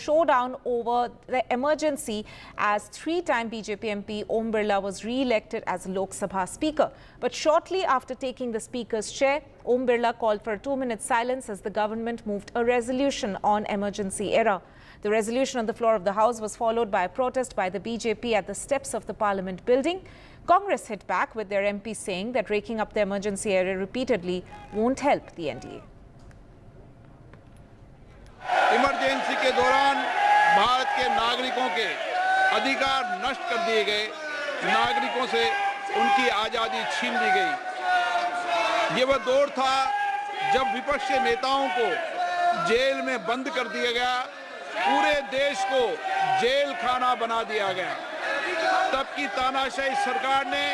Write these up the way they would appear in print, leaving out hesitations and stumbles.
showdown over the emergency as three-time BJP MP Om Birla was re-elected as Lok Sabha Speaker. But shortly after taking the Speaker's chair, Om Birla called for a 2-minute silence as the government moved a resolution on emergency era. The resolution on the floor of the House was followed by a protest by the BJP at the steps of the Parliament building. Congress hit back with their MP saying that raking up the emergency era repeatedly won't help the NDA. Emergency के दौरान भारत के नागरिकों के अधिकार नष्ट कर दिए गए, नागरिकों से उनकी आज़ादी छीन ली गई। ये वह दौर था जब विपक्ष के नेताओं को जेल में बंद कर दिया गया, पूरे देश को जेल खाना बना दिया गया। तब की तानाशाही सरकार ने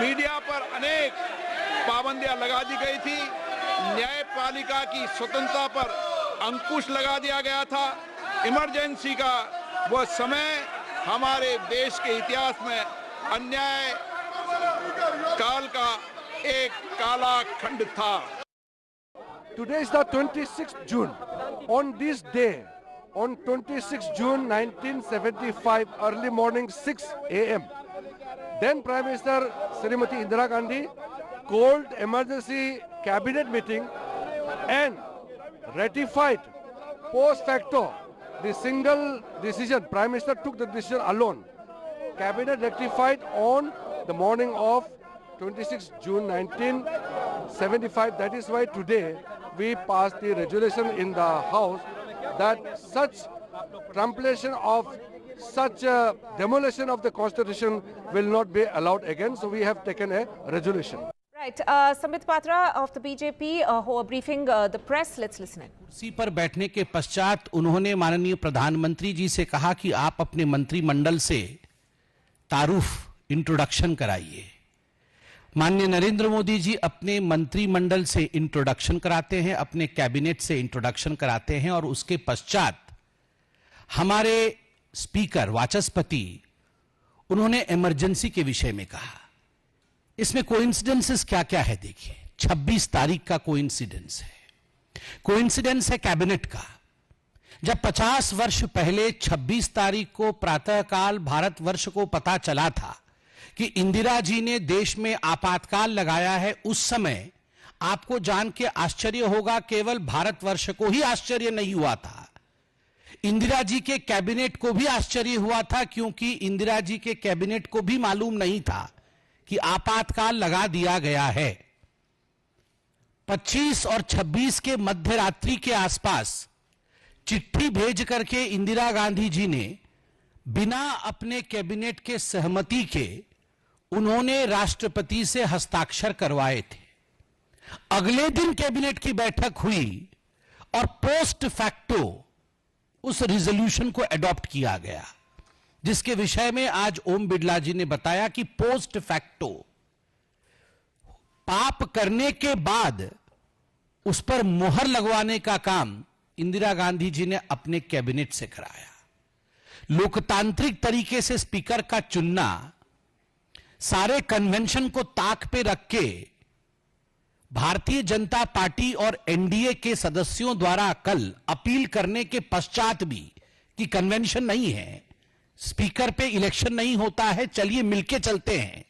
मीडिया पर अनेक पाबंदियां लगा दी गई थी, न्यायपालिका की स्वतंत्रता पर अंकुश लगा दिया गया था। इमरजेंसी का वह समय हमारे देश के इतिहास में अन्याय काल का एक काला खंड था। Today is the 26th June. On this day, on 26 June 1975, early morning 6 a.m., then Prime Minister Srimati Indira Gandhi called emergency cabinet meeting and ratified post facto the single decision. Prime Minister took the decision alone. Cabinet rectified on the morning of 26 June 1975. That is why today we passed the resolution in the House that such tramplation of such demolition of the Constitution will not be allowed again. So we have taken a resolution. Right. Sambit Patra of the BJP briefing the press. Let's listen in. कुर्सी पर बैठने के पश्चात उन्होंने माननीय प्रधानमंत्री जी से कहा कि आप अपने मंत्रिमंडल से तारुफ इंट्रोडक्शन कराइए। माननीय नरेंद्र मोदी जी अपने मंत्रिमंडल से इंट्रोडक्शन कराते हैं, अपने कैबिनेट से इंट्रोडक्शन कराते हैं और उसके पश्चात हमारे स्पीकर वाचस्पति उन्होंने इमरजेंसी के विषय में कहा। इसमें कोइंसिडेंसेस क्या क्या है देखिए। 26 तारीख का कोइंसिडेंस है, कोइंसिडेंस है कैबिनेट का। जब 50 वर्ष पहले 26 तारीख को प्रातःकाल भारतवर्ष को पता चला था कि इंदिरा जी ने देश में आपातकाल लगाया है, उस समय आपको जान के आश्चर्य होगा, केवल भारतवर्ष को ही आश्चर्य नहीं हुआ था, इंदिरा जी के कैबिनेट को भी आश्चर्य हुआ था, क्योंकि इंदिरा जी के कैबिनेट को भी मालूम नहीं था कि आपातकाल लगा दिया गया है। 25 और 26 के मध्य रात्रि के आसपास चिट्ठी भेज करके इंदिरा गांधी जी ने बिना अपने कैबिनेट के सहमति के उन्होंने राष्ट्रपति से हस्ताक्षर करवाए थे। अगले दिन कैबिनेट की बैठक हुई और पोस्ट फैक्टो उस रिजोल्यूशन को एडॉप्ट किया गया, जिसके विषय में आज ओम बिड़ला जी ने बताया कि पोस्ट फैक्टो पाप करने के बाद उस पर मोहर लगवाने का काम इंदिरा गांधी जी ने अपने कैबिनेट से कराया। लोकतांत्रिक तरीके से स्पीकर का चुनना, सारे कन्वेंशन को ताक पे रख के भारतीय जनता पार्टी और एनडीए के सदस्यों द्वारा कल अपील करने के पश्चात भी कि कन्वेंशन नहीं है, स्पीकर पे इलेक्शन नहीं होता है, चलिए मिलके चलते हैं,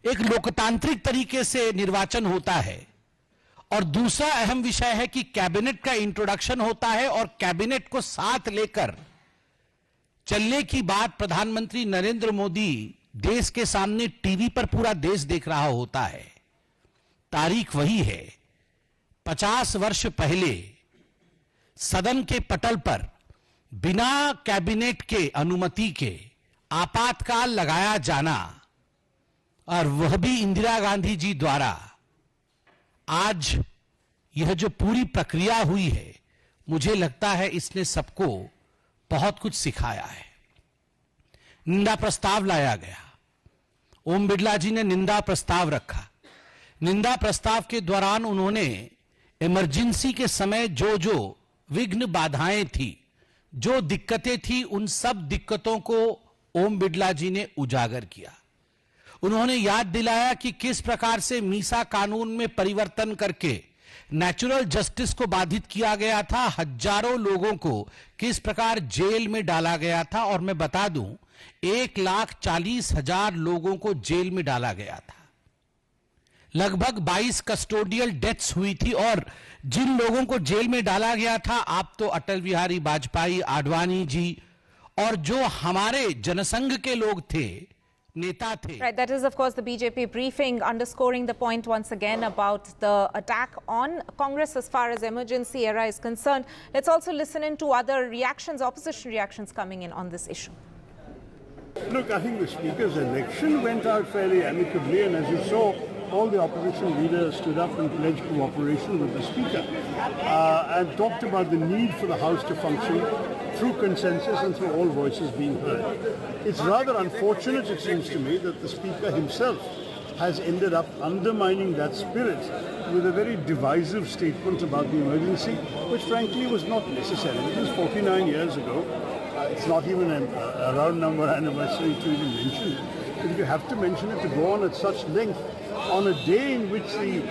एक लोकतांत्रिक तरीके से निर्वाचन होता है। और दूसरा अहम विषय है कि कैबिनेट का इंट्रोडक्शन होता है और कैबिनेट को साथ लेकर चलने की बात प्रधानमंत्री नरेंद्र मोदी देश के सामने टीवी पर पूरा देश देख रहा होता है। तारीख वही है, 50 वर्ष पहले सदन के पटल पर बिना कैबिनेट के अनुमति के आपातकाल लगाया जाना, और वह भी इंदिरा गांधी जी द्वारा। आज यह जो पूरी प्रक्रिया हुई है, मुझे लगता है इसने सबको बहुत कुछ सिखाया है। निंदा प्रस्ताव लाया गया, ओम बिड़ला जी ने निंदा प्रस्ताव रखा। निंदा प्रस्ताव के दौरान उन्होंने इमरजेंसी के समय जो जो विघ्न बाधाएं थी, जो दिक्कतें थी, उन सब दिक्कतों को ओम बिड़ला जी ने उजागर किया। उन्होंने याद दिलाया कि किस प्रकार से मीसा कानून में परिवर्तन करके नेचुरल जस्टिस को बाधित किया गया था, हजारों लोगों को किस प्रकार जेल में डाला गया था। और मैं बता दूं, 1,40,000 लोगों को जेल में डाला गया था, लगभग 22 कस्टोडियल डेथ्स हुई थी। और जिन लोगों को जेल में डाला गया था, आप तो अटल बिहारी वाजपेयी, आडवाणी जी और जो हमारे जनसंघ के लोग थे, नेता थे। Right, that is of course the BJP briefing underscoring the point once again about the attack on Congress as far as emergency era is concerned. Let's also listen in to other reactions, opposition reactions coming in on this issue. Look, I think the Speaker's election went out fairly amicably, and as you saw, all the opposition leaders stood up and pledged cooperation with the Speaker and talked about the need for the House to function through consensus and through all voices being heard. It's rather unfortunate, it seems to me, that the Speaker himself has ended up undermining that spirit with a very divisive statement about the emergency, which frankly was not necessary. It was 49 years ago. It's not even a round number anniversary to even mention it. But if you have to mention it, to go on at such length on a day in which the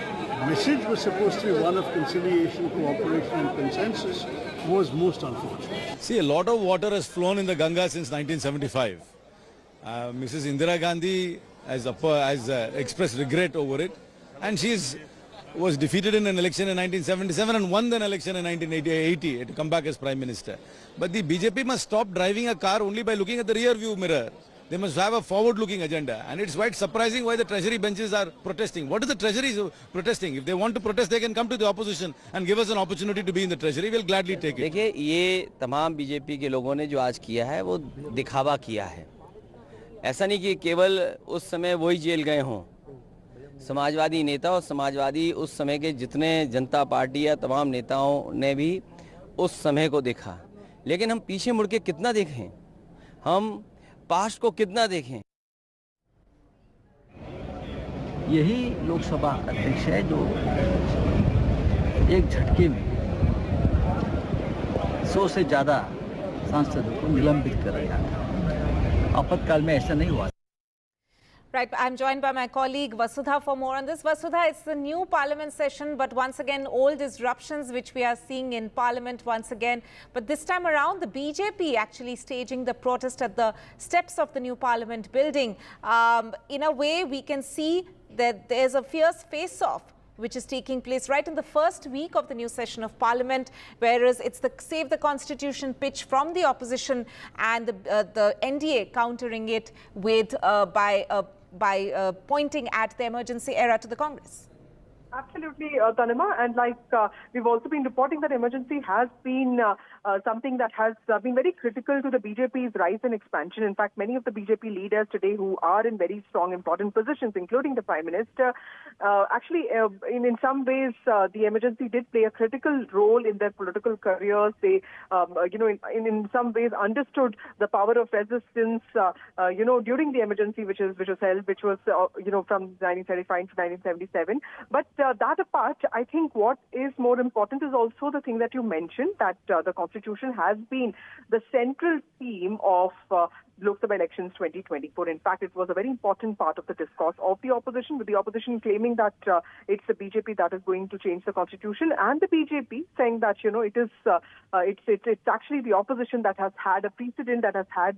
message was supposed to be one of conciliation, cooperation and consensus, was most unfortunate. See, a lot of water has flown in the Ganga since 1975. Mrs. Indira Gandhi has expressed regret over it, and was defeated in an election in 1977 and won an election in 1980 to come back as Prime Minister. But the BJP must stop driving a car only by looking at the rear view mirror. They must have a forward-looking agenda, and it's quite surprising why the Treasury benches are protesting. What is the Treasury protesting? If they want to protest, they can come to the opposition and give us an opportunity to be in the Treasury. We'll gladly take it. देखिए, ये तमाम BJP के लोगों ने जो आज किया है वो दिखावा किया है। ऐसा नहीं कि केवल उस समय वही जेल गए हों। समाजवादी नेता और समाजवादी उस समय के जितने जनता पार्टी या तमाम नेताओं ने भी उस समय को देखा, लेकिन हम पीछे मुड़ के कितना देखें, हम पास्ट को कितना देखें। यही लोकसभा अध्यक्ष है जो एक झटके में 100 से ज़्यादा सांसदों को निलंबित कर रहा था। आपातकाल में ऐसा नहीं हुआ। Right, I'm joined by my colleague Vasudha for more on this. Vasudha, it's the new parliament session, but once again, old disruptions which we are seeing in parliament once again. But this time around, the BJP actually staging the protest at the steps of the new parliament building. In a way, we can see that there's a fierce face-off which is taking place right in the first week of the new session of parliament, whereas it's the Save the Constitution pitch from the opposition and the NDA countering it with by pointing at the emergency era to the Congress. Absolutely, Tanima, and we've also been reporting that emergency has been something that has been very critical to the BJP's rise and expansion. In fact, many of the BJP leaders today who are in very strong, important positions, including the Prime Minister, actually, in some ways, the emergency did play a critical role in their political careers. They, in some ways, understood the power of resistance, during the emergency, which was from 1935 to 1977. But that apart, I think what is more important is also the thing that you mentioned, that the Constitution has been the central theme of Lok Sabha elections 2024. In fact, it was a very important part of the discourse of the opposition, with the opposition claiming that it's the BJP that is going to change the Constitution, and the BJP saying that, it's actually the opposition that has had a precedent, that has had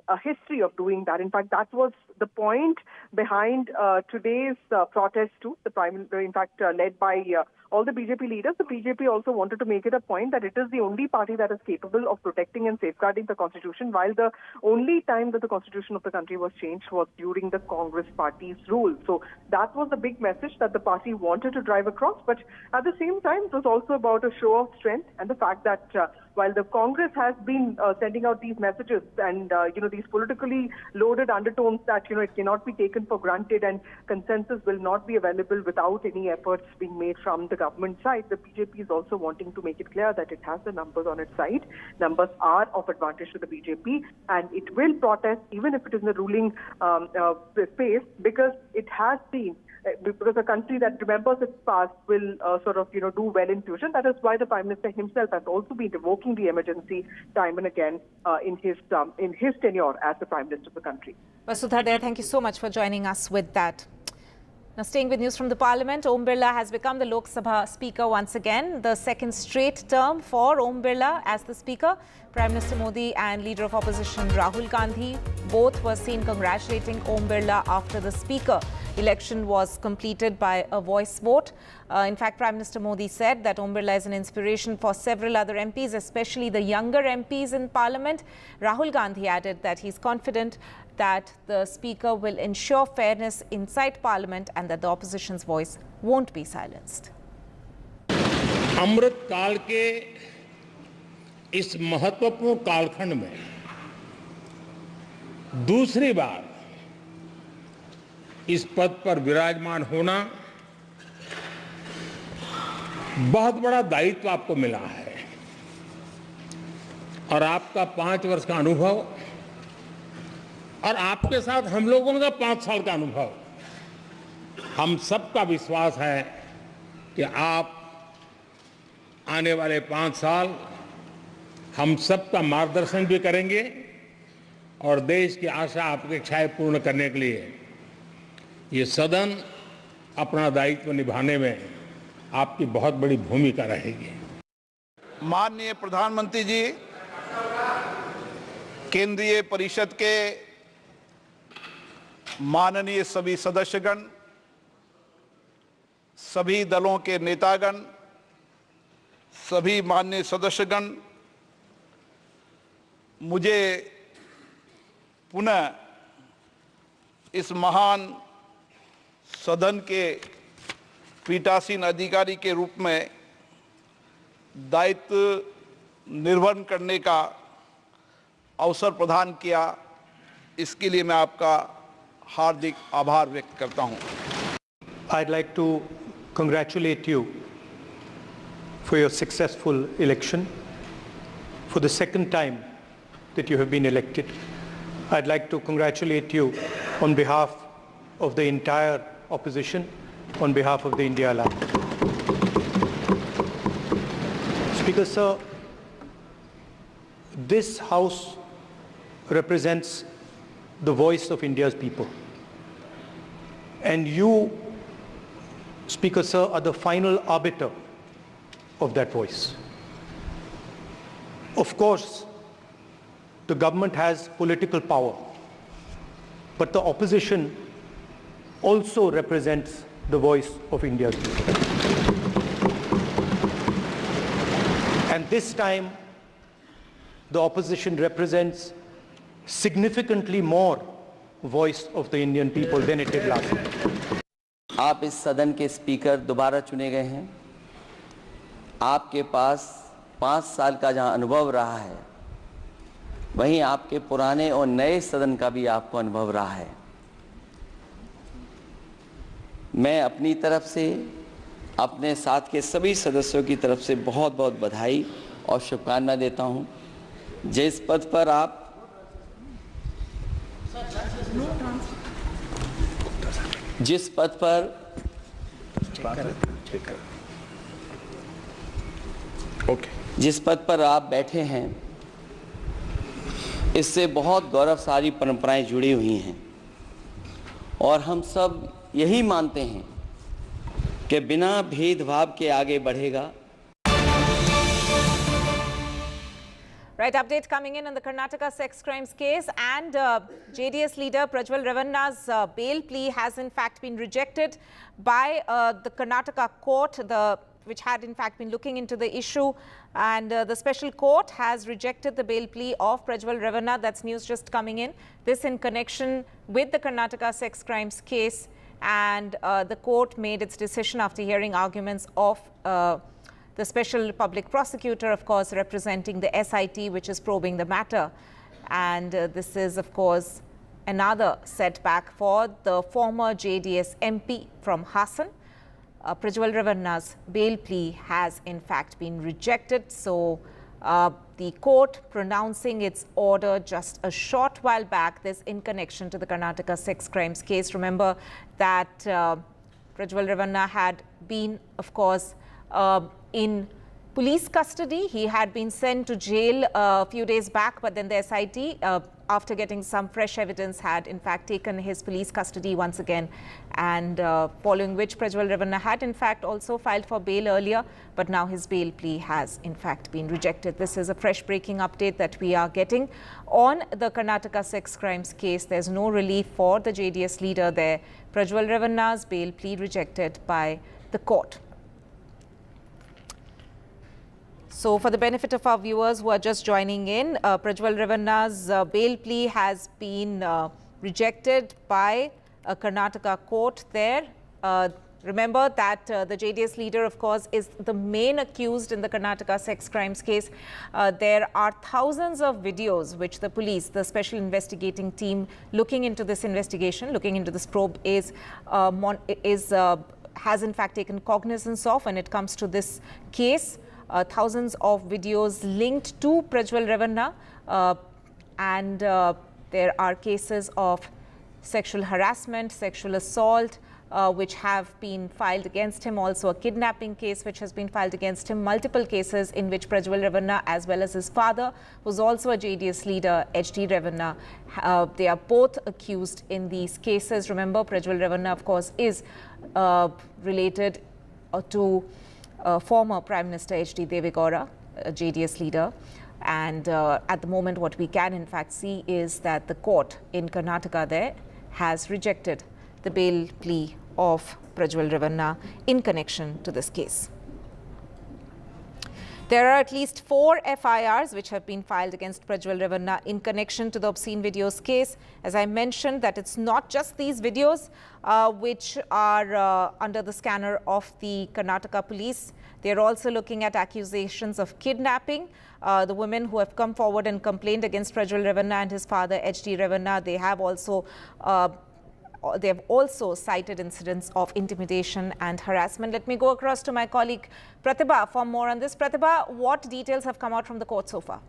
a history of doing that. In fact, that was the point behind today's protest too. The Prime Minister, in fact, led by all the BJP leaders. The BJP also wanted to make it a point that it is the only party that is capable of protecting and safeguarding the Constitution, while the only time that the Constitution of the country was changed was during the Congress party's rule. So that was the big message that the party wanted to drive across. But at the same time, it was also about a show of strength and the fact that while the Congress has been sending out these messages and, these politically loaded undertones that, it cannot be taken for granted and consensus will not be available without any efforts being made from the government side, the BJP is also wanting to make it clear that it has the numbers on its side. Numbers are of advantage to the BJP, and it will protest even if it is in the ruling space, because it has been because a country that remembers its past will do well in future. That is why the Prime Minister himself has also been revoking the emergency time and again in his tenure as the Prime Minister of the country. Vasudha there, thank you so much for joining us with that. Now, staying with news from the Parliament, Om Birla has become the Lok Sabha Speaker once again, the second straight term for Om Birla as the Speaker. Prime Minister Modi and Leader of Opposition Rahul Gandhi both were seen congratulating Om Birla after the Speaker election was completed by a voice vote. In fact, Prime Minister Modi said that Om Birla is an inspiration for several other MPs, especially the younger MPs in Parliament. Rahul Gandhi added that he's confident that the Speaker will ensure fairness inside Parliament and that the opposition's voice won't be silenced. अमृत काल के इस महत्वपूर्ण कालखंड में दूसरी बार इस पद पर विराजमान होना बहुत बड़ा दायित्व आपको मिला है और आपका 5 वर्ष का अनुभव और आपके साथ हम लोगों का 5 साल का अनुभव, हम सबका विश्वास है कि आप आने वाले 5 साल हम सबका मार्गदर्शन भी करेंगे और देश की आशा अपेक्षाएं पूर्ण करने के लिए ये सदन अपना दायित्व निभाने में आपकी बहुत बड़ी भूमिका रहेगी। माननीय प्रधानमंत्री जी, केंद्रीय परिषद के माननीय सभी सदस्यगण, सभी दलों के नेतागण, सभी माननीय सदस्यगण, मुझे पुनः इस महान सदन के पीठासीन अधिकारी के रूप में दायित्व निर्वहन करने का अवसर प्रदान किया, इसके लिए मैं आपका हार्दिक आभार व्यक्त करता हूं। I'd like to congratulate you for your successful election. For the second time that you have been elected, I'd like to congratulate you on behalf of the entire opposition, on behalf of the India Alliance. Speaker Sir, this House represents the voice of India's people. And you, Speaker Sir, are the final arbiter of that voice. Of course, the government has political power, but the opposition also represents the voice of India's people. And this time, the opposition represents significantly more voice of the Indian people than it did last time. आप इस सदन के speaker दोबारा चुने गए हैं। आपके पास 5 साल का जहां अनुभव रहा है, वहीं आपके पुराने और नए सदन का भी आपको अनुभव रहा है। मैं अपनी तरफ से, अपने साथ के सभी सदस्यों की तरफ से बहुत बहुत बधाई और शुभकामनाएं देता हूं। जिस पद पर आप जिस पद पर आप बैठे हैं, इससे बहुत गौरवशाली परंपराएं जुड़ी हुई हैं और हम सब यही मानते हैं कि बिना भेदभाव के आगे बढ़ेगा। Right, update coming in on the Karnataka sex crimes case, and JDS leader Prajwal Ravanna's bail plea has in fact been rejected by the Karnataka court, which had in fact been looking into the issue, and the special court has rejected the bail plea of Prajwal Ravanna. That's news just coming in. This in connection with the Karnataka sex crimes case, and the court made its decision after hearing arguments of the special public prosecutor, of course, representing the SIT, which is probing the matter. And this is, of course, another setback for the former JDS MP from Hassan. Prajwal Ravanna's bail plea has, in fact, been rejected. So, the court pronouncing its order just a short while back, this in connection to the Karnataka sex crimes case. Remember that Prajwal Ravanna had been, of course, in police custody. He had been sent to jail a few days back, but then the SIT, after getting some fresh evidence, had in fact taken his police custody once again, and following which Prajwal Ravana had in fact also filed for bail earlier, but now his bail plea has in fact been rejected. This is a fresh breaking update that we are getting on the Karnataka sex crimes case. There's no relief for the JDS leader there. Prajwal Ravana's bail plea rejected by the court. So, for the benefit of our viewers who are just joining in, Prajwal Ravana's bail plea has been rejected by a Karnataka court there. Remember that the JDS leader, of course, is the main accused in the Karnataka sex crimes case. There are thousands of videos which the police, the special investigating team looking into this investigation, looking into this probe, has in fact taken cognizance of when it comes to this case. Thousands of videos linked to Prajwal Ravana, and there are cases of sexual harassment, sexual assault, which have been filed against him, also a kidnapping case which has been filed against him, multiple cases in which Prajwal Ravana as well as his father, who's also a JDS leader, HD Ravana, they are both accused in these cases. Remember, Prajwal Ravana, of course, is related to former Prime Minister H.D. Devegowda, a JDS leader. And at the moment, what we can in fact see is that the court in Karnataka there has rejected the bail plea of Prajwal Ravana in connection to this case. There are at least 4 FIRs which have been filed against Prajwal Ravana in connection to the obscene videos case. As I mentioned, that it's not just these videos which are under the scanner of the Karnataka police. They are also looking at accusations of kidnapping. The women who have come forward and complained against Prajwal Ravana and his father, H.D. Ravana, they have also cited incidents of intimidation and harassment. Let me go across to my colleague Pratibha for more on this. Pratibha, what details have come out from the court so far?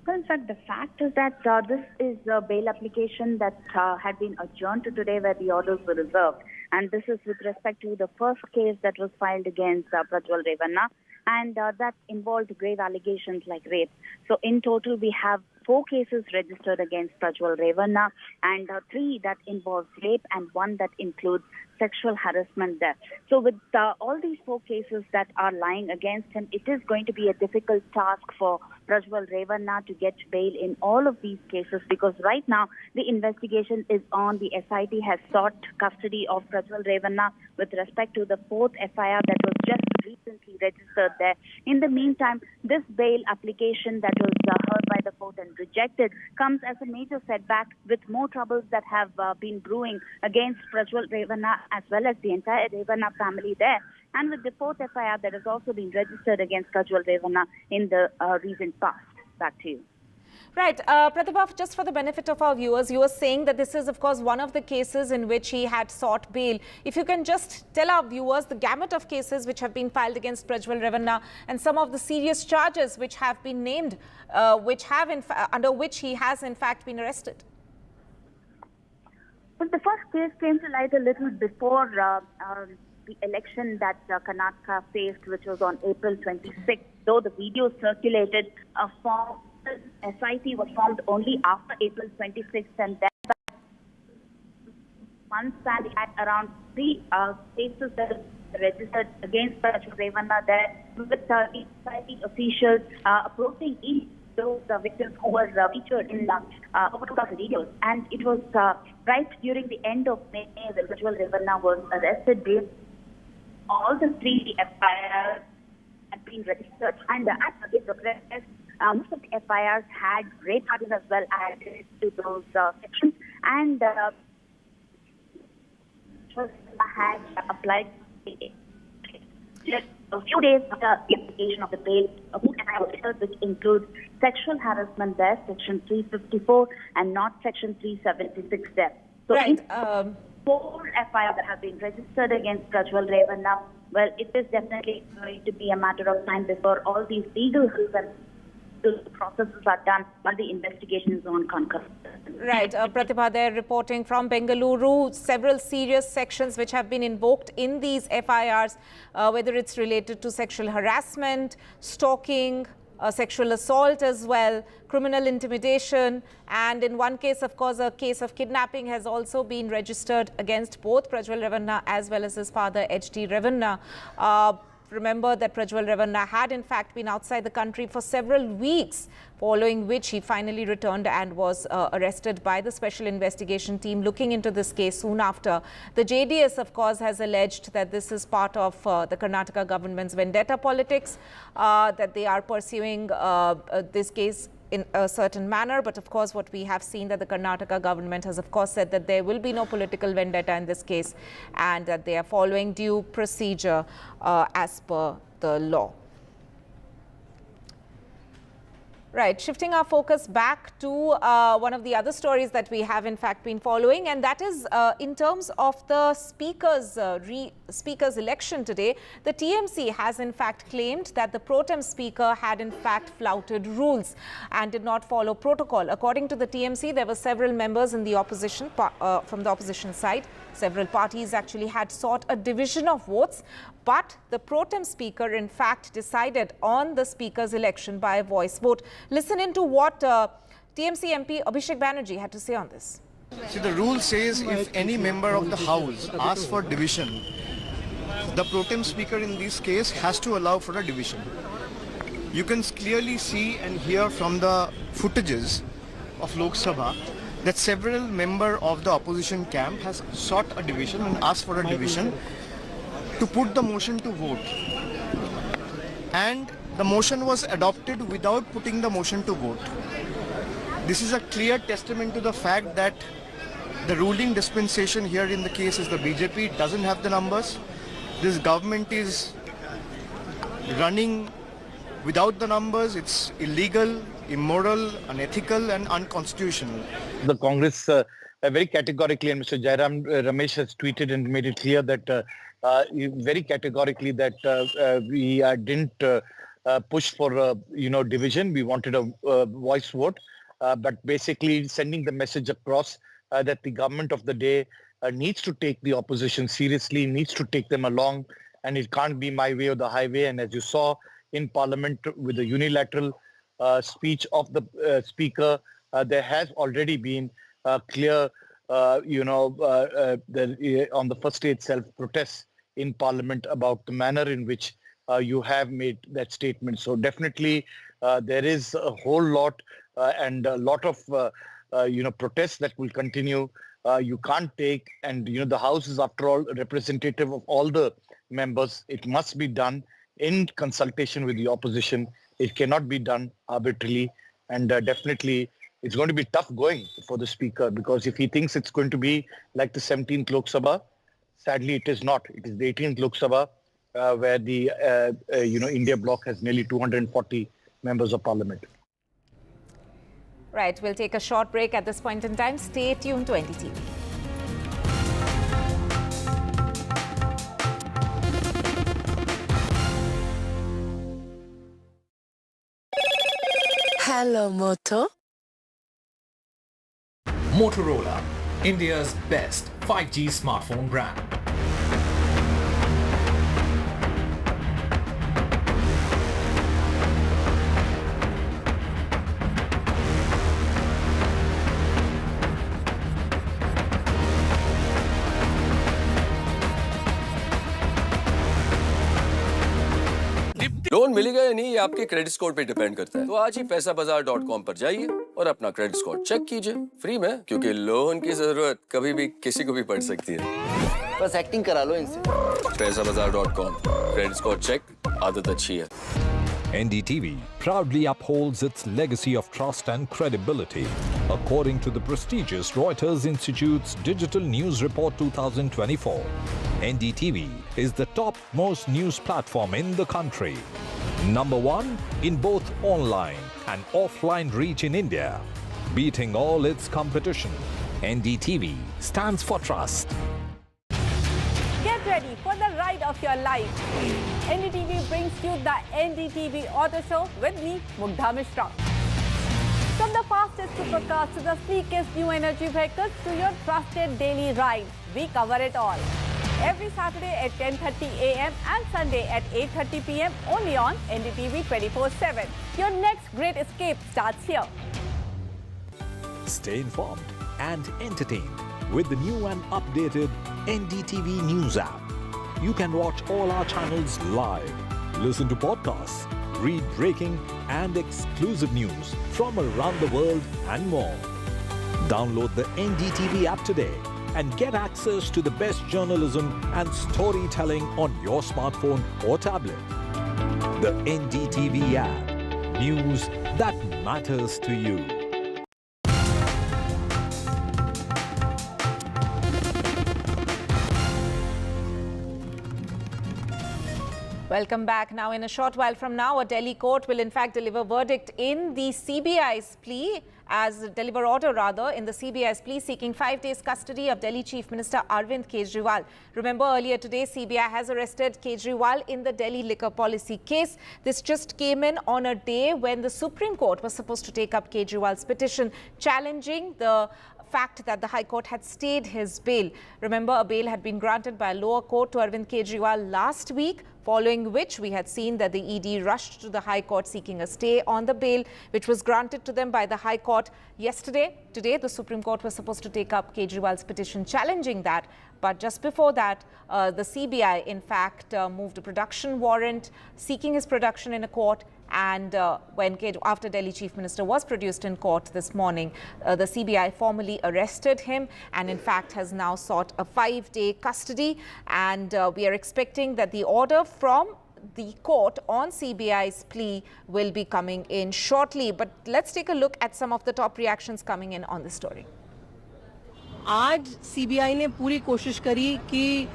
Well, in fact, the fact is that this is a bail application that had been adjourned to today where the orders were reserved. And this is with respect to the first case that was filed against Prajwal Ravana, and that involved grave allegations like rape. So in total, we have 4 cases registered against Prajwal Ravana, and 3 that involves rape and 1 that includes sexual harassment there. So with all these 4 cases that are lying against him, it is going to be a difficult task for Prajwal Ravana to get bail in all of these cases, because right now the investigation is on. The SIT has sought custody of Prajwal Ravana with respect to the 4th FIR that was just recently registered there. In the meantime, this bail application that was heard by the court and rejected comes as a major setback, with more troubles that have been brewing against Prajwal Ravana as well as the entire Ravana family there. And with the 4th FIR that has also been registered against Prajwal Ravana in the recent past. Back to you. Right. Pratibha, just for the benefit of our viewers, you were saying that this is, of course, one of the cases in which he had sought bail. If you can just tell our viewers the gamut of cases which have been filed against Prajwal Ravana and some of the serious charges which have been named, under which he has in fact been arrested. Well, the first case came to light a little before the election that Karnataka faced, which was on April 26th. Though the video circulated, SIT was formed only after April 26th, and then months and had around 3 cases that were registered against Prajwal Ravana there, with the SIT officials approaching each those victims who were featured in over 2,000 videos. And it was right during the end of May that Prajwal Ravana was arrested. All the 3 FIRs had been registered, and as the progress, most of the FIRs had rape charges as well added to those sections, and had applied just a few days after the application of the bail, which includes sexual harassment there, section 354, and not section 376 there. So right. 4 FIRs that have been registered against Prajwal Ravana, well, it is definitely going to be a matter of time before all these legal hoops and those processes are done while the investigation is on concurrent. Right, Pratibha, they're reporting from Bengaluru, several serious sections which have been invoked in these FIRs, whether it's related to sexual harassment, stalking, sexual assault as well, criminal intimidation, and in one case, of course, a case of kidnapping has also been registered against both Prajwal Revanna as well as his father, H.D. Revanna. Remember that Prajwal Revanna had in fact been outside the country for several weeks, following which he finally returned and was arrested by the special investigation team looking into this case soon after. The JDS, of course, has alleged that this is part of the Karnataka government's vendetta politics, that they are pursuing this case in a certain manner. But of course, what we have seen that the Karnataka government has of course said that there will be no political vendetta in this case and that they are following due procedure as per the law. Right, shifting our focus back to one of the other stories that we have in fact been following, and that is in terms of the speaker's election today. The TMC has in fact claimed that the pro tem speaker had in fact flouted rules and did not follow protocol. According to the TMC, there were several members in the opposition from the opposition side. Several parties actually had sought a division of votes, but the pro tem speaker in fact decided on the speaker's election by a voice vote. Listen into what TMC MP Abhishek Banerjee had to say on this. See, the rule says if any member of the House asks for division, the pro tem speaker in this case has to allow for a division. You can clearly see and hear from the footages of Lok Sabha that several members of the opposition camp has sought a division and asked for a division to put the motion to vote. And the motion was adopted without putting the motion to vote. This is a clear testament to the fact that the ruling dispensation here in the case is the BJP doesn't have the numbers. This government is running without the numbers. It's illegal, immoral, unethical and unconstitutional. The Congress very categorically, and Mr. Jairam Ramesh has tweeted and made it clear that very categorically that we didn't push for division. We wanted a voice vote, but basically sending the message across that the government of the day needs to take the opposition seriously, needs to take them along, and it can't be my way or the highway. And as you saw in Parliament with the unilateral speech of the Speaker, there has already been clear, on the first day itself, protests in Parliament about the manner in which you have made that statement. So definitely there is a whole lot and a lot of, protests that will continue. You can't take, and the House is after all representative of all the members. It must be done in consultation with the opposition. It cannot be done arbitrarily, and definitely it's going to be tough going for the Speaker, because if he thinks it's going to be like the 17th Lok Sabha, sadly it is not. It is the 18th Lok Sabha where the India bloc has nearly 240 members of Parliament. Right, we'll take a short break at this point in time. Stay tuned to NDTV. Hello, Moto. Motorola, India's best 5G smartphone brand. Loan मिलेगा या नहीं, ये आपके credit score पे depend करता है। तो आज ही पैसाबाजार.com पर जाइए और अपना क्रेडिट स्कोर चेक कीजिए फ्री में, क्योंकि लोन की जरूरत कभी भी किसी को भी पड़ सकती है। बस एक्टिंग करा लो इनसे। पैसाबाजार.com, क्रेडिट स्कोर चेक, आदत अच्छी है। NDTV proudly upholds its legacy of trust and credibility. According to the prestigious Reuters Institute's Digital News Report 2024, NDTV is the top-most news platform in the country. Number one in both online and offline reach in India. Beating all its competition, NDTV stands for trust. Get ready for the ride of of your life. NDTV brings you the NDTV Auto Show with me, Mugdha Mishra. From the fastest supercars to the sleekest new energy vehicles to your trusted daily ride, we cover it all. Every Saturday at 10:30 a.m. and Sunday at 8:30 p.m. only on NDTV 24/7. Your next great escape starts here. Stay informed and entertained with the new and updated NDTV News app. You can watch all our channels live, listen to podcasts, read breaking and exclusive news from around the world and more. Download the NDTV app today and get access to the best journalism and storytelling on your smartphone or tablet. The NDTV app. News that matters to you. Welcome back. Now, in a short while from now, a Delhi court will in fact deliver verdict in the CBI's plea, deliver order rather, in the CBI's plea seeking 5 days custody of Delhi Chief Minister Arvind Kejriwal. Remember, earlier today, CBI has arrested Kejriwal in the Delhi liquor policy case. This just came in on a day when the Supreme Court was supposed to take up Kejriwal's petition challenging the fact that the High Court had stayed his bail. Remember, a bail had been granted by a lower court to Arvind Kejriwal last week, following which we had seen that the ED rushed to the High Court seeking a stay on the bail, which was granted to them by the High Court yesterday. Today, the Supreme Court was supposed to take up Kejriwal's petition challenging that. But just before that, the CBI, in fact, moved a production warrant seeking his production in a court. And after Delhi Chief Minister was produced in court this morning, the CBI formally arrested him and in fact has now sought a 5-day custody. And we are expecting that the order from the court on CBI's plea will be coming in shortly. But let's take a look at some of the top reactions coming in on this story. आज CBI ने पूरी कोशिश करी कि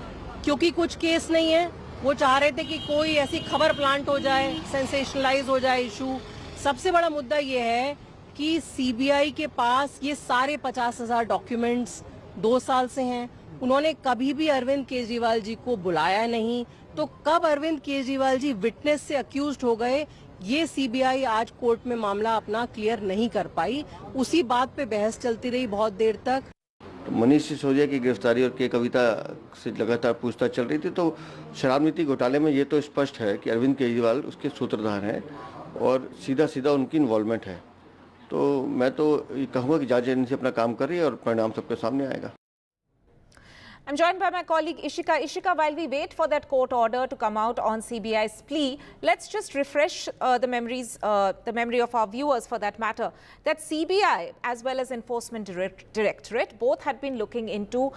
क्योंकि कुछ case नहीं है, वो चाह रहे थे कि कोई ऐसी खबर प्लांट हो जाए, सेंसेशनलाइज हो जाए इशू। सबसे बड़ा मुद्दा ये है कि सीबीआई के पास ये सारे 50,000 डॉक्यूमेंट्स 2 साल से हैं। उन्होंने कभी भी अरविंद केजरीवाल जी को बुलाया नहीं, तो कब अरविंद केजरीवाल जी विटनेस से अक्यूज्ड हो गए, ये सीबीआई आज कोर्ट में मामला अपना क्लियर नहीं कर पाई। उसी बात पे बहस चलती रही बहुत देर तक। मनीष सिसोदिया की गिरफ्तारी और के कविता से लगातार पूछताछ चल रही थी, तो शराब नीति घोटाले में ये तो स्पष्ट है कि अरविंद केजरीवाल उसके सूत्रधार हैं और सीधा उनकी इन्वॉल्वमेंट है। तो मैं तो ये कहूँगा कि जांच एजेंसी अपना काम कर रही है और परिणाम सबके सामने आएगा। I'm joined by my colleague Ishika. Ishika, while we wait for that court order to come out on CBI's plea, let's just refresh the memory of our viewers for that matter. That CBI as well as Enforcement Directorate both had been looking into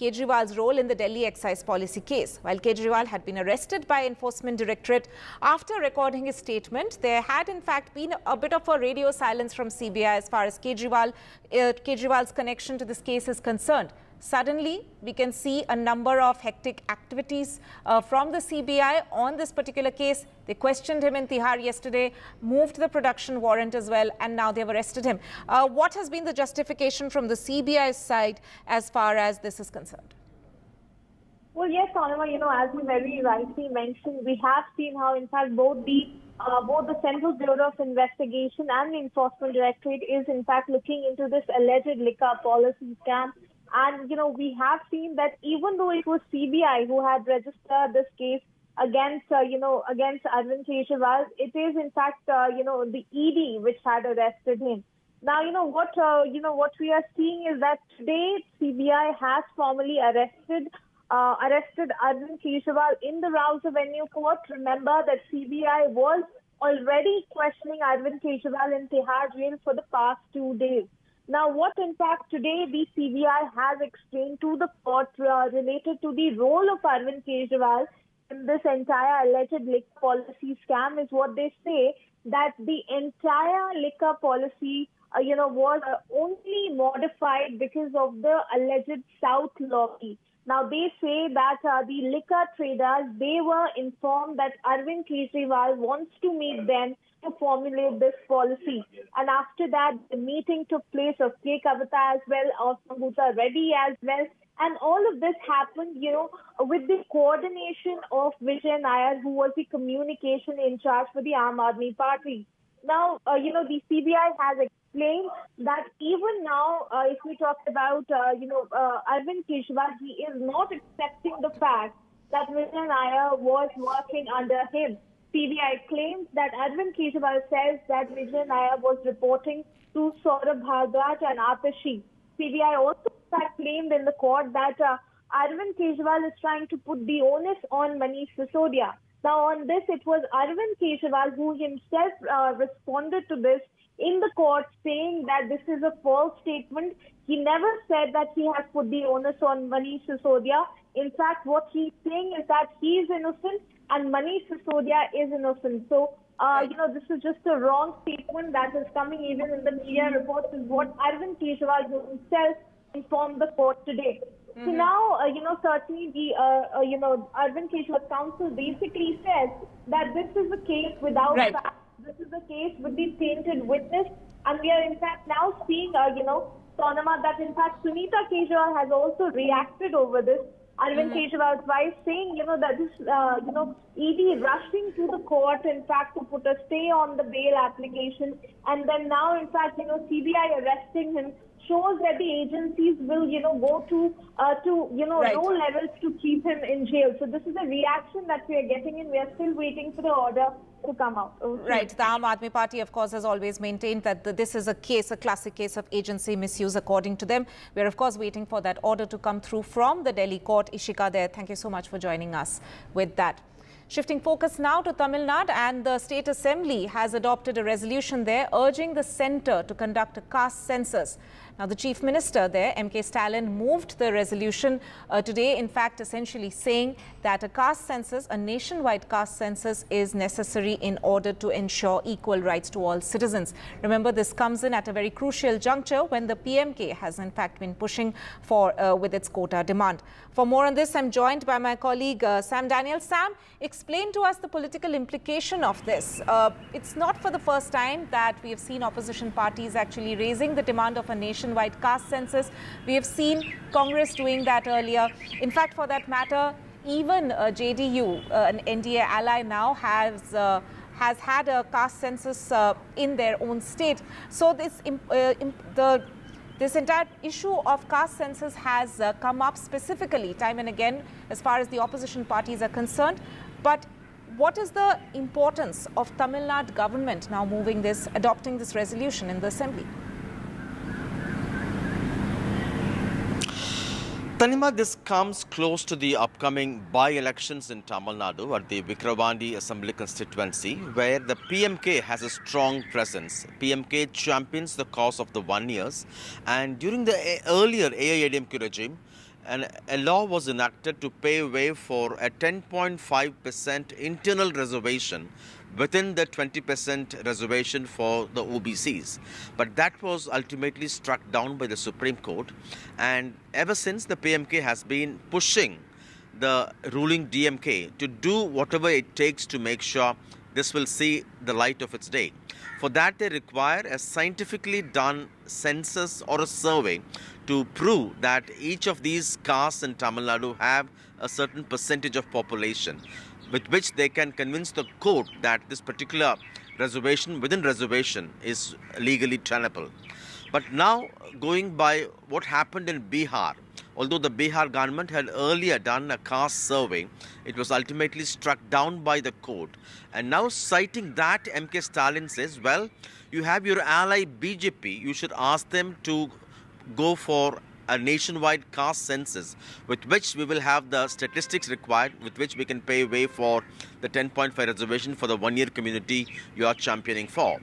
Kejriwal's role in the Delhi excise policy case. While Kejriwal had been arrested by Enforcement Directorate after recording his statement, there had in fact been a bit of a radio silence from CBI as far as Kejriwal's connection to this case is concerned. Suddenly, we can see a number of hectic activities from the CBI on this particular case. They questioned him in Tihar yesterday, moved the production warrant as well, and now they've arrested him. What has been the justification from the CBI's side as far as this is concerned? Well, yes, Anima, as you very rightly mentioned, we have seen how, in fact, both the Central Bureau of Investigation and the Enforcement Directorate is, in fact, looking into this alleged liquor policy scam. And, we have seen that even though it was CBI who had registered this case against Arvind Kejriwal, it is in fact, the ED which had arrested him. Now, what we are seeing is that today CBI has formally arrested Arvind Kejriwal in the Rouse Avenue Court. Remember that CBI was already questioning Arvind Kejriwal in Tihar jail for the past 2 days. Now, what in fact today the CBI has explained to the court related to the role of Arvind Kejriwal in this entire alleged liquor policy scam is what they say, that the entire liquor policy, was only modified because of the alleged South lobby. Now, they say that the liquor traders, they were informed that Arvind Kejriwal wants to meet them to formulate this policy. And after that, the meeting took place of K. Kavita as well, of Sambuta Reddy as well. And all of this happened, with the coordination of Vijay Nair, who was the communication in charge for the Aam Aadmi Party. Now, the CBI has explained that even now, if we talk about, Arvind Kejriwal, he is not accepting the fact that Vijay Nair was working under him. CBI claims that Arvind Kejriwal says that Vijay Nair was reporting to Saurabh Bhardwaj and Atashi. CBI also claimed in the court that Arvind Kejriwal is trying to put the onus on Manish Sisodia. Now, on this, it was Arvind Kejriwal who himself responded to this in the court, saying that this is a false statement. He never said that he has put the onus on Manish Sisodia. In fact, what he's saying is that he is innocent and Manish Sisodia is innocent. So, this is just a wrong statement that is coming even in the media reports, is what Arvind Kejriwal himself informed the court today. So now, certainly the, Arvind Kejriwal counsel basically says that this is a case without fact. This is a case with the tainted witness. And we are in fact now seeing, Sonama, that in fact Sunita Kejriwal has also reacted over this. Arvind Kejriwal's wife saying, that this, ED rushing to the court, in fact, to put a stay on the bail application. And then now, in fact, CBI arresting him shows that the agencies will, go to low levels to keep him in jail. So this is a reaction that we are getting, and we are still waiting for the order to come out. Right. The Aam Aadmi Party, of course, has always maintained that this is a classic case of agency misuse, according to them. We are, of course, waiting for that order to come through from the Delhi court. Ishika there, thank you so much for joining us with that. Shifting focus now to Tamil Nadu, and the State Assembly has adopted a resolution there urging the centre to conduct a caste census. Now, the Chief Minister there, M.K. Stalin, moved the resolution today, in fact, essentially saying that a caste census, a nationwide caste census, is necessary in order to ensure equal rights to all citizens. Remember, this comes in at a very crucial juncture when the PMK has, in fact, been pushing for with its quota demand. For more on this, I'm joined by my colleague Sam Daniel. Sam, explain to us the political implication of this. It's not for the first time that we have seen opposition parties actually raising the demand of a nationwide caste census. We have seen Congress doing that earlier. In fact, for that matter, even JDU, an NDA ally now, has had a caste census in their own state. So this entire issue of caste census has come up specifically time and again as far as the opposition parties are concerned. But what is the importance of Tamil Nadu government now adopting this resolution in the Assembly? Tanima, this comes close to the upcoming by-elections in Tamil Nadu at the Vikravandi Assembly constituency, where the PMK has a strong presence. PMK champions the cause of the 1 years, and during the earlier AIADMK regime, a law was enacted to pave way for a 10.5% internal reservation within the 20% reservation for the OBCs. But that was ultimately struck down by the Supreme Court, and ever since the PMK has been pushing the ruling DMK to do whatever it takes to make sure this will see the light of its day. For that, they require a scientifically done census or a survey to prove that each of these castes in Tamil Nadu have a certain percentage of population, with which they can convince the court that this particular reservation within reservation is legally tenable. But now, going by what happened in Bihar, although the Bihar government had earlier done a caste survey, it was ultimately struck down by the court. And now, citing that, M.K. Stalin says, well, you have your ally BJP, you should ask them to go for a nationwide caste census, with which we will have the statistics required, with which we can pave way for the 10.5 reservation for the one-year community you are championing for.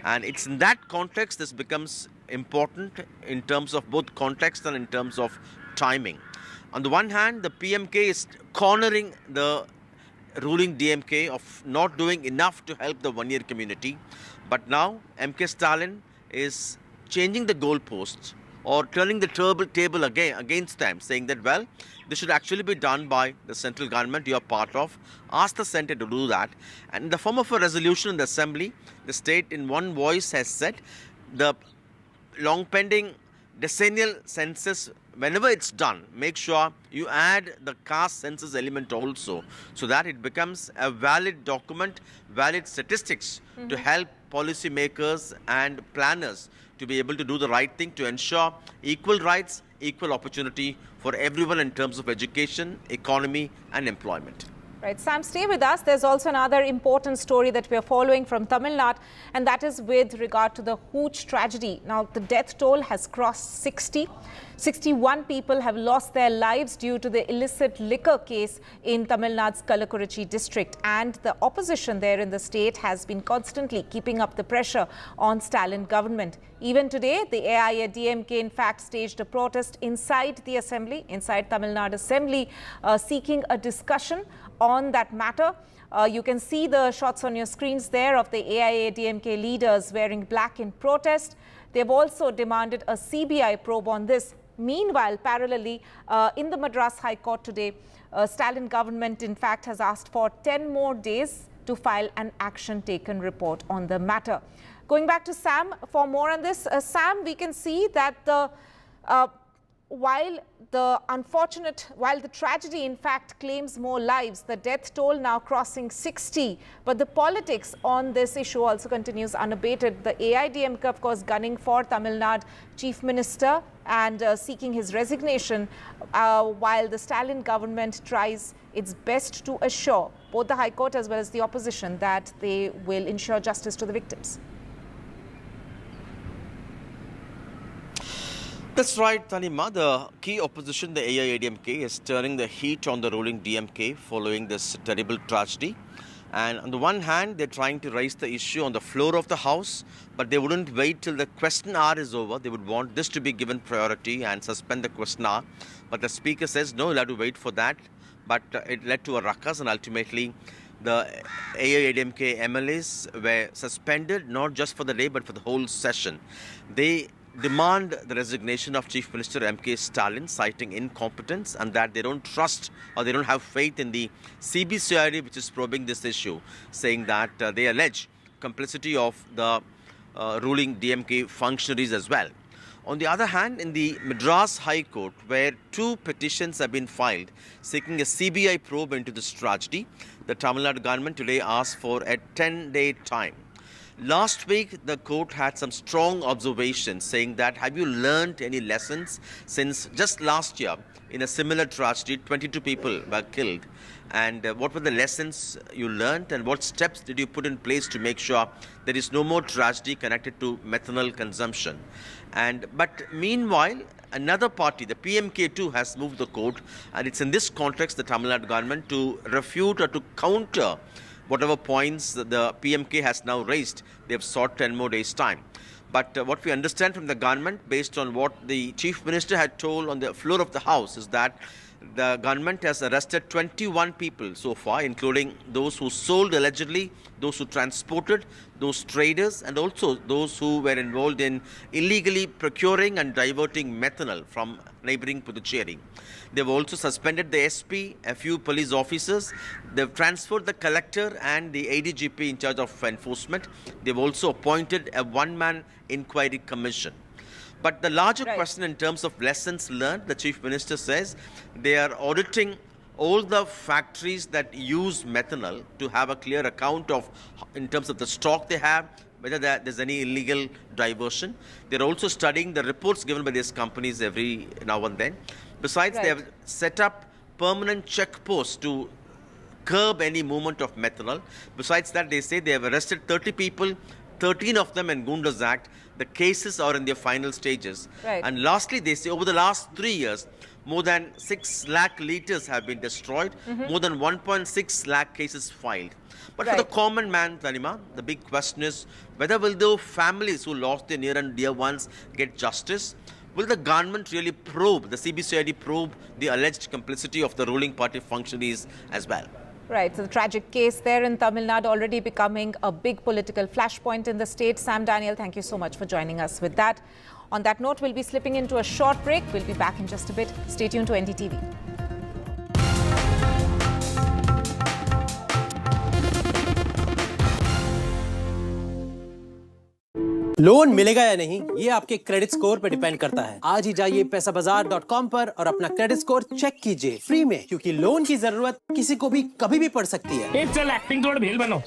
And it's in that context this becomes important in terms of both context and in terms of timing. On the one hand, the PMK is cornering the ruling DMK of not doing enough to help the one-year community. But now MK Stalin is changing the goalposts or turning the table again against them, saying that, well, this should actually be done by the central government you are part of. Ask the centre to do that. And in the form of a resolution in the Assembly, the state in one voice has said the long pending decennial census, whenever it's done, make sure you add the caste census element also, so that it becomes a valid document, valid statistics to help policymakers and planners to be able to do the right thing to ensure equal rights, equal opportunity for everyone in terms of education, economy and employment. Right, Sam, stay with us. There's also another important story that we are following from Tamil Nadu, and that is with regard to the Hooch tragedy. Now, the death toll has crossed 60. 61 people have lost their lives due to the illicit liquor case in Tamil Nadu's Kallakurichi district. And the opposition there in the state has been constantly keeping up the pressure on Stalin government. Even today, the AIADMK in fact staged a protest inside the assembly, inside Tamil Nadu assembly, seeking a discussion on that matter. You can see the shots on your screens there of the AIADMK leaders wearing black in protest. They've also demanded a CBI probe on this. Meanwhile, parallelly, in the Madras High Court today, Stalin government in fact has asked for 10 more days to file an action taken report on the matter. Going back to Sam for more on this. Sam, we can see that while the tragedy in fact claims more lives, the death toll now crossing 60, but the politics on this issue also continues unabated. The AIADMK, of course, gunning for Tamil Nadu Chief Minister and seeking his resignation, while the Stalin government tries its best to assure both the High Court as well as the opposition that they will ensure justice to the victims. That's right, Tanima. The key opposition, the AIADMK, is turning the heat on the ruling DMK following this terrible tragedy. And on the one hand, they're trying to raise the issue on the floor of the House, but they wouldn't wait till the question hour is over. They would want this to be given priority and suspend the question hour. But the Speaker says, no, you'll have to wait for that. But it led to a ruckus, and ultimately the AIADMK MLAs were suspended, not just for the day, but for the whole session. They demand the resignation of Chief Minister M.K. Stalin, citing incompetence and that they don't trust or they don't have faith in the CBCID, which is probing this issue, saying that they allege complicity of the ruling DMK functionaries as well. On the other hand, in the Madras High Court, where 2 petitions have been filed seeking a CBI probe into this tragedy, the Tamil Nadu government today asked for a 10-day time. Last week, the court had some strong observations saying that, have you learned any lessons since just last year in a similar tragedy, 22 people were killed? And what were the lessons you learned and what steps did you put in place to make sure there is no more tragedy connected to methanol consumption? But meanwhile, another party, the PMK too, has moved the court, and it's in this context the Tamil Nadu government to refute or to counter whatever points the PMK has now raised. They have sought 10 more days' time. But what we understand from the government, based on what the Chief Minister had told on the floor of the House, is that the government has arrested 21 people so far, including those who sold allegedly, those who transported, those traders, and also those who were involved in illegally procuring and diverting methanol from neighboring Puducherry. They've also suspended the SP, a few police officers. They've transferred the collector and the ADGP in charge of enforcement. They've also appointed a one-man inquiry commission. But the larger question in terms of lessons learned, the Chief Minister says they are auditing all the factories that use methanol to have a clear account of, in terms of the stock they have, whether there's any illegal diversion. They're also studying the reports given by these companies every now and then. Besides, they have set up permanent checkposts to curb any movement of methanol. Besides that, they say they have arrested 30 people, 13 of them in Gundas Act. The cases are in their final stages. And lastly, they say over the last 3 years, more than 6 lakh litres have been destroyed, more than 1.6 lakh cases filed. But for the common man, Tanima, the big question is whether will the families who lost their near and dear ones get justice? Will the government really probe, the CBCID probe, the alleged complicity of the ruling party functionaries as well? Right, so the tragic case there in Tamil Nadu already becoming a big political flashpoint in the state. Sam Daniel, thank you so much for joining us with that. On that note, we'll be slipping into a short break. We'll be back in just a bit. Stay tuned to NDTV. Loan मिलेगा या नहीं ये आपके credit score पर depend करता है। आज ही जाइए पैसाबाजार.com पर और अपना क्रेडिट स्कोर चेक कीजिए फ्री में, क्योंकि लोन की जरूरत किसी को भी कभी भी पड़ सकती है। चल एक्टिंग थोड़ा भेल बनो।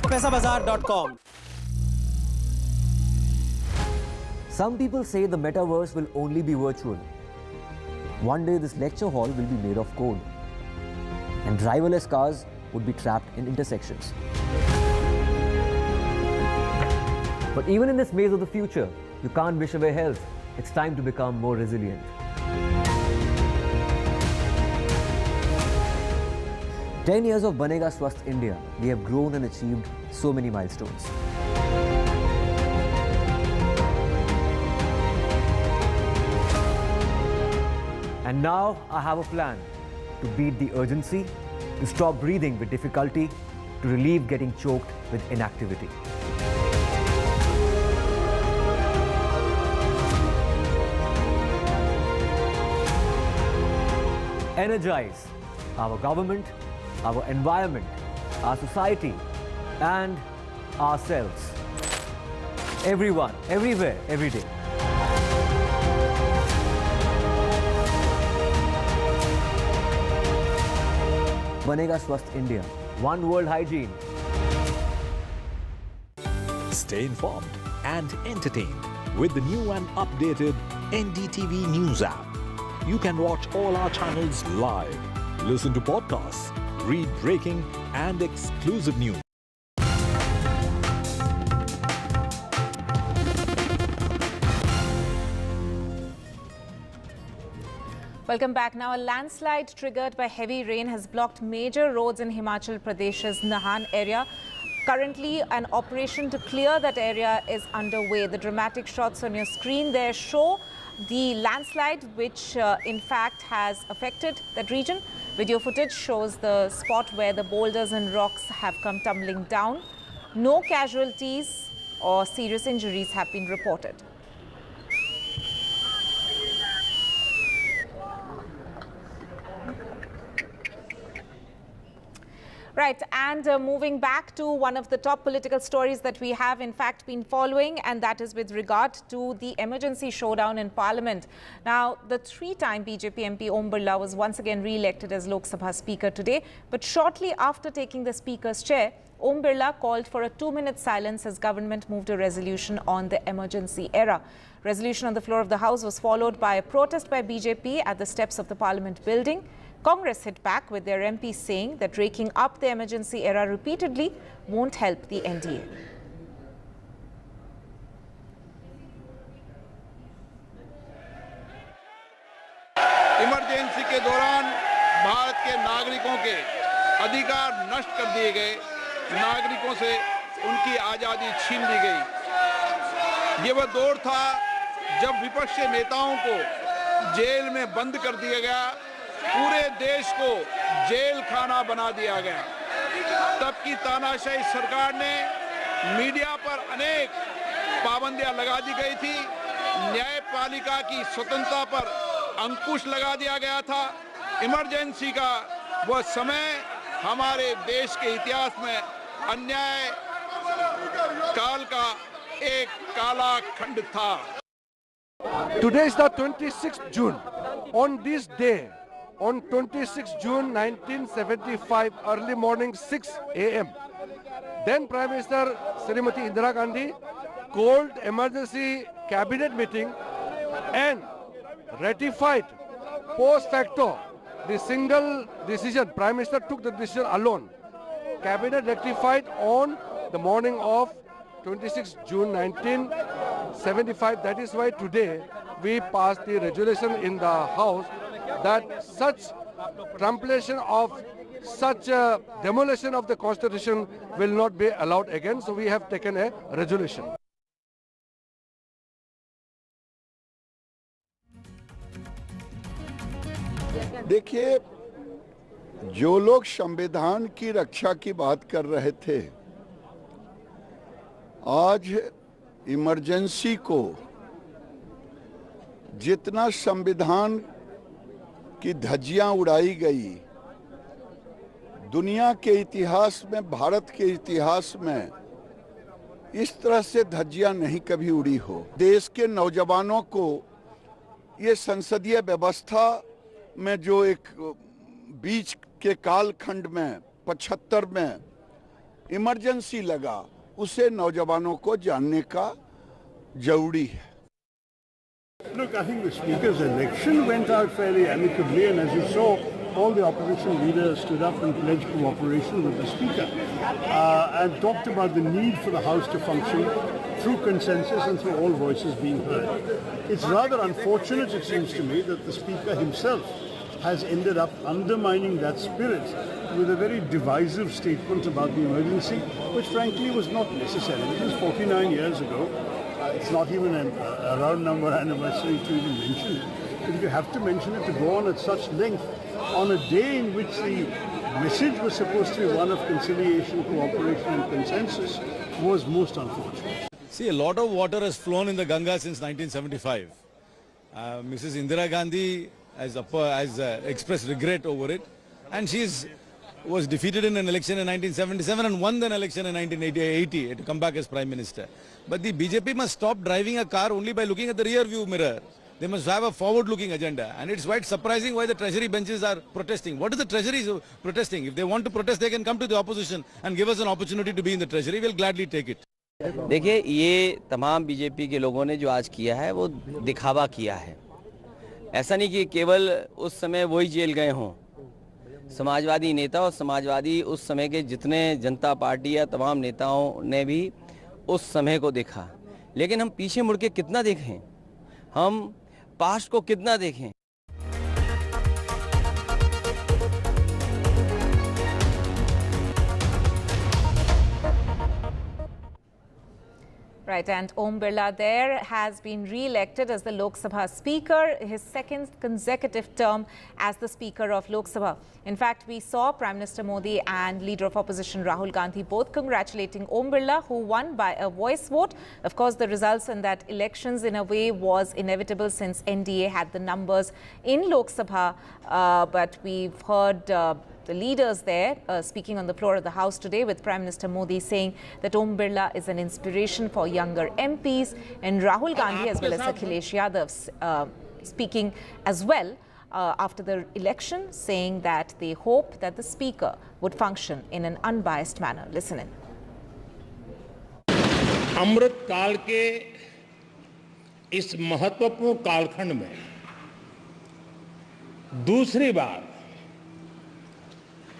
पैसाबाजार.com। Some people say the metaverse will only be virtual. One day this lecture hall will be made of code and driverless cars would be trapped in intersections. But even in this maze of the future, you can't wish away health. It's time to become more resilient. 10 years of Banega Swasth India, we have grown and achieved so many milestones. And now I have a plan to beat the urgency, to stop breathing with difficulty, to relieve getting choked with inactivity. Energize our government, our environment, our society, and ourselves. Everyone, everywhere, every day. Banega Swasth India. One world hygiene. Stay informed and entertained with the new and updated NDTV News app. You can watch all our channels live, listen to podcasts, read breaking and exclusive news. Welcome back. Now, a landslide triggered by heavy rain has blocked major roads in Himachal Pradesh's Nahan area. Currently, an operation to clear that area is underway. The dramatic shots on your screen there show the landslide, which in fact has affected that region. Video footage shows the spot where the boulders and rocks have come tumbling down. No casualties or serious injuries have been reported. Right, and moving back to one of the top political stories that we have in fact been following, and that is with regard to the emergency showdown in Parliament. Now, the three-time BJP MP Om Birla was once again re-elected as Lok Sabha Speaker today, but shortly after taking the Speaker's chair, Om Birla called for a 2-minute silence as government moved a resolution on the emergency era. Resolution on the floor of the House was followed by a protest by BJP at the steps of the Parliament building. Congress hit back with their MPs saying that raking up the emergency era repeatedly won't help the NDA. Emergency के दौरान भारत के नागरिकों के अधिकार नष्ट कर दिए गए, नागरिकों से उनकी आज़ादी छीन ली गई। ये वह दौर था जब विपक्षी नेताओं को जेल में बंद कर दिया गया, पूरे देश को जेल खाना बना दिया गया। तब की तानाशाही सरकार ने मीडिया पर अनेक पाबंदियां लगा दी गई थी, न्यायपालिका की स्वतंत्रता पर अंकुश लगा दिया गया था। इमरजेंसी का वह समय हमारे देश के इतिहास में अन्याय काल का एक काला खंड था। Today is the 26th June. On this day, on 26 June 1975, early morning 6 a.m., then Prime Minister Srimati Indira Gandhi called emergency cabinet meeting and ratified post facto the single decision. Prime Minister took the decision alone. Cabinet rectified on the morning of 26 June 1975. That is why today we passed the resolution in the House that such trumpulation of such demolition of the Constitution will not be allowed again. So we have taken a resolution. देखिए, जो लोग संविधान की रक्षा की बात कर रहे थे, आज इमरजेंसी को जितना संविधान की धज्जियां उड़ाई गई, दुनिया के इतिहास में, भारत के इतिहास में इस तरह से धज्जियां नहीं कभी उड़ी हो। देश के नौजवानों को ये संसदीय व्यवस्था में जो एक बीच के कालखंड में 75 में इमरजेंसी लगा, उसे नौजवानों को जानने का जरूरी है। Look, I think the Speaker's election went out fairly amicably, and as you saw, all the opposition leaders stood up and pledged cooperation with the Speaker and talked about the need for the House to function through consensus and through all voices being heard. It's rather unfortunate, it seems to me, that the Speaker himself has ended up undermining that spirit with a very divisive statement about the emergency, which frankly was not necessary. It was 49 years ago. It's not even a round number anniversary to even mention it. But if you have to mention it, to go on at such length on a day in which the message was supposed to be one of conciliation, cooperation and consensus was most unfortunate. See, a lot of water has flown in the Ganga since 1975. Mrs. Indira Gandhi has expressed regret over it, and was defeated in an election in 1977 and won an election in 1980 to come back as Prime Minister. But the BJP must stop driving a car only by looking at the rear view mirror. They must have a forward-looking agenda. And it's quite surprising why the Treasury benches are protesting. What is the Treasury protesting? If they want to protest, they can come to the opposition and give us an opportunity to be in the Treasury. We'll gladly take it. देखिए, ये तमाम BJP के लोगों ने जो आज किया है वो दिखावा किया है। ऐसा नहीं कि केवल उस समय वही जेल गए हों। समाजवादी नेता और समाजवादी उस समय के जितने जनता पार्टी या तमाम नेताओं ने भी उस समय को देखा, लेकिन हम पीछे मुड़ के कितना देखें, हम पास्ट को कितना देखें। Right, and Om Birla there has been re-elected as the Lok Sabha Speaker, his second consecutive term as the Speaker of Lok Sabha. In fact, we saw Prime Minister Modi and Leader of Opposition Rahul Gandhi both congratulating Om Birla, who won by a voice vote. Of course, the results in that elections in a way was inevitable since NDA had the numbers in Lok Sabha, but we've heard the leaders there speaking on the floor of the House today, with Prime Minister Modi saying that Om Birla is an inspiration for younger MPs, and Rahul Gandhi as well as Akhilesh Yadav speaking as well after the election, saying that they hope that the Speaker would function in an unbiased manner. Listen in. अमृत काल के इस महत्वपूर्ण कालखंड में दूसरी बार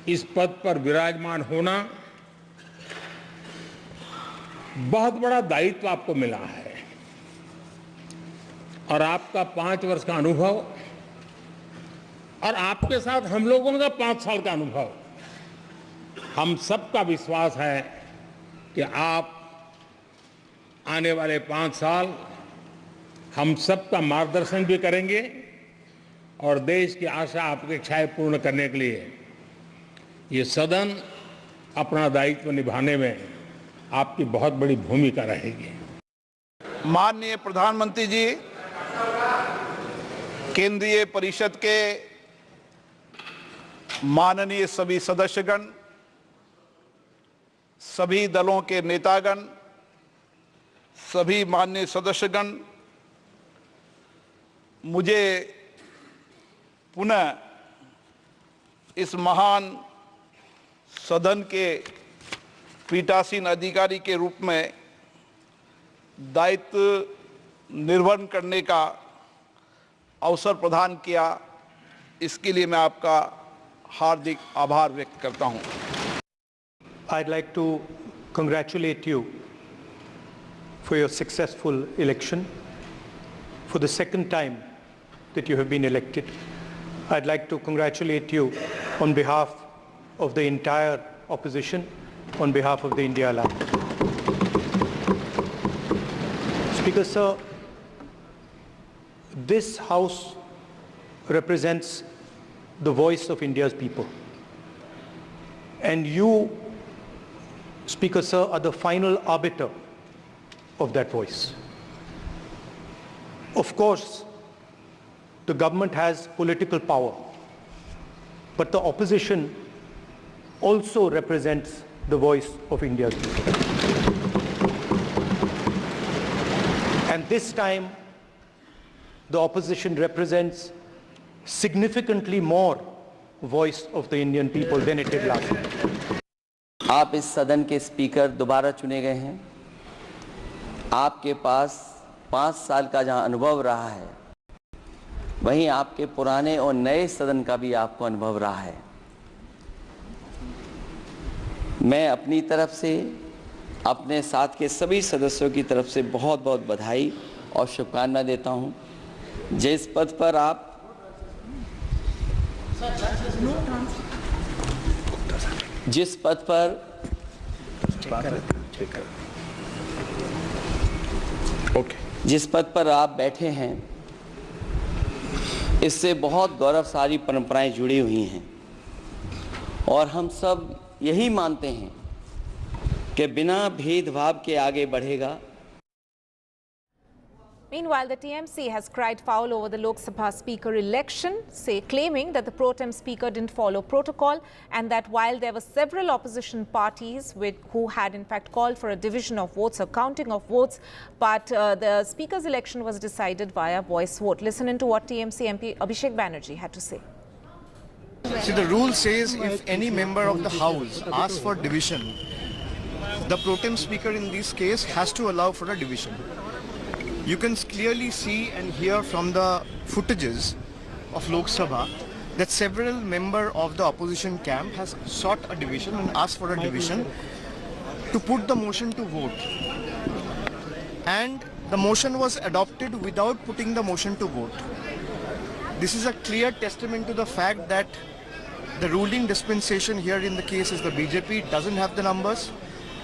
इस पद पर विराजमान होना बहुत बड़ा दायित्व आपको मिला है, और आपका 5 वर्ष का अनुभव और आपके साथ हम लोगों का 5 साल का अनुभव, हम सबका विश्वास है कि आप आने वाले 5 साल हम सबका मार्गदर्शन भी करेंगे और देश की आशा अपेक्षाएं पूर्ण करने के लिए ये सदन अपना दायित्व निभाने में आपकी बहुत बड़ी भूमिका रहेगी। माननीय प्रधानमंत्री जी, केंद्रीय परिषद के माननीय सभी सदस्यगण, सभी दलों के नेतागण, सभी माननीय सदस्यगण, मुझे पुनः इस महान सदन के पीठासीन अधिकारी के रूप में दायित्व निर्वहन करने का अवसर प्रदान किया, इसके लिए मैं आपका हार्दिक आभार व्यक्त करता हूं। I'd like to congratulate you for your successful election, for the second time that you have been elected. I'd like to congratulate you on behalf of the entire opposition, on behalf of the India Alliance. Speaker Sir, this House represents the voice of India's people. And you, Speaker Sir, are the final arbiter of that voice. Of course, the government has political power, but the opposition also represents the voice of India's people. And this time, the opposition represents significantly more voice of the Indian people than it did last time. आप इस सदन के speaker दोबारा चुने गए हैं। आपके पास 5 साल का जहां अनुभव रहा है, वहीं आपके पुराने और नए सदन का भी आपको अनुभव रहा है। मैं अपनी तरफ से, अपने साथ के सभी सदस्यों की तरफ से बहुत बहुत बधाई और शुभकामनाएं देता हूं। जिस पद पर आप जिस पद पर आप बैठे हैं, इससे बहुत गौरवशाली परंपराएं जुड़ी हुई हैं और हम सब यही मानते हैं कि बिना भेदभाव के आगे बढ़ेगा। Meanwhile, the TMC has cried foul over the Lok Sabha Speaker election, claiming that the pro tem Speaker didn't follow protocol and that while there were several opposition parties who had in fact called for a division of votes or counting of votes, but the Speaker's election was decided via voice vote. Listen into what TMC MP Abhishek Banerjee had to say. See, the rule says if any member of the House asks for division, the pro tem Speaker in this case has to allow for a division. You can clearly see and hear from the footages of Lok Sabha that several members of the opposition camp has sought a division and asked for a division to put the motion to vote. And the motion was adopted without putting the motion to vote. This is a clear testament to the fact that the ruling dispensation here in the case is the BJP doesn't have the numbers.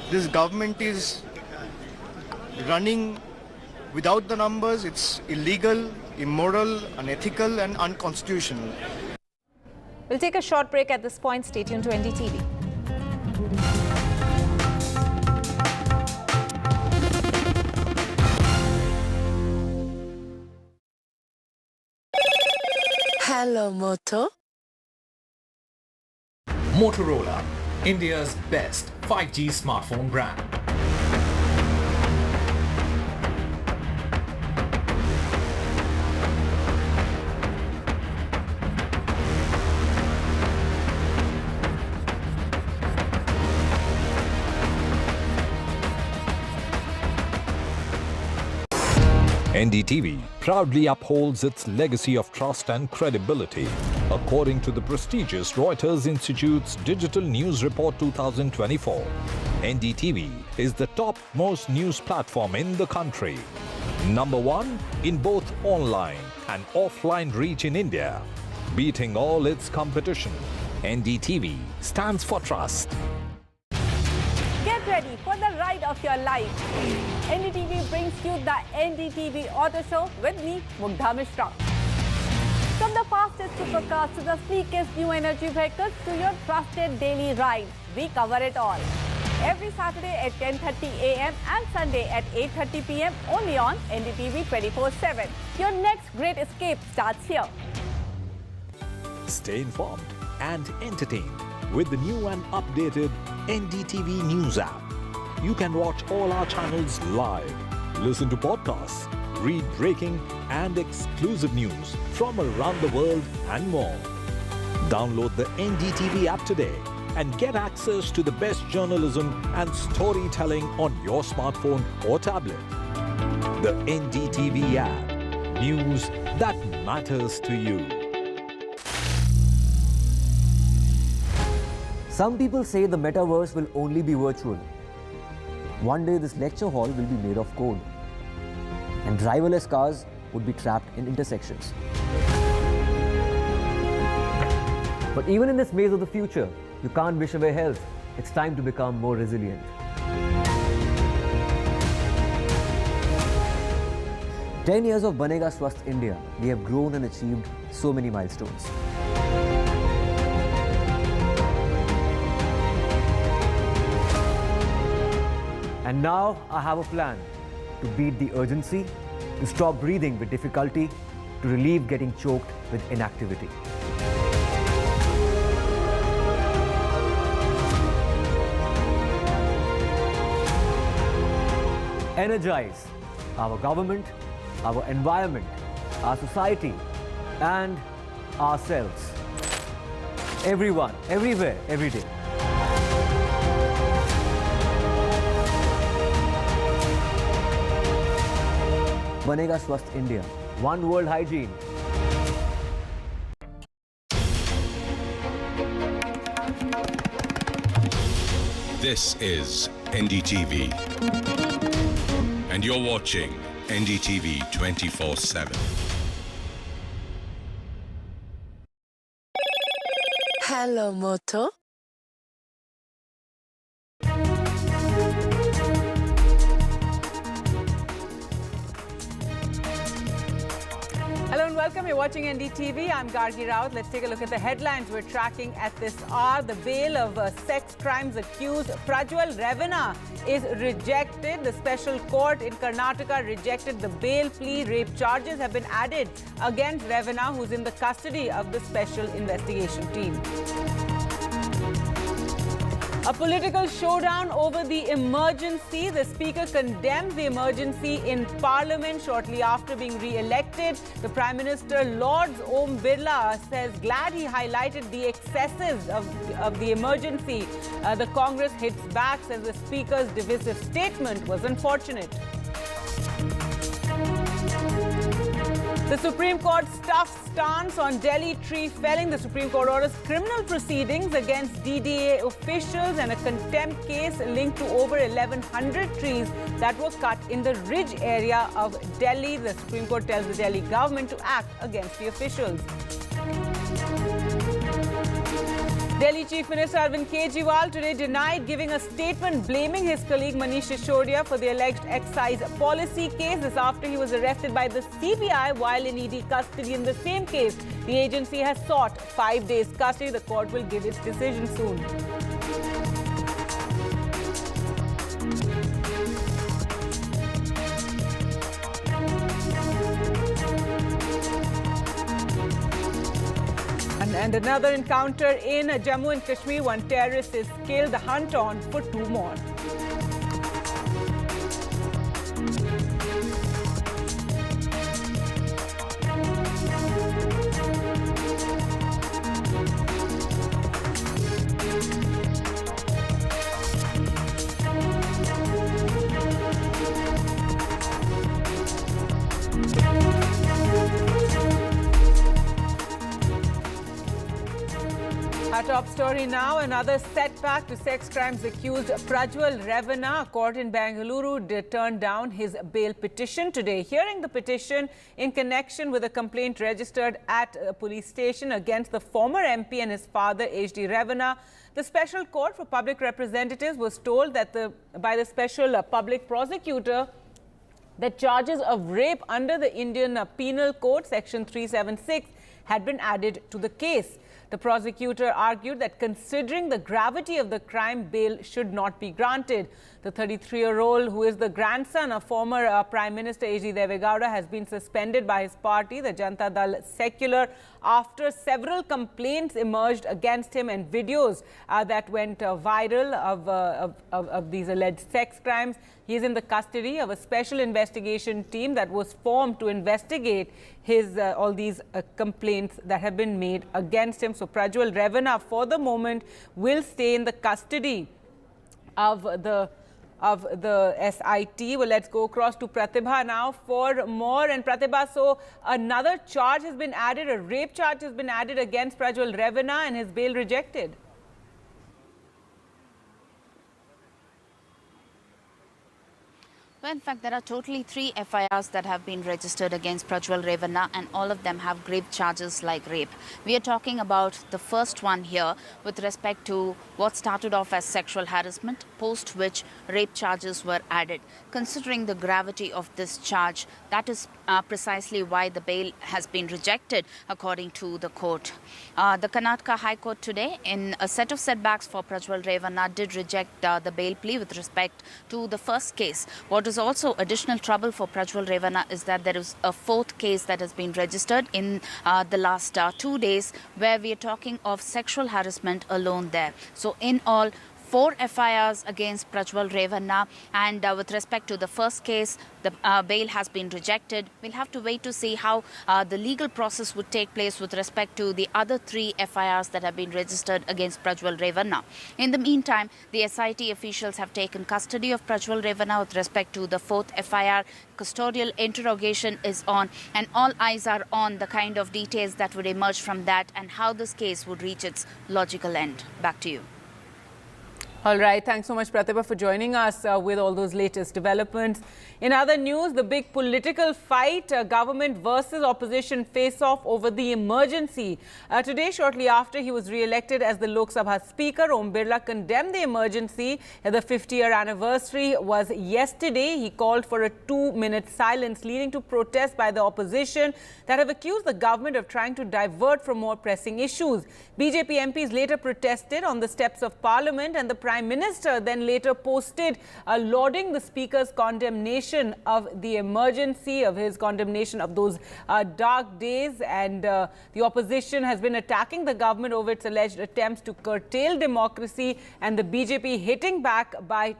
This government is running without the numbers. It's illegal, immoral, unethical and unconstitutional. We'll take a short break at this point. Stay tuned to NDTV. Hello, Moto. Motorola, India's best 5G smartphone brand. NDTV proudly upholds its legacy of trust and credibility. According to the prestigious Reuters Institute's Digital News Report 2024, NDTV is the top-most news platform in the country. Number 1 in both online and offline reach in India. Beating all its competition, NDTV stands for trust. Get ready for the ride of your life. NDTV brings you the NDTV Auto Show with me, Mugdha Mishra. From the fastest supercars to the sleekest new energy vehicles to your trusted daily ride, we cover it all. Every Saturday at 10:30 a.m. and Sunday at 8:30 p.m. only on NDTV 24/7. Your next great escape starts here. Stay informed and entertained with the new and updated NDTV News app. You can watch all our channels live, listen to podcasts, read breaking and exclusive news from around the world and more. Download the NDTV app today and get access to the best journalism and storytelling on your smartphone or tablet. The NDTV app. News that matters to you. Some people say the metaverse will only be virtual. One day this lecture hall will be made of code, and driverless cars would be trapped in intersections. But even in this maze of the future, you can't wish away health. It's time to become more resilient. "10 years of Banega Swasth India, we have grown and achieved so many milestones. And now I have a plan to beat the urgency, to stop breathing with difficulty, to relieve getting choked with inactivity. Energize, our government, our environment, our society, and ourselves. Everyone, everywhere, every day. बनेगा स्वस्थ India, One World Hygiene. This is NDTV, and you're watching NDTV 24/7. Hello, Moto. Hello and welcome. You're watching NDTV. I'm Gargi Raut. Let's take a look at the headlines we're tracking at this hour. The bail of sex crimes accused Prajwal Revana is rejected. The special court in Karnataka rejected the bail plea. Rape charges have been added against Revana, who's in the custody of the special investigation team. A political showdown over the emergency. The Speaker condemned the emergency in Parliament shortly after being re-elected. The Prime Minister, Lord's Om Birla, says glad he highlighted the excesses of the emergency. The Congress hits back, says the Speaker's divisive statement was unfortunate. The Supreme Court's tough stance on Delhi tree felling. The Supreme Court orders criminal proceedings against DDA officials and a contempt case linked to over 1,100 trees that were cut in the Ridge area of Delhi. The Supreme Court tells the Delhi government to act against the officials. Delhi Chief Minister Arvind Kejriwal today denied giving a statement blaming his colleague Manish Sisodia for the alleged excise policy case. This after he was arrested by the CBI while in ED custody in the same case. The agency has sought 5 days custody. The court will give its decision soon. And another encounter in Jammu and Kashmir. One terrorist is killed. The hunt on for 2 more. Our top story now, another setback to sex crimes accused Prajwal Revana. A court in Bengaluru turned down his bail petition today. Hearing the petition in connection with a complaint registered at a police station against the former MP and his father, H.D. Revana, the Special Court for Public Representatives was told that by the Special Public Prosecutor that charges of rape under the Indian Penal Code, Section 376, had been added to the case. The prosecutor argued that considering the gravity of the crime, bail should not be granted. The 33-year-old, who is the grandson of former Prime Minister H.D. Devegowda, has been suspended by his party, the Janata Dal Secular, after several complaints emerged against him and videos that went viral of these alleged sex crimes. He is in the custody of a special investigation team that was formed to investigate his all these complaints that have been made against him. So Prajwal Revana, for the moment, will stay in the custody of the SIT. Well, let's go across to Pratibha now for more. And Pratibha, so another charge has been added, a rape charge has been added against Prajwal Revana and his bail rejected. Well, in fact, there are totally 3 FIRs that have been registered against Prajwal Revana, and all of them have grave charges like rape. We are talking about the first one here with respect to what started off as sexual harassment, post which rape charges were added. Considering the gravity of this charge, that is precisely why the bail has been rejected, according to the court. The Karnataka High Court today, in a set of setbacks for Prajwal Revana, did reject the bail plea with respect to the first case. What is also additional trouble for Prajwal Revana is that there is a 4th case that has been registered in the last 2 days, where we are talking of sexual harassment alone there. So in all, 4 FIRs against Prajwal Revanna, and with respect to the first case, the bail has been rejected. We'll have to wait to see how the legal process would take place with respect to the other 3 FIRs that have been registered against Prajwal Revanna. In the meantime, the SIT officials have taken custody of Prajwal Revanna with respect to the 4th FIR. Custodial interrogation is on, and all eyes are on the kind of details that would emerge from that and how this case would reach its logical end. Back to you. All right. Thanks so much, Pratibha, for joining us with all those latest developments. In other news, the big political fight, government versus opposition face-off over the emergency. Today, shortly after he was re-elected as the Lok Sabha Speaker, Om Birla condemned the emergency. The 50-year anniversary was yesterday. He called for a 2-minute silence, leading to protests by the opposition that have accused the government of trying to divert from more pressing issues. BJP MPs later protested on the steps of Parliament, and the Prime Minister then later posted lauding the Speaker's condemnation of the emergency, of his condemnation of those dark days. And the opposition has been attacking the government over its alleged attempts to curtail democracy, and the BJP hitting back by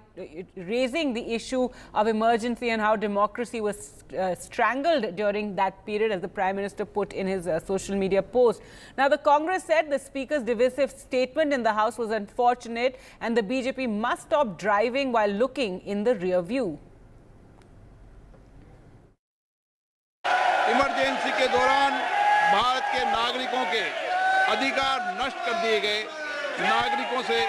raising the issue of emergency and how democracy was strangled during that period, as the Prime Minister put in his social media post. Now, the Congress said the Speaker's divisive statement in the House was unfortunate, and the BJP must stop driving while looking in the rear view. Emergency के दौरान भारत के नागरिकों के अधिकार नष्ट कर दिए गए, नागरिकों से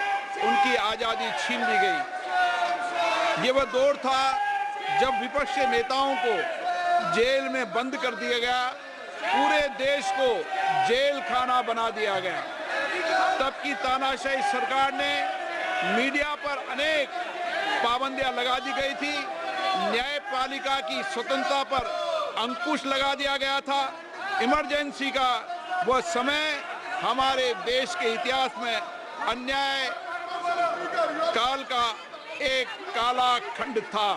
उनकी आज़ादी छीन ली गई। ये वह दौर था जब विपक्षी नेताओं को जेल में बंद कर दिया गया, पूरे देश को जेल खाना बना दिया गया। तब की तानाशाही सरकार ने मीडिया पर अनेक पाबंदियां लगा दी गई थी, न्यायपालिका की स्वतंत्रता पर अंकुश लगा दिया गया था। इमरजेंसी का वह समय हमारे देश के इतिहास में अन्याय काल का एक काला खंड था।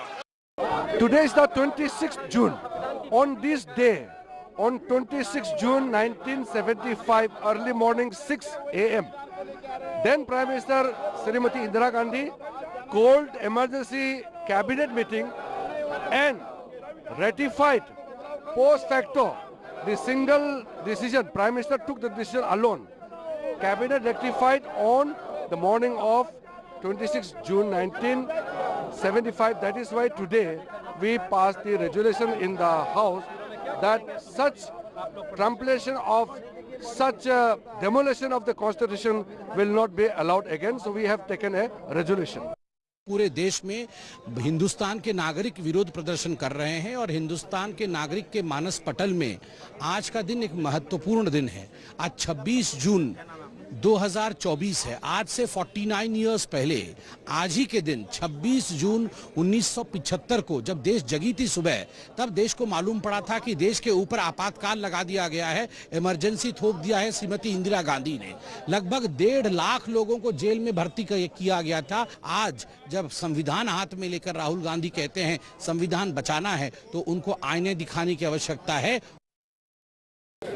Today is the 26th June. On this day, on 26 June 1975, early morning 6 a.m., then Prime Minister Srimati Indira Gandhi called emergency cabinet meeting and ratified post facto the single decision. Prime Minister took the decision alone. Cabinet rectified on the morning of 26 June 1975. That is why today we passed the resolution in the House that such trumpulation of such demolition of the Constitution will not be allowed again. So we have taken a resolution. पूरे देश में हिंदुस्तान के नागरिक विरोध प्रदर्शन कर रहे हैं और हिंदुस्तान के नागरिक के मानस पटल में आज का दिन एक महत्वपूर्ण दिन है। आज 26 जून 2024 है। आज से 49 इयर्स पहले आज ही के दिन 26 जून 1975 को जब देश जगी थी सुबह, तब देश को मालूम पड़ा था कि देश के ऊपर आपातकाल लगा दिया गया है, इमरजेंसी थोप दिया है श्रीमती इंदिरा गांधी ने। लगभग 1.5 लाख लोगों को जेल में भर्ती किया गया था। आज जब संविधान हाथ में लेकर राहुल गांधी कहते हैं संविधान बचाना है, तो उनको आईने दिखाने की आवश्यकता है।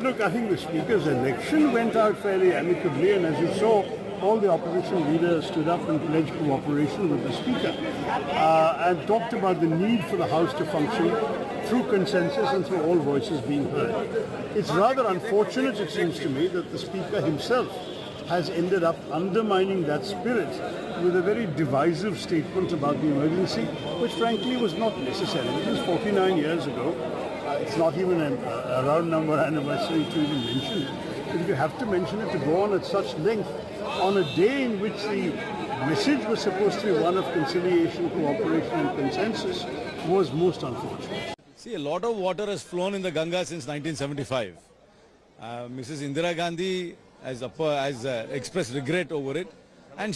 Look, I think the Speaker's election went out fairly amicably, and as you saw, all the opposition leaders stood up and pledged cooperation with the Speaker and talked about the need for the House to function through consensus and through all voices being heard. It's rather unfortunate, it seems to me, that the Speaker himself has ended up undermining that spirit with a very divisive statement about the emergency, which frankly was not necessary. It was 49 years ago. It's not even a round number anniversary to even mention it. But if you have to mention it, to go on at such length on a day in which the message was supposed to be one of conciliation, cooperation and consensus, was most unfortunate. See, a lot of water has flown in the Ganga since 1975. Mrs. Indira Gandhi has expressed regret over it, and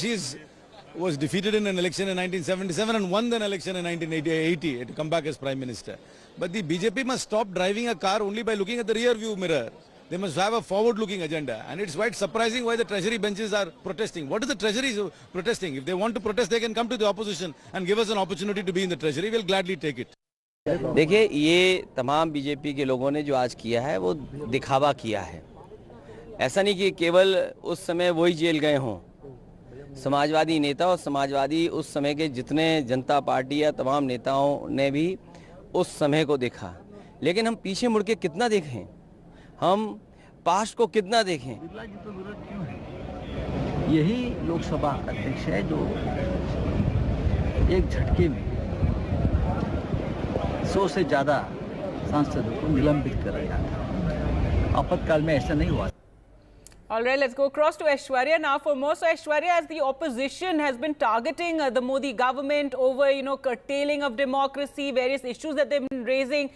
was defeated in an election in 1977 and won an election in 1980 to come back as Prime Minister. But the BJP must stop driving a car only by looking at the rear view mirror. They must have a forward-looking agenda. And it's quite surprising why the Treasury benches are protesting. What is the Treasury protesting? If they want to protest, they can come to the opposition and give us an opportunity to be in the Treasury. We'll gladly take it. देखिए, ये तमाम BJP के लोगों ने जो आज किया है वो दिखावा किया है। ऐसा नहीं कि केवल उस समय वही जेल गए हों। समाजवादी नेता और समाजवादी उस समय के जितने जनता पार्टी या तमाम नेताओं ने भी उस समय को देखा, लेकिन हम पीछे मुड़ के कितना देखें, हम पास्ट को कितना देखें। यही लोकसभा अध्यक्ष है जो एक झटके में 100 से ज़्यादा सांसदों को निलंबित कर रहा था। आपातकाल में ऐसा नहीं हुआ। All right, let's go across to Aishwarya now for more. So Aishwarya, as the opposition has been targeting the Modi government over, curtailing of democracy, various issues that they've been raising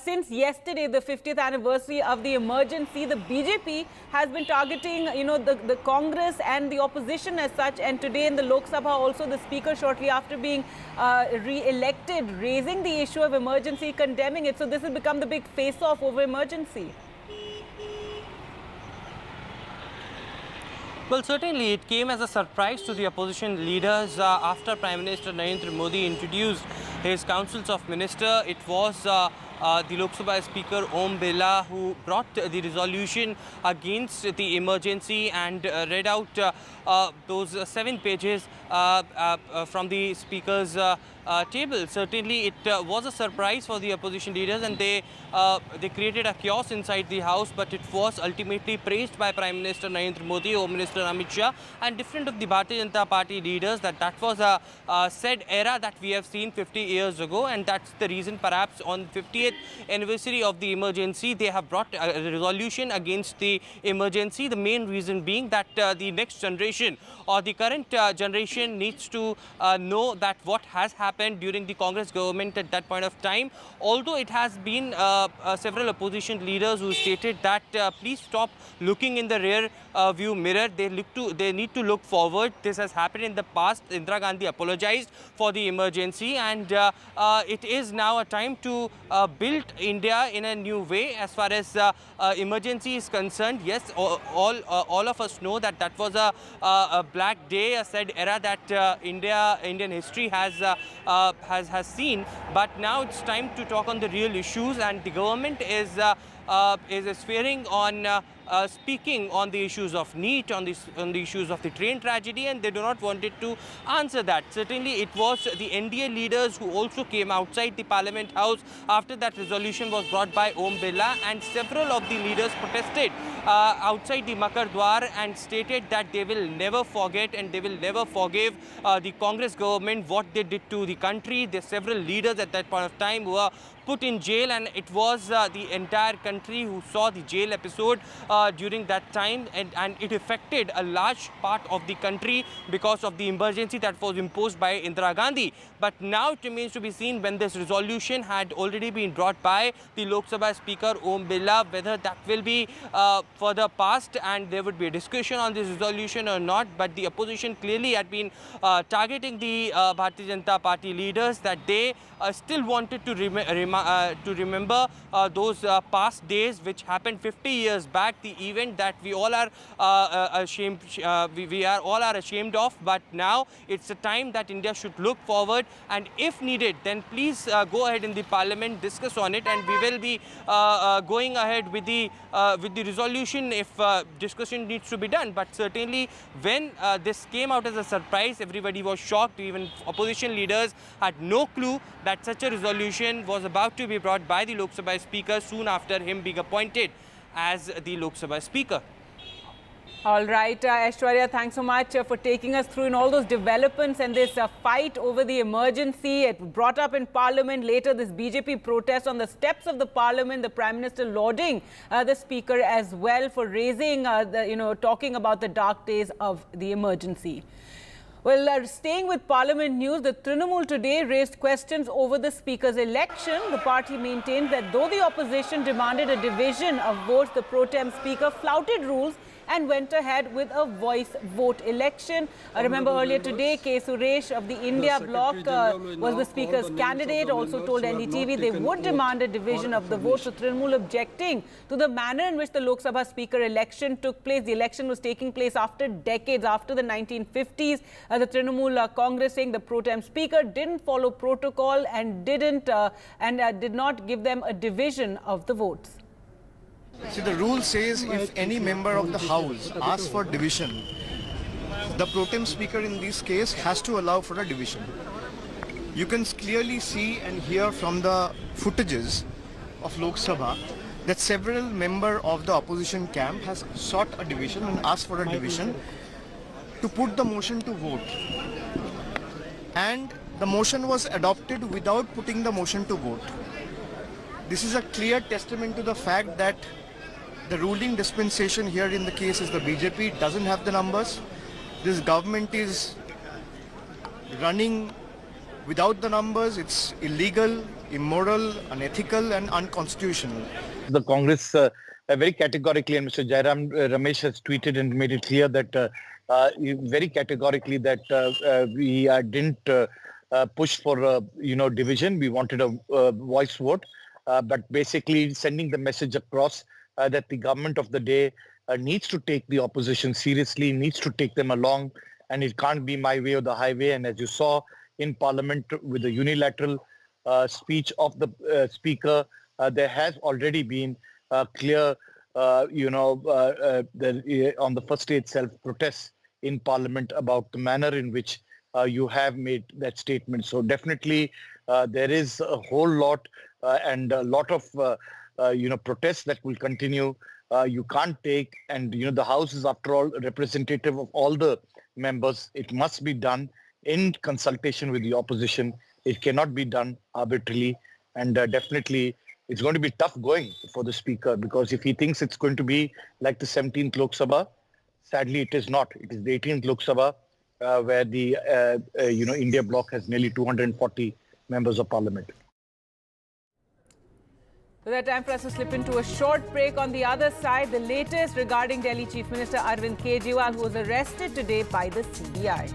since yesterday, the 50th anniversary of the emergency, the BJP has been targeting, the Congress and the opposition as such. And today in the Lok Sabha, also the speaker shortly after being re-elected, raising the issue of emergency, condemning it. So this has become the big face-off over emergency. Well, certainly it came as a surprise to the opposition leaders after Prime Minister Narendra Modi introduced his councils of ministers. It was the Lok Sabha Speaker Om Birla who brought the resolution against the emergency and read out those 7 pages from the Speaker's table. Certainly it was a surprise for the opposition leaders, and they created a chaos inside the House, but it was ultimately praised by Prime Minister Narendra Modi, Home Minister Amit Shah and different of the Bharatiya Janata Party leaders that was a said era that we have seen 50 years ago, and that's the reason perhaps on 50th anniversary of the emergency they have brought a resolution against the emergency. The main reason being that the next generation or the current generation needs to know that what has happened during the Congress government at that point of time. Although it has been several opposition leaders who stated that please stop looking in the rear view mirror. They need to look forward. This has happened in the past. Indira Gandhi apologized for the emergency, and it is now a time to build India in a new way as far as emergency is concerned. Yes, all of us know that that was a black day, a sad era that Indian history has seen. But now it's time to talk on the real issues, and the government is swearing on speaking on the issues of NEET, on the issues of the train tragedy, and they do not want it to answer that. Certainly it was the NDA leaders who also came outside the Parliament House after that resolution was brought by Om Birla, and several of the leaders protested outside the Makar Dwar and stated that they will never forget and they will never forgive the Congress government what they did to the country. There are several leaders at that point of time who were put in jail, and it was the entire country who saw the jail episode during that time, and it affected a large part of the country because of the emergency that was imposed by Indira Gandhi. But now it remains to be seen, when this resolution had already been brought by the Lok Sabha Speaker Om Birla, whether that will be further passed and there would be a discussion on this resolution or not. But the opposition clearly had been targeting the Bharatiya Janata Party leaders, that they still wanted to remember those past days which happened 50 years back, the event that we all are ashamed of. But now it's a time that India should look forward, and if needed, then please go ahead in the Parliament, discuss on it, and we will be going ahead with the resolution if discussion needs to be done. But certainly when this came out as a surprise, everybody was shocked. Even opposition leaders had no clue that such a resolution was about to be brought by the Lok Sabha Speaker soon after him being appointed as the Lok Sabha Speaker. All right, Aishwarya, thanks so much for taking us through in all those developments and this fight over the emergency. It brought up in Parliament, later this BJP protest on the steps of the Parliament, the Prime Minister lauding the Speaker as well for raising, talking about the dark days of the emergency. Well, staying with Parliament news, the Trinamool today raised questions over the Speaker's election. The party maintained that though the opposition demanded a division of votes, the pro-tem Speaker flouted rules and went ahead with a voice vote election. I remember earlier today, K. Suresh of the India bloc was the Speaker's candidate, also told NDTV they would demand a division of the vote. So Trinamool objecting to the manner in which the Lok Sabha Speaker election took place. The election was taking place after decades, after the 1950s. The Trinamool Congress saying the pro-tem Speaker didn't follow protocol and did not give them a division of the votes. See, the rule says if any member of the House asks for division, The pro tem speaker in this case has to allow for a division. You can clearly see and hear from the footages of Lok Sabha that several members of the opposition camp has sought a division and asked for a division to put the motion to vote. And the motion was adopted without putting the motion to vote. This is a clear testament to the fact that the ruling dispensation here in the case is the BJP doesn't have the numbers. This government is running without the numbers. It's illegal, immoral, unethical and unconstitutional. The Congress very categorically, and Mr. Jairam Ramesh has tweeted and made it clear that very categorically that we didn't push for division. We wanted a voice vote, but basically sending the message across that the government of the day needs to take the opposition seriously, needs to take them along, and it can't be my way or the highway. And as you saw in Parliament with the unilateral speech of the Speaker, there has already been clear, on the first day itself, protests in Parliament about the manner in which you have made that statement. So definitely there is a whole lot and a lot of, protests that will continue. You can't take, and the House is after all representative of all the members. It must be done in consultation with the opposition. It cannot be done arbitrarily, and definitely it's going to be tough going for the Speaker, because if he thinks it's going to be like the 17th Lok Sabha, sadly it is not. It is the 18th Lok Sabha where the India bloc has nearly 240 members of Parliament. So that time for us to slip into a short break. On the other side, the latest regarding Delhi Chief Minister Arvind Kejriwal, who was arrested today by the CBI.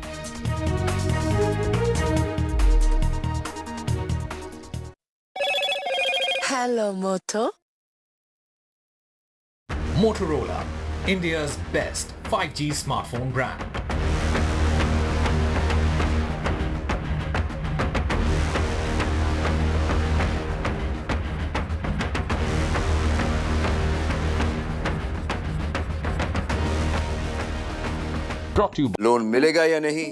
Hello, Moto. Motorola, India's best 5G smartphone brand. Loan मिलेगा या नहीं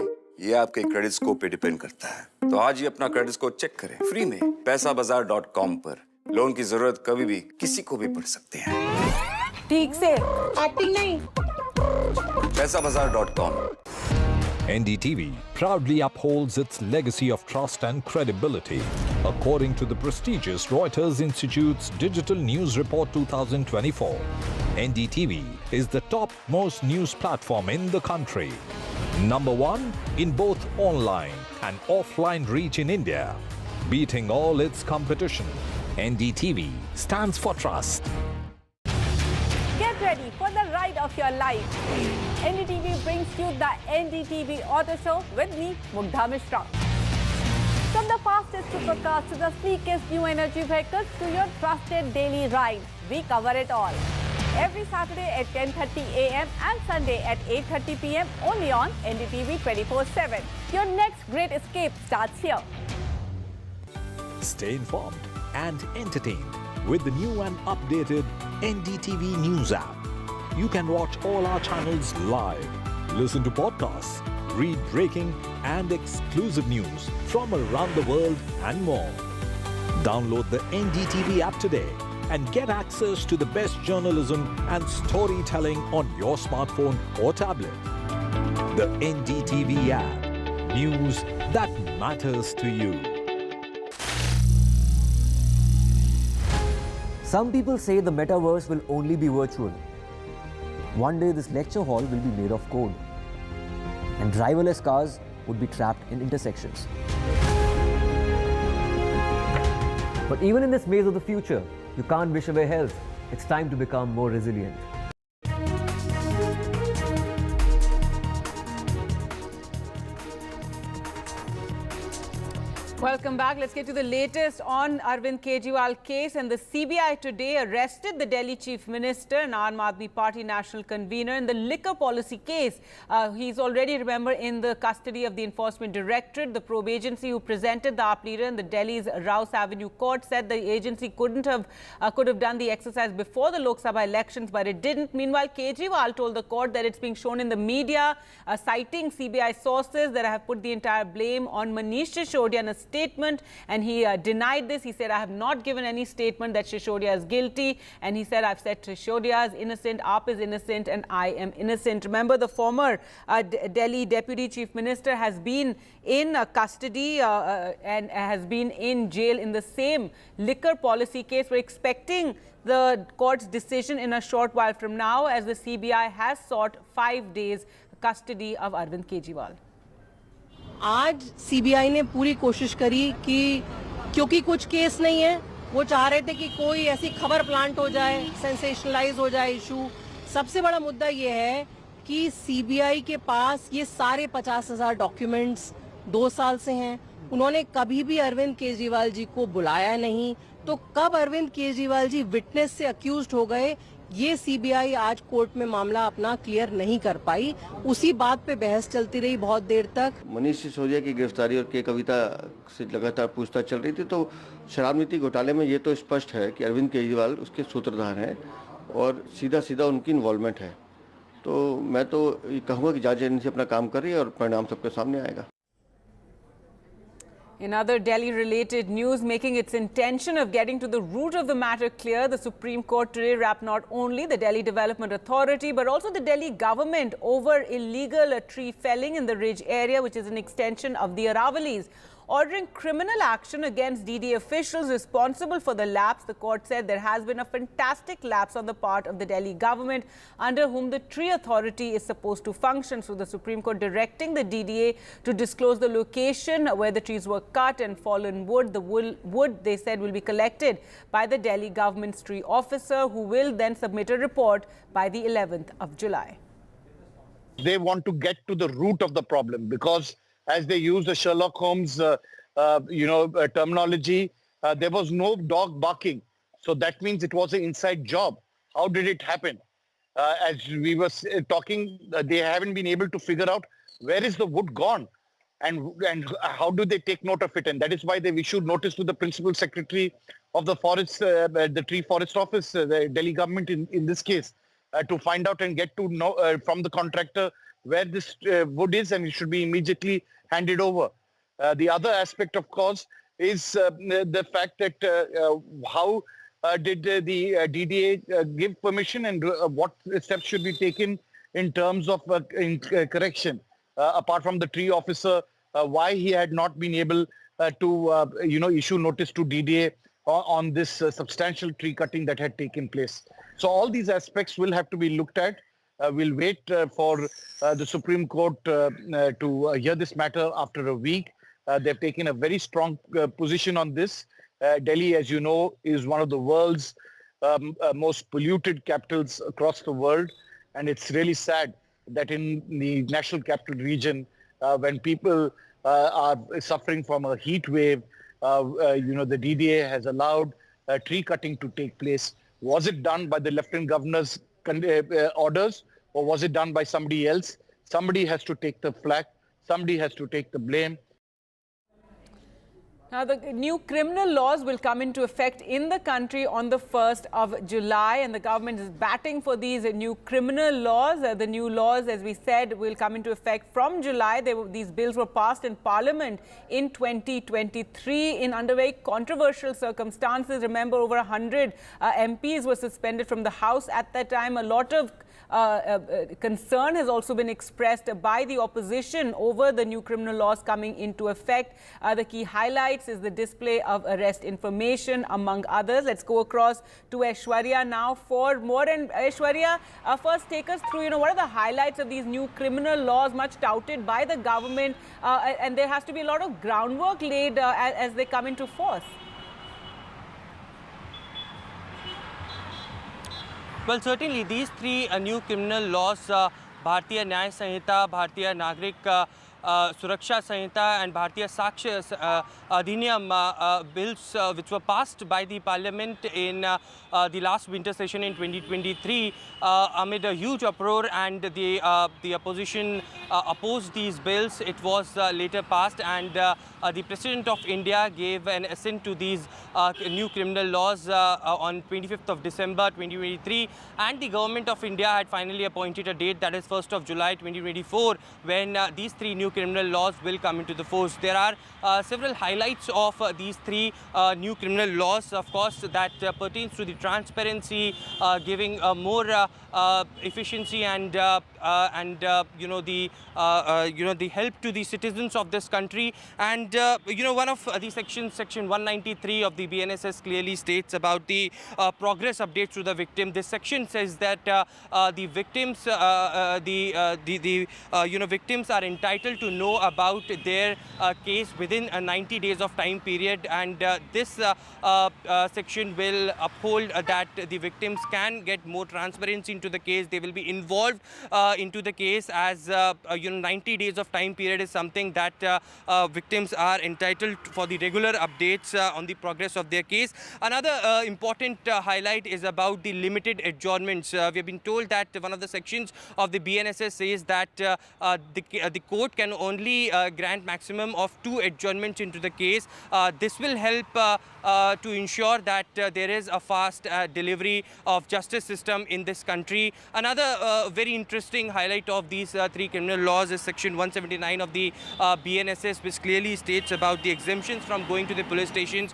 ये आपके credit score पे depend करता है। तो आज ही अपना क्रेडिट स्कोर चेक करें फ्री में पैसाबाजार.com पर। लोन की जरूरत कभी भी किसी को भी पड़ सकती है। ठीक से एक्टिंग नहीं। पैसाबाजार.com। NDTV proudly upholds its legacy of trust and credibility. According to the prestigious Reuters Institute's Digital News Report 2024, NDTV is the top-most news platform in the country. Number one in both online and offline reach in India. Beating all its competition, NDTV stands for trust. Get ready for the ride of your life. NDTV brings you the NDTV Auto Show with me, Mugdha Mishra. From the fastest supercars to the sleekest new energy vehicles to your trusted daily ride, we cover it all. Every Saturday at 10:30 a.m. and Sunday at 8:30 p.m. only on NDTV 24/7. Your next great escape starts here. Stay informed and entertained with the new and updated NDTV News app. You can watch all our channels live, listen to podcasts, read breaking and exclusive news from around the world and more. Download the NDTV app today and get access to the best journalism and storytelling on your smartphone or tablet. The NDTV app. News that matters to you. Some people say the metaverse will only be virtual. One day this lecture hall will be made of code, and driverless cars would be trapped in intersections. But even in this maze of the future, you can't wish away health. It's time to become more resilient. Welcome back. Let's get to the latest on Arvind Kejriwal case. And the CBI today arrested the Delhi Chief Minister and Aam Aadmi Party national convener in the liquor policy case. He's already, remember, in the custody of the Enforcement Directorate. The probe agency who presented the AAP leader in the Delhi's Rouse Avenue court said the agency could have done the exercise before the Lok Sabha elections, but it didn't. Meanwhile, Kejriwal told the court that it's being shown in the media, citing CBI sources that have put the entire blame on Manish Sisodia in a statement, and he denied this. He said, I have not given any statement that Sisodia is guilty, and he said, I've said Sisodia is innocent, AAP is innocent, and I am innocent. Remember, the former Delhi Deputy Chief Minister has been in custody and has been in jail in the same liquor policy case. We're expecting the court's decision in a short while from now, as the CBI has sought 5 days custody of Arvind Kejriwal. आज CBI ने पूरी कोशिश करी कि क्योंकि कुछ case नहीं है, वो चाह रहे थे कि कोई ऐसी खबर प्लांट हो जाए, सेंसेशनलाइज हो जाए इशू। सबसे बड़ा मुद्दा ये है कि सीबीआई के पास ये सारे 50,000 डॉक्यूमेंट्स 2 साल से हैं। उन्होंने कभी भी अरविंद केजरीवाल जी को बुलाया नहीं, तो कब अरविंद केजरीवाल जी विटनेस से अक्यूज्ड हो गए, ये सीबीआई आज कोर्ट में मामला अपना क्लियर नहीं कर पाई। उसी बात पे बहस चलती रही बहुत देर तक। मनीष सिसोदिया की गिरफ्तारी और के कविता से लगातार पूछताछ चल रही थी, तो शराब नीति घोटाले में ये तो स्पष्ट है कि अरविंद केजरीवाल उसके सूत्रधार हैं और सीधा उनकी इन्वॉल्वमेंट है। तो मैं तो ये कहूँगा कि जांच एजेंसी अपना काम कर रही है और परिणाम सबके सामने आएगा। In other Delhi-related news, making its intention of getting to the root of the matter clear, the Supreme Court today wrapped not only the Delhi Development Authority but also the Delhi government over illegal tree felling in the Ridge area, which is an extension of the Aravalis. Ordering criminal action against DDA officials responsible for the lapse. The court said there has been a fantastic lapse on the part of the Delhi government, under whom the tree authority is supposed to function. So the Supreme Court directing the DDA to disclose the location where the trees were cut and fallen wood. The wood, they said, will be collected by the Delhi government's tree officer, who will then submit a report by the 11th of July. They want to get to the root of the problem, because as they use the Sherlock Holmes, terminology, there was no dog barking. So that means it was an inside job. How did it happen? As we were talking, they haven't been able to figure out where is the wood gone and how do they take note of it. And that is why they've issued notice to the principal secretary of the forest, the tree forest office, the Delhi government in this case, to find out and get to know from the contractor where this wood is, and it should be immediately handed over. The other aspect, of course, is the fact that how did the DDA give permission, and what steps should be taken in terms of correction, apart from the tree officer, why he had not been able to issue notice to DDA on this substantial tree cutting that had taken place. So all these aspects will have to be looked at. We'll wait for the Supreme Court to hear this matter after a week. They've taken a very strong position on this. Delhi, as you know, is one of the world's most polluted capitals across the world. And it's really sad that in the national capital region, when people are suffering from a heat wave, the DDA has allowed tree cutting to take place. Was it done by the Lieutenant Governor's orders, or was it done by somebody else? Somebody has to take the flak. Somebody has to take the blame. Now, the new criminal laws will come into effect in the country on the 1st of July, and the government is batting for these new criminal laws. The new laws, as we said, will come into effect from July. These bills were passed in Parliament in 2023 in under very controversial circumstances. Remember, over 100 MPs were suspended from the House at that time. A lot of concern has also been expressed by the opposition over the new criminal laws coming into effect. The key highlights is the display of arrest information, among others. Let's go across to Aishwarya now for more. And Aishwarya, first take us through, what are the highlights of these new criminal laws, much touted by the government, and there has to be a lot of groundwork laid as they come into force. Well, certainly these three new criminal laws, Bharatiya Nyaya Sanhita, Bharatiya Nagrik Suraksha Sanhita and Bharatiya Sakshya Adhiniyam bills which were passed by the Parliament in the last winter session in 2023 amid a huge uproar, and the opposition opposed these bills. It was later passed, and the President of India gave an assent to these new criminal laws on 25th of December 2023, and the Government of India had finally appointed a date, that is 1st of July 2024, when these three new criminal laws will come into the force. There are several highlights of these three new criminal laws, of course, that pertains to the transparency, giving more efficiency and the help to the citizens of this country. And one of the sections, section 193 of the BNSS, clearly states about the progress updates to the victim. This section says that the victims, victims are entitled to know about their case within 90 days of time period, and this section will uphold that the victims can get more transparency into the case. They will be involved into the case, as 90 days of time period is something that victims are entitled for the regular updates on the progress of their case. Another important highlight is about the limited adjournments. We have been told that one of the sections of the BNSS says that the court can only grant maximum of 2 adjournments into the case. This will help to ensure that there is a fast delivery of justice system in this country. Another very interesting highlight of these 3 criminal laws is section 179 of the BNSS, which clearly states about the exemptions from going to the police stations.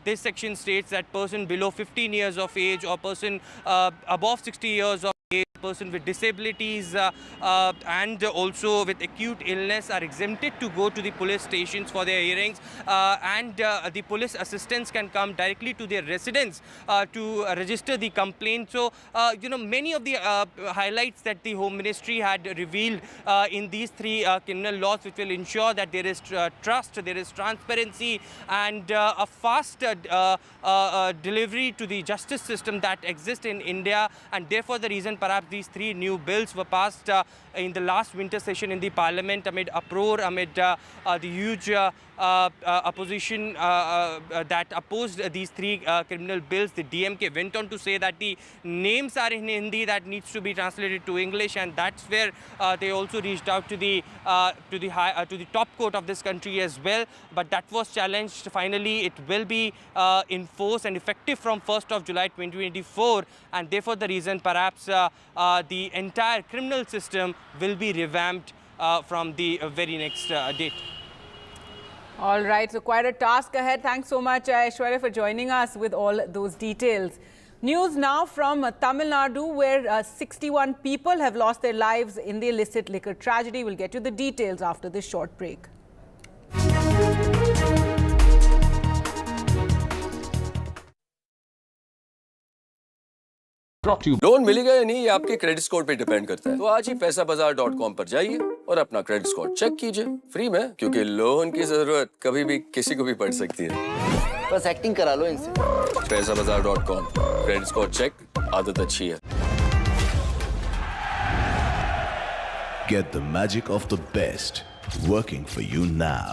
This section states that person below 15 years of age or person above 60 years of age, person with disabilities and also with acute illness are exempted to go to the police stations for their hearings, and the police assistants can come directly to their residence to register the complaint. So, many of the highlights that the Home Ministry had revealed in these 3 criminal laws, which will ensure that there is trust, there is transparency, and a fast delivery to the justice system that exists in India. And therefore, the reason perhaps these 3 new bills were passed in the last winter session in the Parliament amid uproar, amid the huge opposition that opposed these 3 criminal bills. The DMK went on to say that the names are in Hindi, that needs to be translated to English, and that's where they also reached out to the top court of this country as well. But that was challenged. Finally, it will be in force and effective from 1st of July 2024, and therefore the reason perhaps the entire criminal system will be revamped from the very next date. All right, so quite a task ahead. Thanks so much, Aishwarya, for joining us with all those details. News now from Tamil Nadu, where 61 people have lost their lives in the illicit liquor tragedy. We'll get you the details after this short break. Loan मिलेगा या नहीं, ये आपके credit score पे depend करता है। तो आज ही पैसाबाजार.com पर जाइए और अपना क्रेडिट स्कोर चेक कीजिए फ्री में, क्योंकि लोन की जरूरत कभी भी किसी को भी पड़ सकती है। बस एक्टिंग करा लो इनसे। पैसाबाजार.com, क्रेडिट स्कोर चेक, आदत अच्छी है। Get the magic of the best working for you now.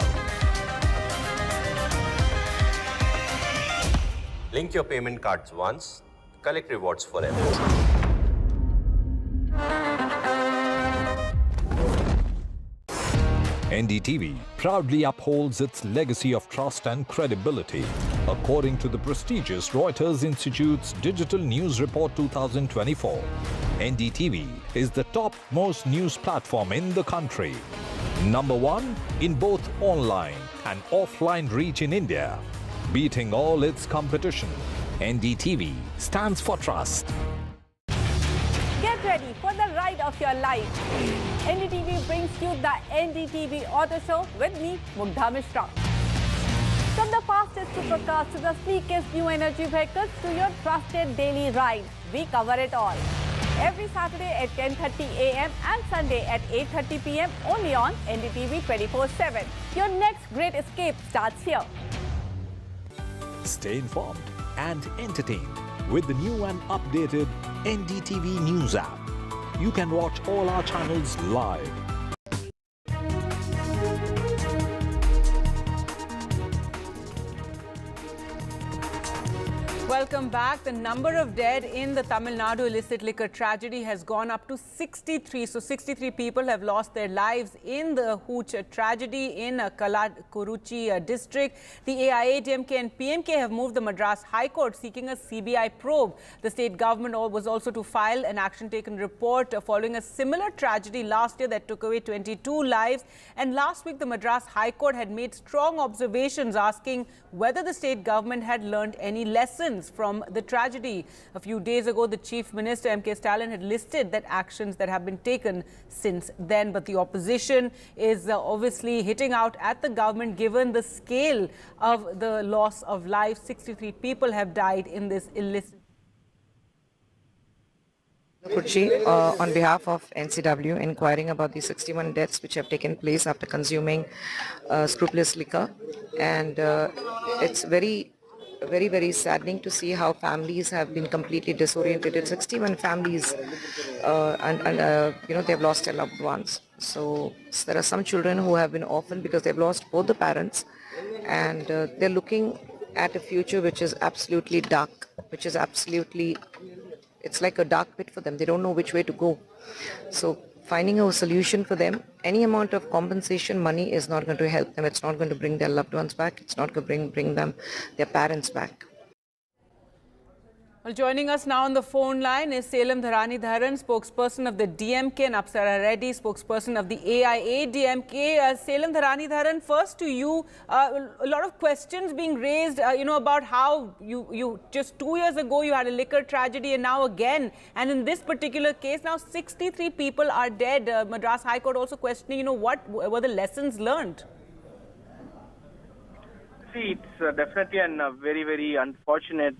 Link your payment cards once. Collect rewards forever. NDTV proudly upholds its legacy of trust and credibility. According to the prestigious Reuters Institute's Digital News Report 2024, NDTV is the top-most news platform in the country. Number 1 in both online and offline reach in India, beating all its competition. NDTV stands for trust. Get ready for the ride of your life. NDTV brings you the NDTV Auto Show with me, Mugdha Mishra. From the fastest supercars to the sleekest new energy vehicles to your trusted daily ride, we cover it all. Every Saturday at 10:30 a.m. and Sunday at 8:30 p.m. only on NDTV 24/7. Your next great escape starts here. Stay informed and entertained with the new and updated NDTV News app. You can watch all our channels live. welcome back. The number of dead in the Tamil Nadu illicit liquor tragedy has gone up to 63. So 63 people have lost their lives in the Hooch tragedy in Kalakuruchi district. The AIADMK and PMK have moved the Madras High Court seeking a CBI probe. The state government was also to file an action taken report following a similar tragedy last year that took away 22 lives. And last week, the Madras High Court had made strong observations asking whether the state government had learned any lessons from the tragedy. A few days ago, the Chief Minister M.K. Stalin had listed that actions that have been taken since then. But the opposition is obviously hitting out at the government given the scale of the loss of life. 63 people have died in this illicit. On behalf of NCW, inquiring about the 61 deaths which have taken place after consuming scrupulous liquor, and it's very saddening to see how families have been completely disoriented. 61 families, they've lost their loved ones. So there are some children who have been orphaned because they've lost both the parents, and they're looking at a future which is absolutely dark, it's like a dark pit for them. They don't know which way to go. So finding a solution for them, any amount of compensation money is not going to help them. It's not going to bring their loved ones back. It's not going to bring them, their parents back. Well, joining us now on the phone line is Salem Dharani Dharan, spokesperson of the DMK, and Apsara Reddy, spokesperson of the AIADMK. Salem Dharani Dharan, first to you, a lot of questions being raised, about how you just 2 years ago you had a liquor tragedy and now again. And in this particular case, now 63 people are dead. Madras High Court also questioning, what were the lessons learned? See, it's definitely a very, very unfortunate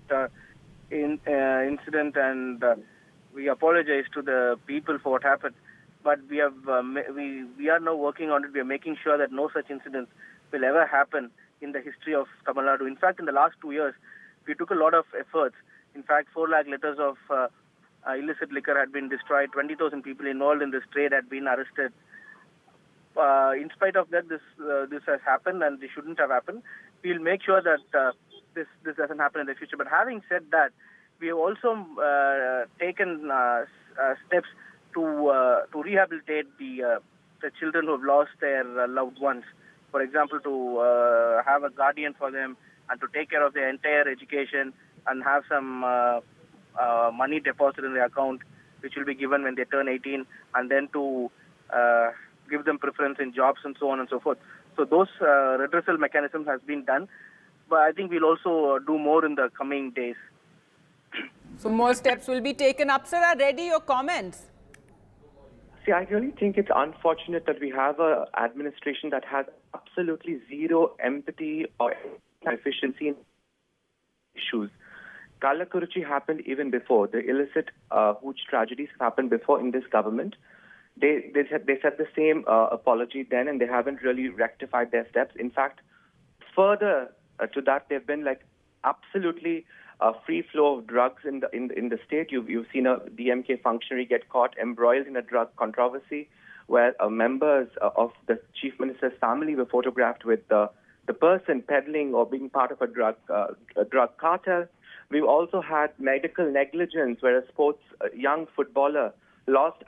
incident, and we apologize to the people for what happened. But we are now working on it. We are making sure that no such incidents will ever happen in the history of Tamil Nadu. In fact, in the last 2 years, we took a lot of efforts. In fact, 4 lakh litres of illicit liquor had been destroyed. 20,000 people involved in this trade had been arrested. In spite of that, this has happened, and this shouldn't have happened. We'll make sure that this doesn't happen in the future. But having said that, we have also taken steps to rehabilitate the children who have lost their loved ones. For example, to have a guardian for them and to take care of their entire education and have some money deposited in their account, which will be given when they turn 18, and then to give them preference in jobs and so on and so forth. So those redressal mechanisms has been done. But I think we'll also do more in the coming days. So more steps will be taken. Apsara Reddy, your comments? See, I really think it's unfortunate that we have an administration that has absolutely zero empathy or efficiency in issues. Kalakuruchi happened even before. The illicit Hooch tragedies happened before in this government. They said the same apology then, and they haven't really rectified their steps. In fact, further to that, they've been absolutely free flow of drugs in the state. You've seen a DMK functionary get caught embroiled in a drug controversy, where members of the chief minister's family were photographed with the person peddling or being part of a drug cartel. We've also had medical negligence, where a young footballer lost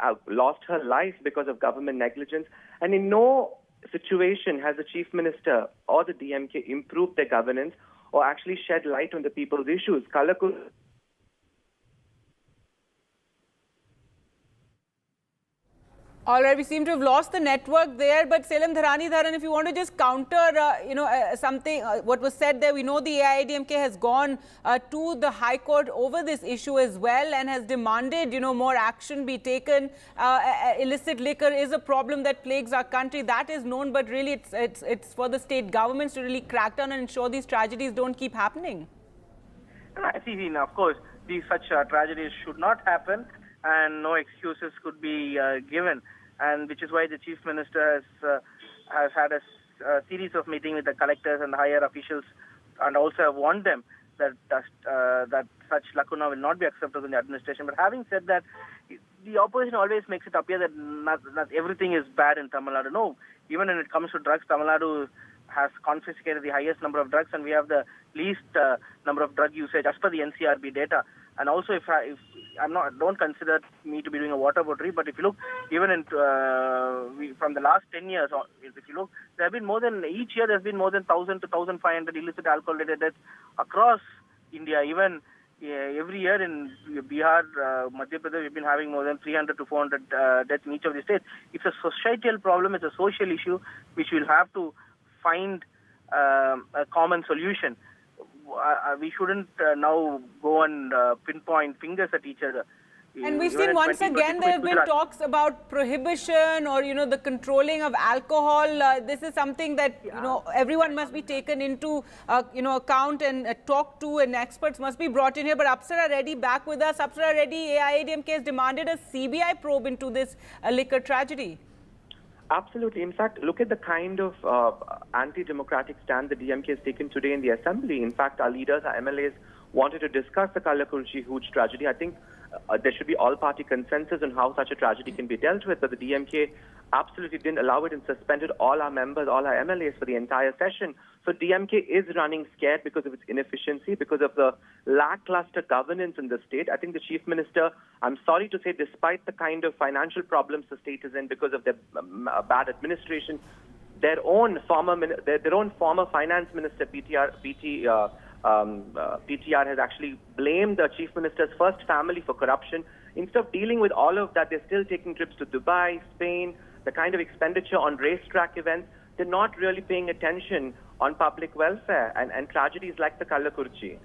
her life because of government negligence, and in no situation has the chief minister or the DMK improved their governance or actually shed light on the people's issues. All right, we seem to have lost the network there, but Salem Dharani Dharan, if you want to just counter, something, what was said there, we know the AIADMK has gone to the High Court over this issue as well and has demanded, more action be taken. Illicit liquor is a problem that plagues our country. That is known, but really it's for the state governments to really crack down and ensure these tragedies don't keep happening. I see, of course, such tragedies should not happen, and no excuses could be given. And which is why the Chief Minister has had a series of meetings with the collectors and the higher officials, and also have warned them that such lacuna will not be acceptable in the administration. But having said that, the opposition always makes it appear that not everything is bad in Tamil Nadu. No, even when it comes to drugs, Tamil Nadu has confiscated the highest number of drugs, and we have the least number of drug usage as per the NCRB data. And also, if don't consider me to be doing a water bottle, but if you look, even in from the last 10 years, if you look, there have been each year there's been more than 1,000 to 1,500 illicit alcohol-related deaths across India. Even every year in Bihar, Madhya Pradesh, we've been having more than 300 to 400 deaths in each of the states. It's a societal problem. It's a social issue which we'll have to find a common solution. We shouldn't now go and pinpoint fingers at each other. And we've seen once again there have been talks about prohibition or, the controlling of alcohol. This is something that, everyone must be taken into, account and talked to, and experts must be brought in here. But Apsara Reddy back with us. Apsara Reddy, AIADMK has demanded a CBI probe into this liquor tragedy. Absolutely. In fact, look at the kind of anti-democratic stand the DMK has taken today in the assembly. In fact, our leaders, our MLAs, wanted to discuss the Kalakurchi Hooch tragedy. I think there should be all-party consensus on how such a tragedy can be dealt with, but the DMK absolutely didn't allow it and suspended all our members, all our MLAs for the entire session. So DMK is running scared because of its inefficiency, because of the lackluster governance in the state. I think the Chief Minister, I'm sorry to say, despite the kind of financial problems the state is in because of their bad administration, their own former finance minister, PTR has actually blamed the Chief Minister's first family for corruption. Instead of dealing with all of that, they're still taking trips to Dubai, Spain, the kind of expenditure on racetrack events. They're not really paying attention on public welfare and tragedies like the Kalakurchi.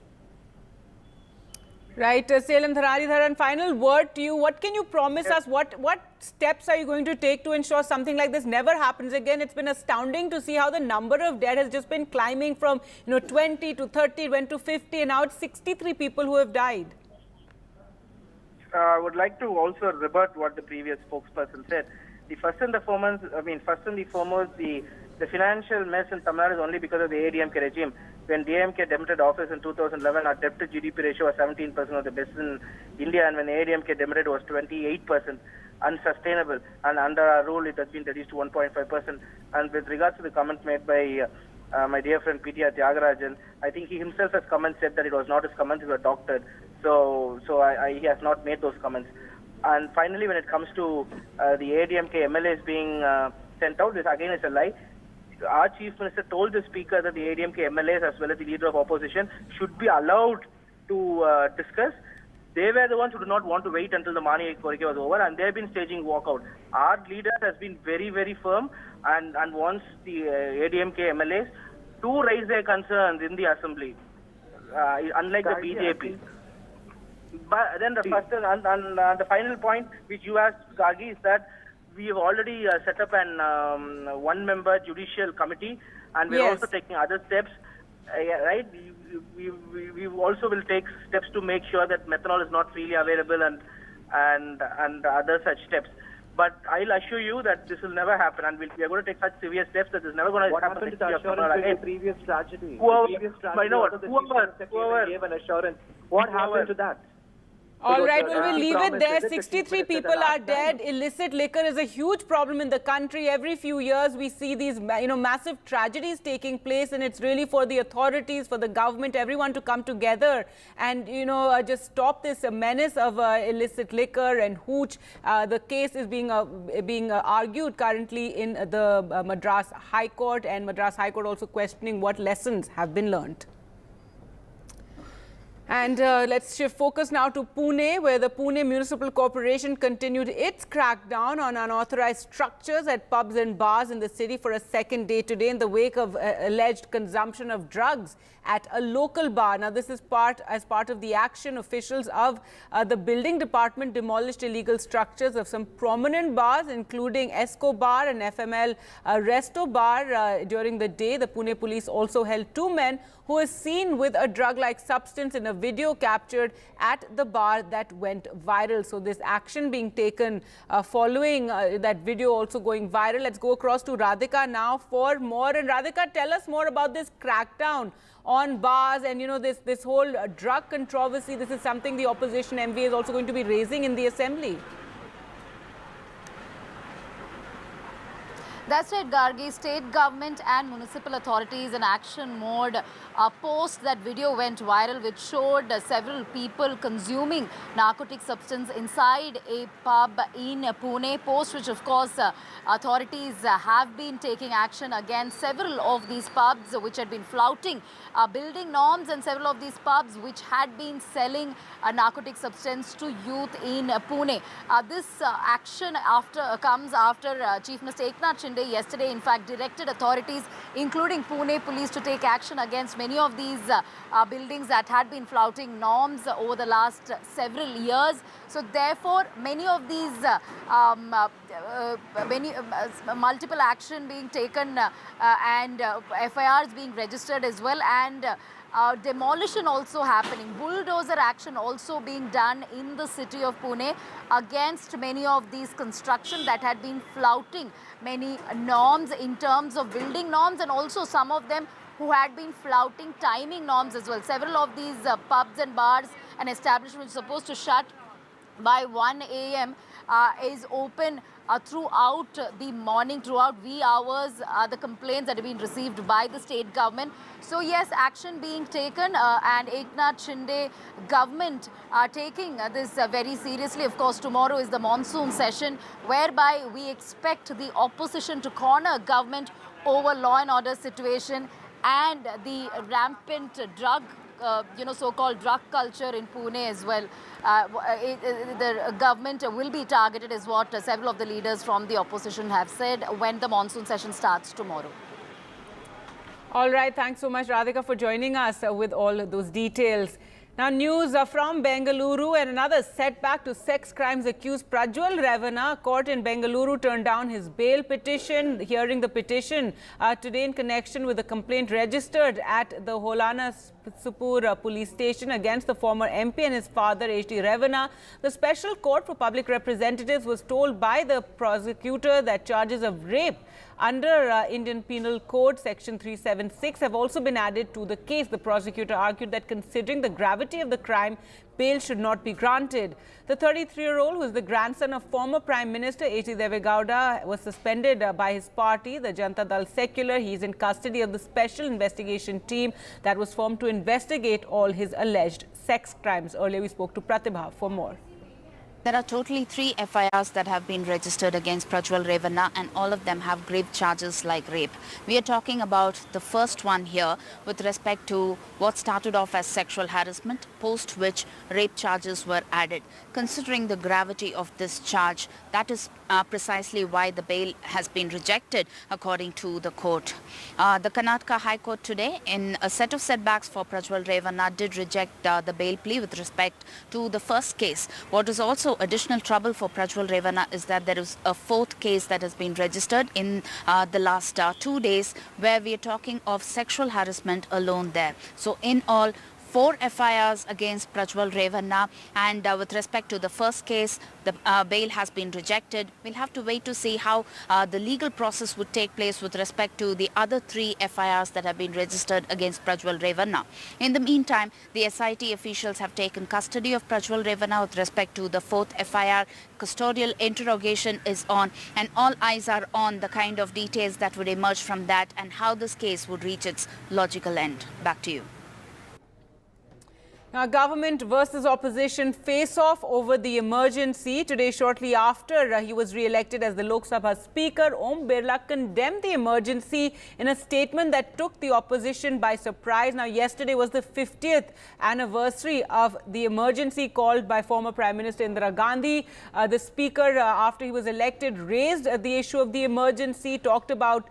Right, Salem Dharanidharan, final word to you. What can you promise us? What steps are you going to take to ensure something like this never happens again? It's been astounding to see how the number of dead has just been climbing from 20 to 30, went to 50, and now it's 63 people who have died. I would like to also rebut what the previous spokesperson said. First and foremost, the financial mess in Tamil Nadu is only because of the ADMK regime. When DMK demitted office in 2011, our debt to GDP ratio was 17% of the best in India, and when ADMK demitted, it was 28%, unsustainable. And under our rule, it has been reduced to 1.5%. And with regards to the comment made by my dear friend PTR Tyagarajan, I think he himself has said that it was not his comments, they were doctored. So he has not made those comments. And finally, when it comes to the ADMK MLAs being sent out, this again is a lie. Our Chief Minister told the Speaker that the ADMK MLAs as well as the Leader of Opposition should be allowed to discuss. They were the ones who did not want to wait until the Mani Korike was over, and they've been staging walkout. Our leader has been very, very firm and wants the ADMK MLAs to raise their concerns in the Assembly, unlike the BJP. But then the first and the final point which you asked, Gagi, is that we have already set up an one-member judicial committee, and we're also taking other steps. Right? We also will take steps to make sure that methanol is not freely available and other such steps. But I'll assure you that this will never happen, and we are going to take such severe steps that this is never going to happen. What happened to the assurance in the previous tragedy? Whoever gave an assurance. What happened to that? All right, well, we'll leave it there. 63 people are dead. Illicit liquor is a huge problem in the country. Every few years, we see these, massive tragedies taking place, and it's really for the authorities, for the government, everyone to come together and, just stop this menace of illicit liquor and hooch. The case is being argued currently in the Madras High Court, and Madras High Court also questioning what lessons have been learnt. And let's shift focus now to Pune, where the Pune Municipal Corporation continued its crackdown on unauthorized structures at pubs and bars in the city for a second day today in the wake of alleged consumption of drugs at a local bar. Now, this is as part of the action. Officials of the building department demolished illegal structures of some prominent bars, including Esco Bar and FML Resto Bar. During the day, the Pune police also held 2 men who is seen with a drug-like substance in a video captured at the bar that went viral. So this action being taken following that video also going viral. Let's go across to Radhika now for more. And Radhika, tell us more about this crackdown on bars and, this whole drug controversy. This is something the opposition MV is also going to be raising in the assembly. That's right, Gargi. State government and municipal authorities in action mode. Post that video went viral, which showed several people consuming narcotic substance inside a pub in Pune. Post which, of course, authorities have been taking action against several of these pubs which had been flouting building norms, and several of these pubs which had been selling narcotic substance to youth in Pune. This action comes after Chief Minister Eknath Shinde yesterday, in fact, directed authorities, including Pune police, to take action against many of these buildings that had been flouting norms over the last several years. So therefore, many of these multiple action being taken and FIRs being registered as well, and demolition also happening, bulldozer action also being done in the city of Pune against many of these construction that had been flouting many norms in terms of building norms, and also some of them who had been flouting timing norms as well. Several of these pubs and bars and establishments supposed to shut by 1 a.m. Is open throughout the morning, throughout wee hours, the complaints that have been received by the state government. So yes, action being taken, and Eknath Shinde government taking this very seriously. Of course, tomorrow is the monsoon session, whereby we expect the opposition to corner government over law and order situation and the rampant drug so-called drug culture in Pune as well. The government will be targeted, is what several of the leaders from the opposition have said, when the monsoon session starts tomorrow. All right, thanks so much, Radhika, for joining us with all those details. Now, news from Bengaluru, and another setback to sex crimes accused Prajwal Ravana. Court in Bengaluru turned down his bail petition, hearing the petition today in connection with a complaint registered at the Holana Supur police station against the former MP and his father, H.D. Ravana. The Special Court for Public Representatives was told by the prosecutor that charges of rape under Indian Penal Code Section 376 have also been added to the case. The prosecutor argued that considering the gravity of the crime, bail should not be granted. The 33-year-old, who is the grandson of former Prime Minister H.D. Devegowda, was suspended by his party, the Janata Dal Secular. He is in custody of the Special Investigation Team that was formed to investigate all his alleged sex crimes. Earlier, we spoke to Pratibha for more. There are totally 3 FIRs that have been registered against Prajwal Ravana, and all of them have grave charges like rape. We are talking about the first one here with respect to what started off as sexual harassment, post which rape charges were added. Considering the gravity of this charge, that is precisely why the bail has been rejected, according to the court. The Karnataka High Court today, in a set of setbacks for Prajwal Ravana, did reject the bail plea with respect to the first case. What is also additional trouble for Prajwal Ravana is that there is a 4th case that has been registered in the last 2 days, where we are talking of sexual harassment alone there. So in all, 4 FIRs against Prajwal Ravana, and with respect to the first case, the bail has been rejected. We'll have to wait to see how the legal process would take place with respect to the other 3 FIRs that have been registered against Prajwal Ravana. In the meantime, the SIT officials have taken custody of Prajwal Ravana with respect to the 4th FIR. Custodial interrogation is on, and all eyes are on the kind of details that would emerge from that and how this case would reach its logical end. Back to you. Now, government versus opposition face-off over the emergency. Today, shortly after he was re-elected as the Lok Sabha Speaker, Om Birla condemned the emergency in a statement that took the opposition by surprise. Now, yesterday was the 50th anniversary of the emergency called by former Prime Minister Indira Gandhi. The Speaker, after he was elected, raised the issue of the emergency, talked about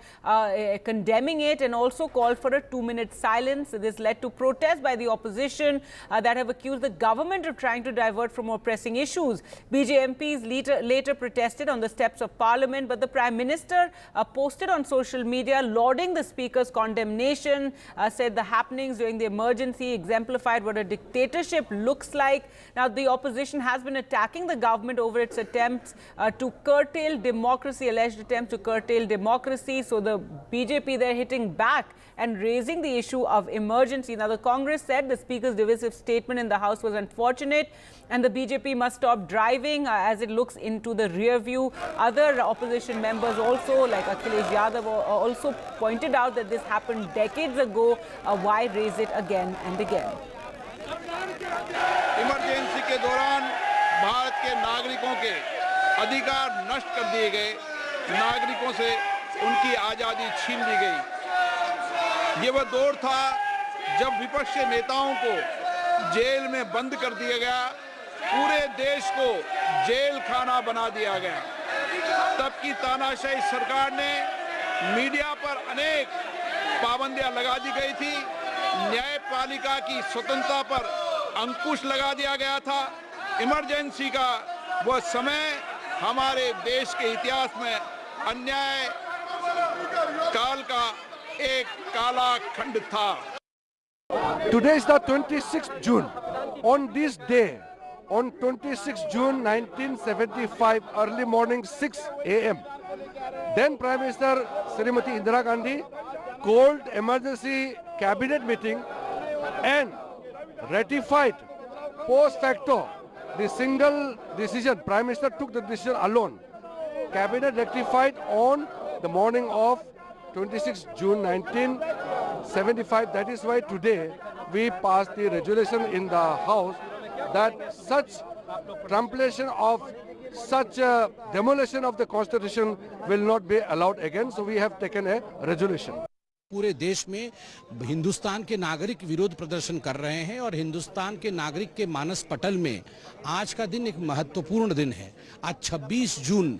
condemning it, and also called for a 2-minute silence. This led to protests by the opposition that have accused the government of trying to divert from more pressing issues. BJ MPs later protested on the steps of Parliament, but the Prime Minister posted on social media lauding the Speaker's condemnation, said the happenings during the emergency exemplified what a dictatorship looks like. Now, the opposition has been attacking the government over its attempts to curtail democracy, alleged attempts to curtail democracy. So the BJP, they're hitting back and raising the issue of emergency. Now, the Congress said the Speaker's divisive statement in the House was unfortunate, and the BJP must stop driving as it looks into the rear view. Other opposition members also, like Akhilesh Yadav, also pointed out that this happened decades ago. Why raise it again and again? Emergency के दौरान भारत के नागरिकों के अधिकार नष्ट कर दिए गए, नागरिकों से उनकी आज़ादी छीन ली गई। ये वह दौर था जब विपक्ष के नेताओं को जेल में बंद कर दिया गया, पूरे देश को जेल खाना बना दिया गया। तब की तानाशाही सरकार ने मीडिया पर अनेक पाबंदियां लगा दी गई थी, न्यायपालिका की स्वतंत्रता पर अंकुश लगा दिया गया था। इमरजेंसी का वह समय हमारे देश के इतिहास में अन्याय काल का एक काला खंड था। Today is the 26th June. On this day, on 26 June 1975, early morning 6 a.m., then Prime Minister Srimati Indira Gandhi called emergency cabinet meeting and ratified post facto the single decision. Prime Minister took the decision alone. Cabinet rectified on the morning of 26 June 1975. That is why today we passed the resolution in the House that such trumpulation of such demolition of the Constitution will not be allowed again. So we have taken a resolution. पूरे देश में हिंदुस्तान के नागरिक विरोध प्रदर्शन कर रहे हैं और हिंदुस्तान के नागरिक के मानस पटल में आज का दिन एक महत्वपूर्ण दिन है। आज 26 जून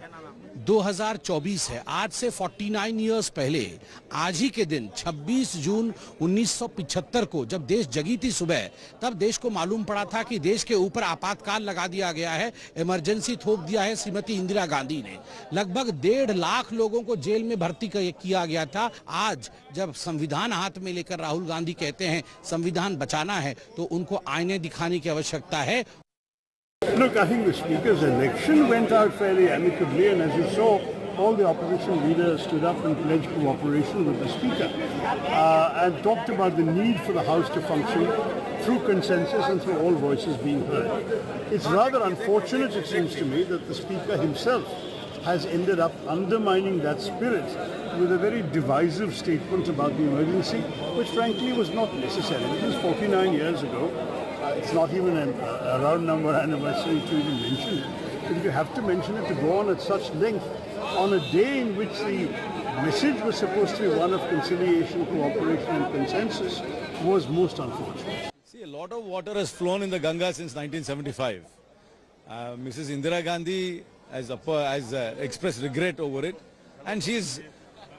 2024 है। आज से 49 इयर्स पहले आज ही के दिन 26 जून 1975 को जब देश जगी थी सुबह, तब देश को मालूम पड़ा था कि देश के ऊपर आपातकाल लगा दिया गया है, इमरजेंसी थोप दिया है श्रीमती इंदिरा गांधी ने। लगभग 1.5 लाख लोगों को जेल में भर्ती किया गया था। आज जब संविधान हाथ में लेकर राहुल गांधी कहते हैं संविधान बचाना है, तो उनको आईने दिखाने की आवश्यकता है। Look, I think the Speaker's election went out fairly amicably, and as you saw, all the opposition leaders stood up and pledged cooperation with the Speaker and talked about the need for the House to function through consensus and through all voices being heard. It's rather unfortunate, it seems to me, that the Speaker himself has ended up undermining that spirit with a very divisive statement about the emergency, which frankly was not necessary. It was 49 years ago. It's not even a round number anniversary to even mention it. But if you have to mention it, to go on at such length on a day in which the message was supposed to be one of conciliation, cooperation and consensus was most unfortunate. See, a lot of water has flown in the Ganga since 1975. Mrs. Indira Gandhi has expressed regret over it, and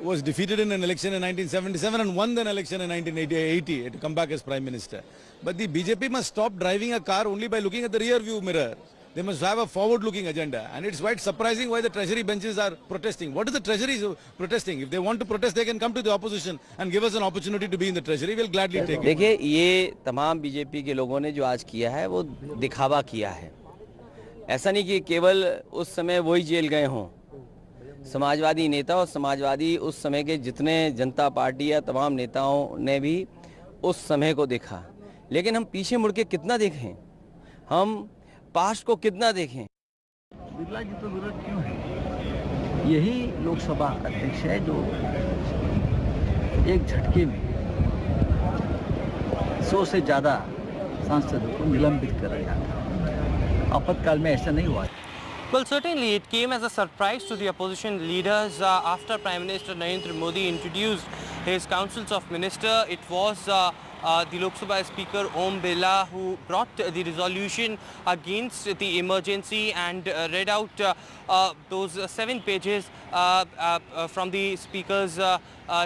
was defeated in an election in 1977 and won an election in 1980 to come back as Prime Minister. But the BJP must stop driving a car only by looking at the rear view mirror. They must have a forward-looking agenda. And it's quite surprising why the Treasury benches are protesting. What is the Treasury protesting? If they want to protest, they can come to the opposition and give us an opportunity to be in the Treasury. We'll gladly take it. देखिए, ये तमाम BJP के लोगों ने जो आज किया है, वो दिखावा किया है। ऐसा नहीं कि केवल उस समय वही जेल गए हों। समाजवादी नेता और समाजवादी उस समय के जितने जनता पार्टी या तमाम नेताओं ने भी उस समय को देखा, लेकिन हम पीछे मुड़ के कितना देखें, हम पास्ट को कितना देखें। बिरला जी तो विरोध क्यों है? यही लोकसभा अध्यक्ष है जो एक झटके में 100 से ज़्यादा सांसदों को निलंबित कर रहा था। आपातकाल में ऐसा नहीं हुआ। Well, certainly it came as a surprise to the opposition leaders after Prime Minister Narendra Modi introduced his councils of minister. It was the Lok Sabha Speaker Om Birla who brought the resolution against the emergency and read out those 7 pages from the Speaker's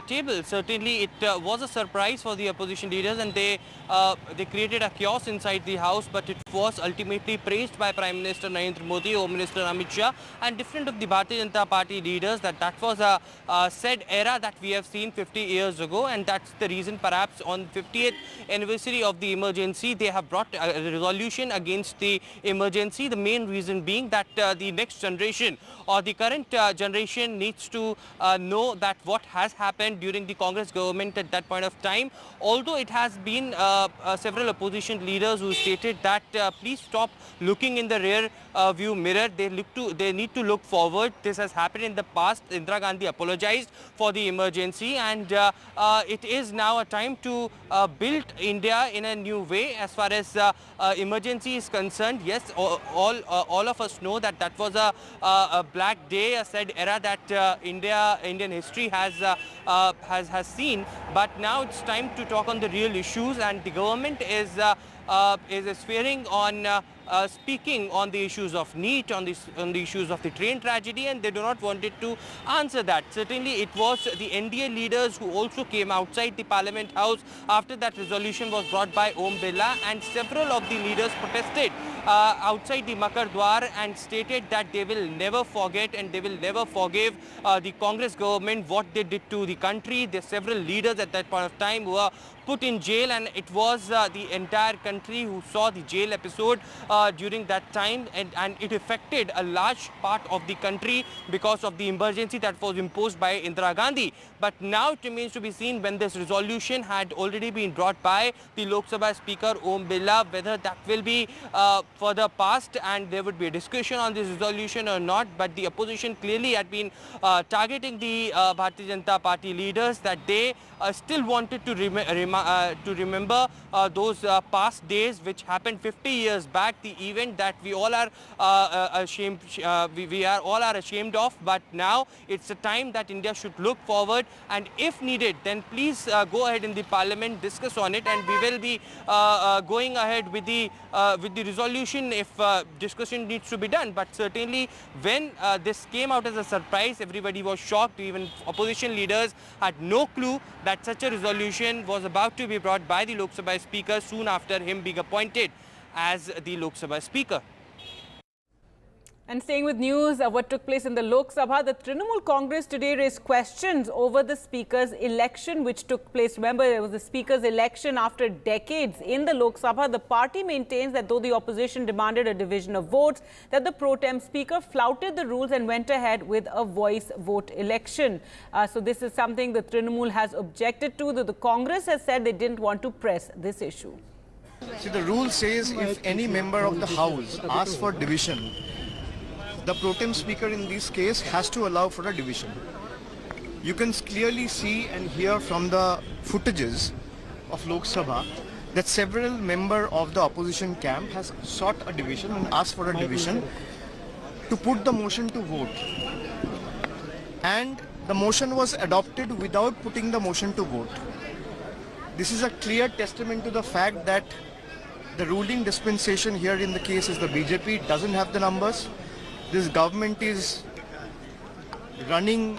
table. Certainly it was a surprise for the opposition leaders, and they created a chaos inside the House, but it was ultimately praised by Prime Minister Narendra Modi, Home Minister Amit Shah and different of the Bharatiya Janata Party leaders that was a said era that we have seen 50 years ago, and that's the reason perhaps on 50th anniversary of the emergency they have brought a resolution against the emergency. The main reason being that the next generation or the current generation needs to know that what has happened happened during the Congress government at that point of time. Although it has been several opposition leaders who stated that please stop looking in the rear view mirror. They need to look forward. This has happened in the past. Indira Gandhi apologized for the emergency, and it is now a time to build India in a new way as far as emergency is concerned. Yes, all of us know that that was a black day, a sad era that Indian history has seen. But now it's time to talk on the real issues, and the government is swearing on speaking on the issues of NEET, on the issues of the train tragedy, and they do not want it to answer that. Certainly, it was the NDA leaders who also came outside the Parliament House after that resolution was brought by Om Birla, and several of the leaders protested outside the Makar Dwar and stated that they will never forget and they will never forgive the Congress government what they did to the country. There are several leaders at that point of time who were put in jail, and it was the entire country who saw the jail episode during that time, and it affected a large part of the country because of the emergency that was imposed by Indira Gandhi. But now it remains to be seen, when this resolution had already been brought by the Lok Sabha Speaker Om Birla, whether that will be further passed and there would be a discussion on this resolution or not. But the opposition clearly had been targeting the Bharatiya Janata Party leaders, that they still wanted to remember those past days which happened 50 years back, the event that we all are ashamed of. But now it's a time that India should look forward, and if needed, then please go ahead in the Parliament, discuss on it, and we will be going ahead with the resolution if discussion needs to be done. But certainly, when this came out as a surprise, everybody was shocked. Even opposition leaders had no clue that such a resolution was about to be brought by the Lok Sabha Speaker soon after him being appointed as the Lok Sabha Speaker. And staying with news, what took place in the Lok Sabha, the Trinamool Congress today raised questions over the Speaker's election which took place. Remember, there was the Speaker's election after decades in the Lok Sabha. The party maintains that though the opposition demanded a division of votes, that the pro-tem Speaker flouted the rules and went ahead with a voice vote election. So this is something the Trinamool has objected to, that the Congress has said they didn't want to press this issue. See, the rule says if any member of the House asks for division, the pro-tem speaker in this case has to allow for a division. You can clearly see and hear from the footages of Lok Sabha that several members of the opposition camp has sought a division and asked for a division to put the motion to vote. And the motion was adopted without putting the motion to vote. This is a clear testament to the fact that the ruling dispensation here in the case is the BJP, doesn't have the numbers. This government is running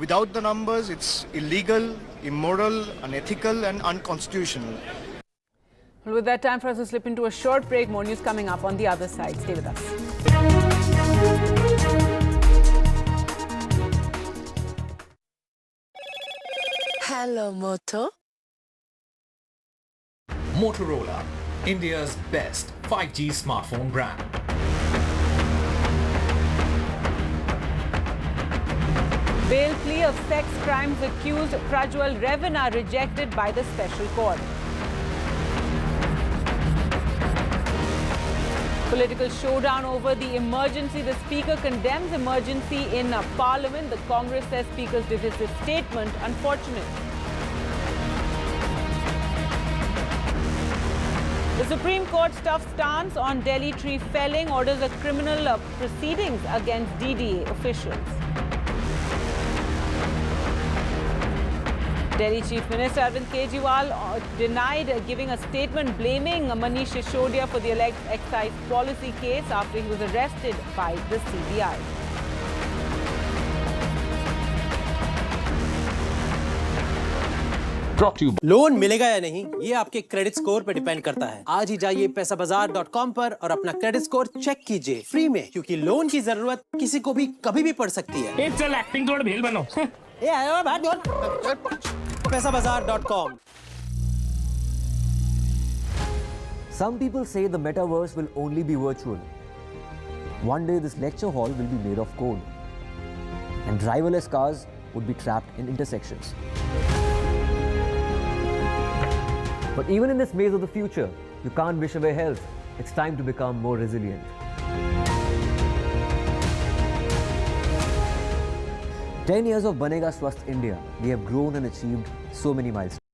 without the numbers. It's illegal, immoral, unethical and unconstitutional. Well, with that, time for us to slip into a short break. More news coming up on the other side. Stay with us. Hello, Moto. Motorola, India's best 5G smartphone brand. Bail plea of sex crimes accused Prajwal Revana rejected by the special court. Political showdown over the emergency. The Speaker condemns emergency in Parliament. The Congress says Speaker's divisive statement unfortunate. The Supreme Court's tough stance on Delhi tree felling, orders a criminal proceedings against DDA officials. Delhi Chief Minister Arvind Kejriwal denied giving a statement blaming Manish Sisodia for the excise policy case after he was arrested by the CBI. Loan मिलेगा या नहीं, ये आपके credit score पर depend करता है। आज ही जाइए पैसाबाजार.com पर और अपना क्रेडिट स्कोर चेक कीजिए फ्री में, क्योंकि लोन की जरूरत किसी को भी कभी भी पड़ सकती है। चल एक्टिंग थोड़ा भेल बनो। ये आयो बात बोल। पैसाबाजार.com। Some people say the metaverse will only be virtual. One day this lecture hall will be made of code, and driverless cars would be trapped in intersections. But even in this maze of the future, you can't wish away health. It's time to become more resilient. "10 years of Banega Swasth India, we have grown and achieved so many milestones.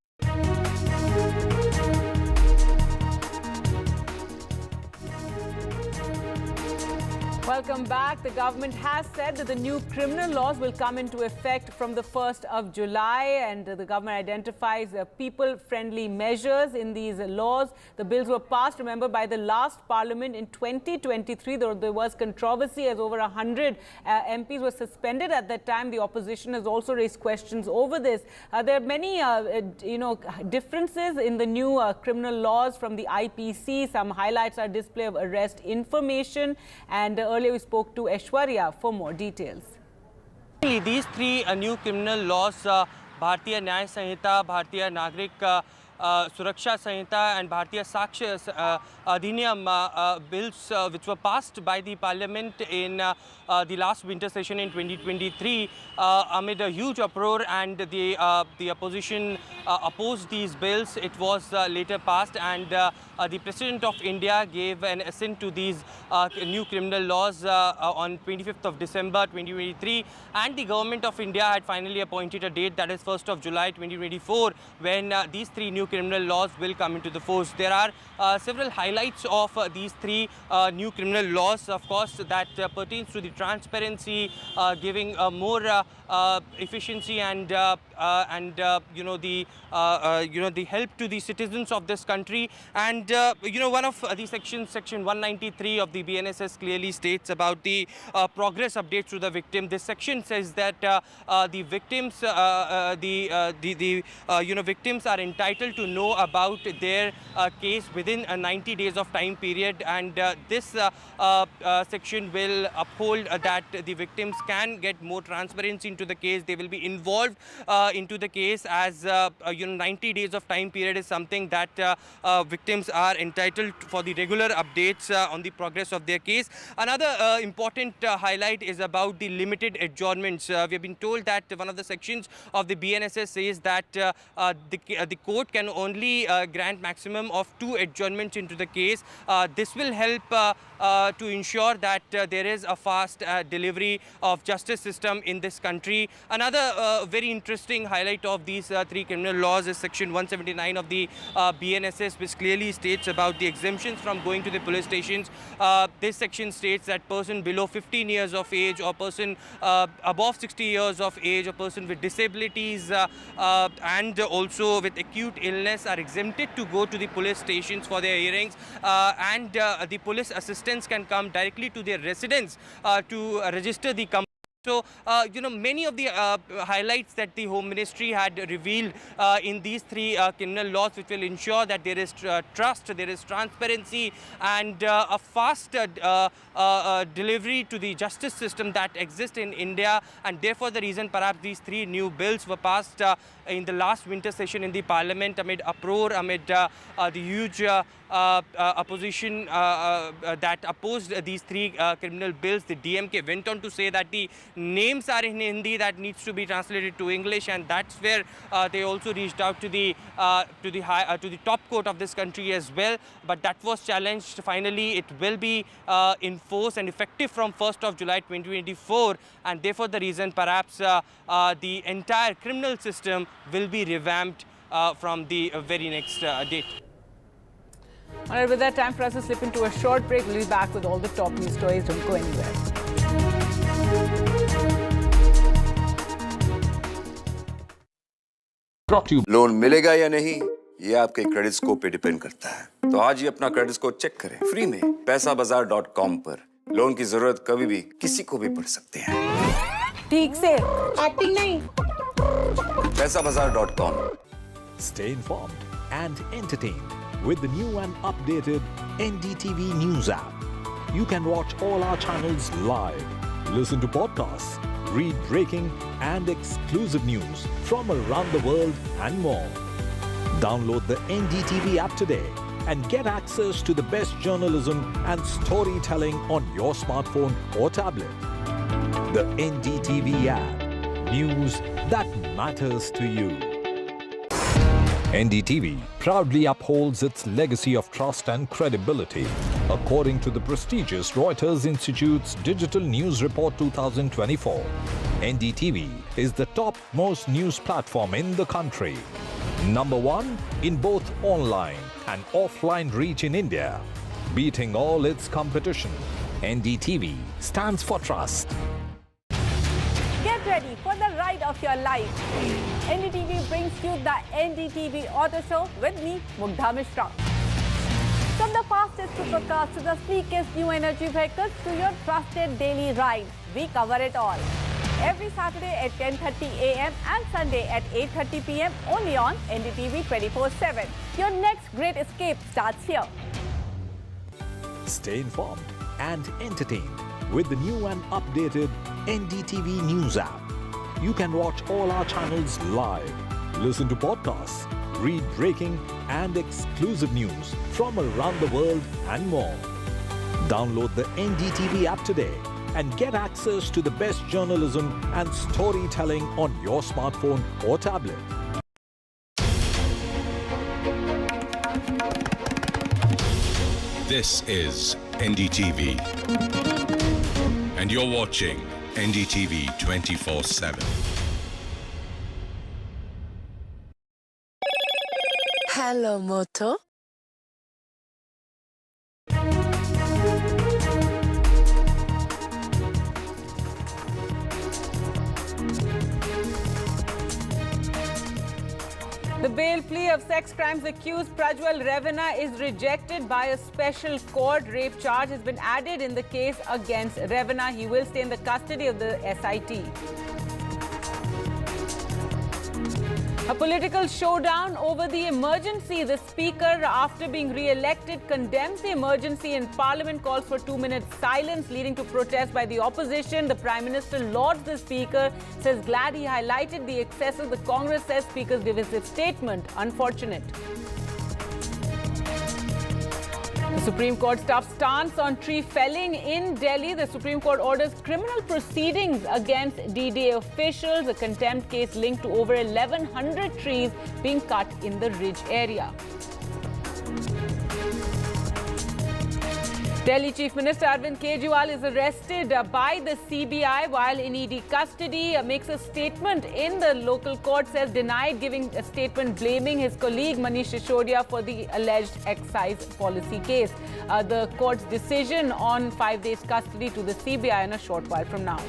Welcome back. The government has said that the new criminal laws will come into effect from the 1st of July, and the government identifies people-friendly measures in these laws. The bills were passed, remember, by the last parliament in 2023. There was controversy as over 100 MPs were suspended at that time. The opposition has also raised questions over this. There are many, differences in the new criminal laws from the IPC. Some highlights are display of arrest information, and earlier we spoke to Aishwarya for more details. These three new criminal laws, Bharatiya Nyaya Sanhita, Bharatiya Nagrik Suraksha Sanhita and Bharatiya Sakshya Adhiniyam bills which were passed by the parliament in the last winter session in 2023 amid a huge uproar, and the opposition opposed these bills. It was later passed, and the President of India gave an assent to these new criminal laws on 25th of December 2023, and the Government of India had finally appointed a date, that is 1st of July 2024, when these three new criminal laws will come into the force. There are several highlights of these three new criminal laws, of course, that pertains to the transparency, giving more efficiency and the help to the citizens of this country. And one of the sections, section 193 of the BNSS, clearly states about the progress updates to the victim. This section says that the victims, victims are entitled to know about their case within 90 days of time period, and this section will uphold that the victims can get more transparency into the case. They will be involved into the case, as 90 days of time period is something that victims are entitled for the regular updates on the progress of their case. Another important highlight is about the limited adjournments. We have been told that one of the sections of the BNSS says that the court can only grant maximum of 2 adjournments into the case. This will help to ensure that there is a fast delivery of justice system in this country. Another very interesting highlight of these three criminal laws is section 179 of the BNSS, which clearly states about the exemptions from going to the police stations. This section states that person below 15 years of age, or person above 60 years of age, or person with disabilities and also with acute illness are exempted to go to the police stations for their hearings, and the police assistants can come directly to their residence to register the company. So, many of the highlights that the Home Ministry had revealed in these three criminal laws, which will ensure that there is trust, there is transparency, and a fast delivery to the justice system that exists in India. And therefore, the reason perhaps these three new bills were passed in the last winter session in the parliament amid uproar, amid the huge opposition that opposed these three criminal bills. The DMK went on to say that the names are in Hindi, that needs to be translated to English, and that's where they also reached out to the top court of this country as well. But that was challenged. Finally, it will be in force and effective from 1st of July 2024, and therefore the reason perhaps the entire criminal system will be revamped from the very next date. All right, with that, time for us to slip into a short break. We'll be back with all the top news stories. Don't go anywhere. Loan मिलेगा या नहीं, ये आपके credit score पे depend करता है। तो आज ही अपना क्रेडिट स्कोर चेक करें फ्री में पैसाबाजार.com पर। लोन की जरूरत कभी भी किसी को भी पड़ सकती है। ठीक से एक्टिंग नहीं। पैसाबाजार.com। Stay informed and entertained with the new and updated NDTV News app. You can watch all our channels live, listen to podcasts, read breaking and exclusive news from around the world and more. Download the NDTV app today and get access to the best journalism and storytelling on your smartphone or tablet. The NDTV app. News that matters to you. NDTV proudly upholds its legacy of trust and credibility. According to the prestigious Reuters Institute's Digital News Report 2024, NDTV is the top-most news platform in the country. Number one in both online and offline reach in India. Beating all its competition, NDTV stands for trust. Get ready for the ride of your life. NDTV brings you the NDTV Auto Show with me, Mugdha Mishra. From the fastest supercars to the sleekest new energy vehicles to your trusted daily ride, we cover it all. Every Saturday at 10:30 a.m. and Sunday at 8:30 p.m. only on NDTV 24/7. Your next great escape starts here. Stay informed and entertained with the new and updated NDTV News app. You can watch all our channels live, listen to podcasts, read breaking and exclusive news from around the world and more. Download the NDTV app today and get access to the best journalism and storytelling on your smartphone or tablet. This is NDTV, and you're watching NDTV 24/7. Hello, Moto. The bail plea of sex crimes accused Prajwal Revana is rejected by a special court. Rape charge has been added in the case against Revana. He will stay in the custody of the SIT. A political showdown over the emergency. The Speaker, after being re-elected, condemns the emergency in Parliament, calls for 2 minutes silence, leading to protests by the opposition. The Prime Minister lauds the Speaker, says glad he highlighted the excesses. The Congress says Speaker's divisive statement unfortunate. The Supreme Court's tough stance on tree felling in Delhi. The Supreme Court orders criminal proceedings against DDA officials. A contempt case linked to over 1,100 trees being cut in the Ridge area. Delhi Chief Minister Arvind Kejriwal is arrested by the CBI while in ED custody. Makes a statement in the local court, says denied giving a statement blaming his colleague Manish Sisodia for the alleged excise policy case. The court's decision on 5 days custody to the CBI in a short while from now.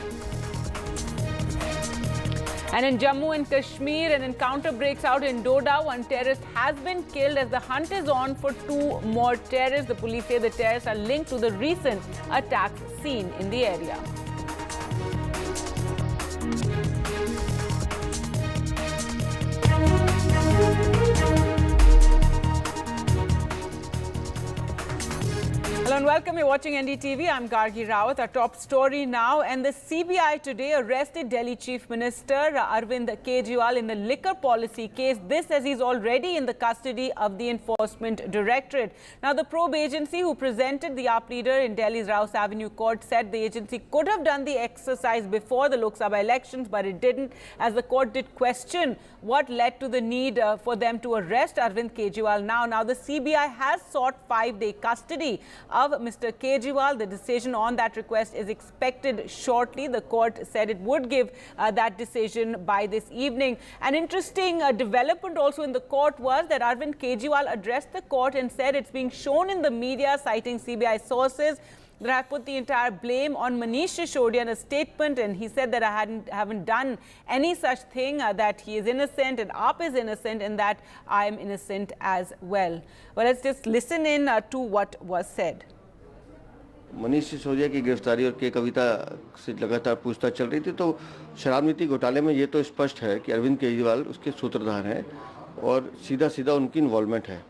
And in Jammu and Kashmir, an encounter breaks out in Doda. One terrorist has been killed as the hunt is on for 2 more terrorists. The police say the terrorists are linked to the recent attacks seen in the area. Hello and welcome. You're watching NDTV. I'm Gargi Rawat. Our top story now. And the CBI today arrested Delhi Chief Minister Arvind Kejriwal in the liquor policy case. This as he's already in the custody of the Enforcement Directorate. Now, the probe agency who presented the AAP leader in Delhi's Rouse Avenue court said the agency could have done the exercise before the Lok Sabha elections, but it didn't, as the court did question what led to the need for them to arrest Arvind Kejriwal now. Now, the CBI has sought 5-day custody of Mr. Kejriwal. The decision on that request is expected shortly. The court said it would give that decision by this evening. An interesting development also in the court was that Arvind Kejriwal addressed the court and said it's being shown in the media, citing CBI sources, that I put the entire blame on Manish Sisodia in a statement, and he said that I haven't done any such thing, that he is innocent and AAP is innocent and that I am innocent as well. Well, let's just listen in to what was said. Manish Sisodia की गिरफ्तारी और के कविता से लगातार पूछताछ चल रही थी, तो शराब नीति घोटाले में ये तो स्पष्ट है कि अरविंद केजरीवाल उसके सूत्रधार हैं और सीधा उनकी इन्वॉल्वमेंट है।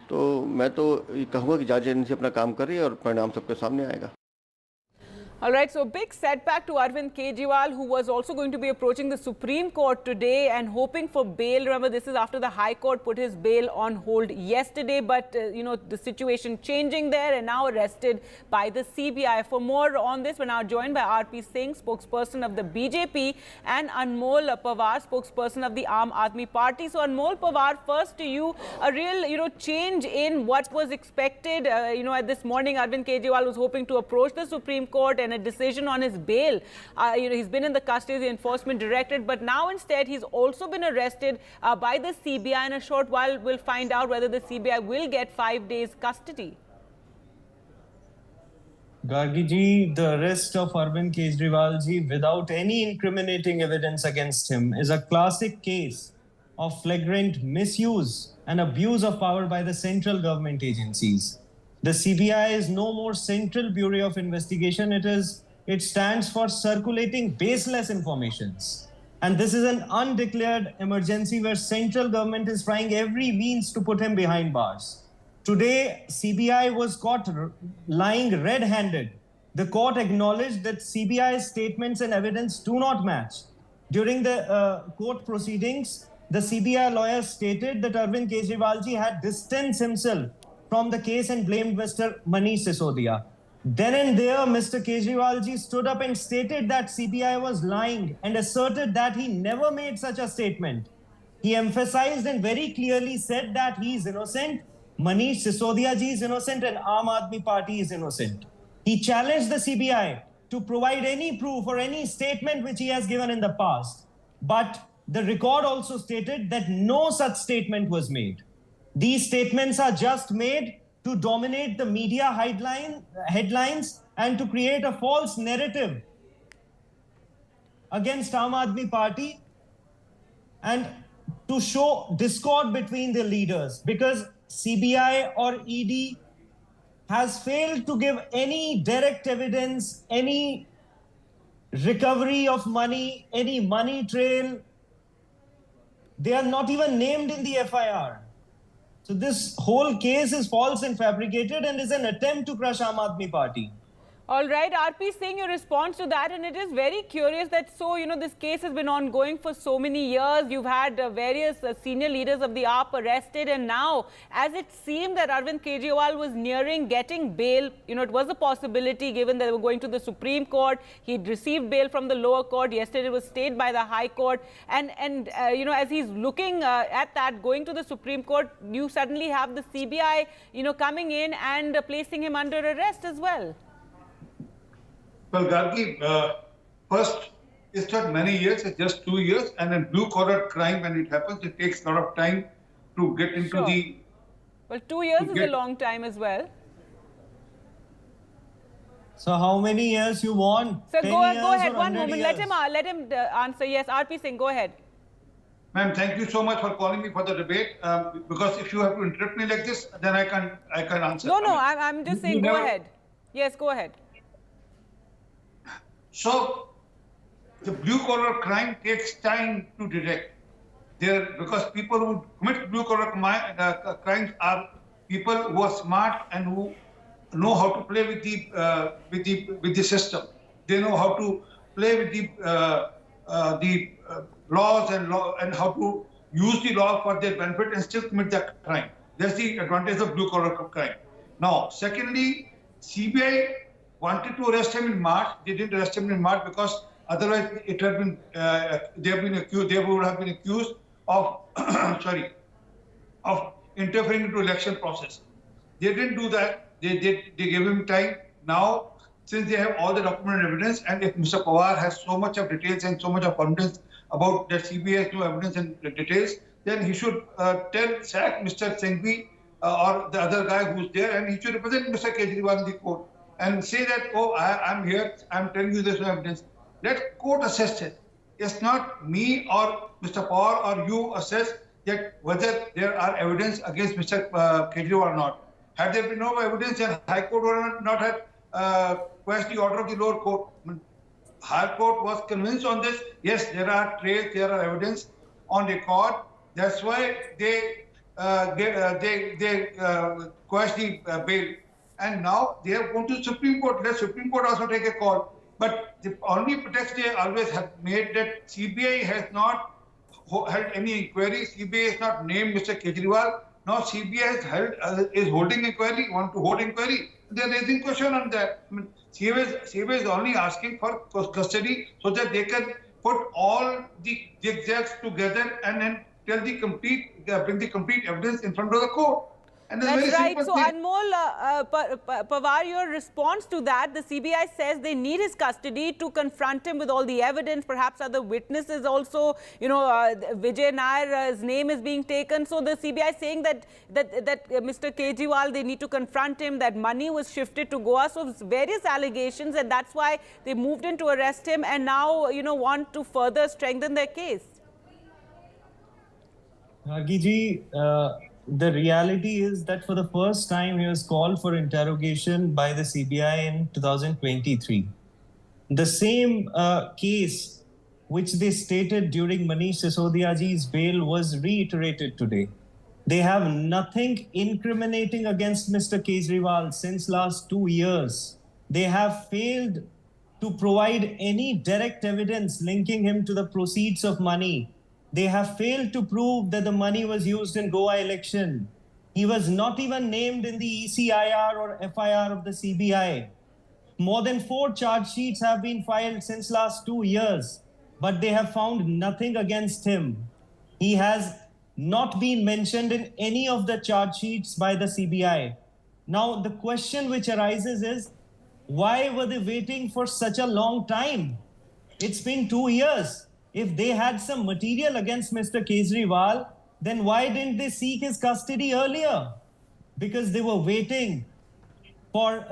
तो मैं तो ये कहूँगा कि जांच एजेंसी अपना काम कर रही है और परिणाम सबके सामने आएगा। All right, so big setback to Arvind Kejriwal, who was also going to be approaching the Supreme Court today and hoping for bail. Remember, this is after the High Court put his bail on hold yesterday, but, the situation changing there, and now arrested by the CBI. For more on this, we're now joined by RP Singh, spokesperson of the BJP, and Anmol Pawar, spokesperson of the Aam Aadmi Party. So, Anmol Pawar, first to you, a real, change in what was expected. At this morning, Arvind Kejriwal was hoping to approach the Supreme Court and a decision on his bail. He's been in the custody of the Enforcement Directorate, but now instead he's also been arrested by the CBI. In a short while, we'll find out whether the CBI will get 5 days custody. Gargi ji, the arrest of Arvind Kejriwal ji without any incriminating evidence against him is a classic case of flagrant misuse and abuse of power by the central government agencies. The CBI is no more Central Bureau of Investigation. It stands for circulating baseless informations. And this is an undeclared emergency where central government is trying every means to put him behind bars. Today, CBI was caught lying red-handed. The court acknowledged that CBI's statements and evidence do not match. During the court proceedings, the CBI lawyer stated that Arvind Kejriwal ji had distanced himself from the case and blamed Mr. Manish Sisodia. Then and there, Mr. Kejriwal ji stood up and stated that CBI was lying and asserted that he never made such a statement. He emphasized and very clearly said that he is innocent, Manish Sisodia ji is innocent, and Aam Aadmi Party is innocent. He challenged the CBI to provide any proof or any statement which he has given in the past. But the record also stated that no such statement was made. These statements are just made to dominate the media headlines and to create a false narrative against Aam Aadmi Party and to show discord between the leaders, because CBI or ED has failed to give any direct evidence, any recovery of money, any money trail. They are not even named in the FIR. So this whole case is false and fabricated and is an attempt to crush Aam Aadmi Party. All right, RP Singh, your response to that, and it is very curious that this case has been ongoing for so many years. You've had various senior leaders of the AAP arrested, and now, as it seemed that Arvind Kejriwal was nearing getting bail, it was a possibility given that they were going to the Supreme Court. He'd received bail from the lower court. Yesterday it was stayed by the High Court. And as he's looking at that, going to the Supreme Court, you suddenly have the CBI, coming in and placing him under arrest as well. Well, Gargi, first, it's not many years, it's just 2 years. And in blue-collar crime, when it happens, it takes a lot of time to get into the... Well, 2 years is a long time as well. So how many years you want? Sir, go ahead. 1 moment. Let him answer. Yes, RP Singh, go ahead. Ma'am, thank you so much for calling me for the debate. Because if you have to interrupt me like this, then I can answer. No, I'm just saying, go ahead. Yes, go ahead. So, the blue-collar crime takes time to detect. Because people who commit blue-collar crimes are people who are smart and who know how to play with the system. They know how to play with the laws and how to use the law for their benefit and still commit that crime. That's the advantage of blue-collar crime. Now, secondly, CBI wanted to arrest him in March. They didn't arrest him in March because otherwise it had been they would have been accused of of interfering into election process. They didn't do that. They gave him time. Now, since they have all the documented evidence, and if Mr. Pawar has so much of details and so much of confidence about that CBI has no evidence and details, then he should sack Mr. Singhvi or the other guy who's there, and he should represent Mr. Kejriwal in the court and say that, oh, I'm here, I'm telling you there's no evidence. Let court assess it. It's not me or Mr. Pawar or you assess that whether there are evidence against Mr. Kejriwal or not. Had there been no evidence, and High Court would not have questioned the order of the lower court. High Court was convinced on this. Yes, there are trails, there are evidence on record. That's why they quashed the bail. and now they have gone to the Supreme Court. Let Supreme Court also take a call. But the only pretext they always have made that CBI has not held any inquiry. CBI has not named Mr. Kejriwal. Now CBI is holding inquiry, want to hold inquiry. They are raising question on that. I mean, CBI is only asking for custody so that they can put all the zigzags together and then bring the complete evidence in front of the court. And that's right. So, Anmol, Pawar, your response to that, the CBI says they need his custody to confront him with all the evidence, perhaps other witnesses also. You know, Vijay Nair's name is being taken. So, the CBI is saying that Mr. Kejriwal, they need to confront him, that money was shifted to Goa. So, various allegations, and that's why they moved in to arrest him and now, you know, want to further strengthen their case. Ji, the reality is that for the first time he was called for interrogation by the CBI in 2023. The same case which they stated during Manish Sisodiaji's bail was reiterated today. They have nothing incriminating against Mr. Kejriwal since last 2 years. They have failed to provide any direct evidence linking him to the proceeds of money. They have failed to prove that the money was used in Goa election. He was not even named in the ECIR or FIR of the CBI. More than 4 charge sheets have been filed since last 2 years, but they have found nothing against him. He has not been mentioned in any of the charge sheets by the CBI. Now, the question which arises is, why were they waiting for such a long time? It's been 2 years. If they had some material against Mr. Kejriwal, then why didn't they seek his custody earlier? Because they were waiting for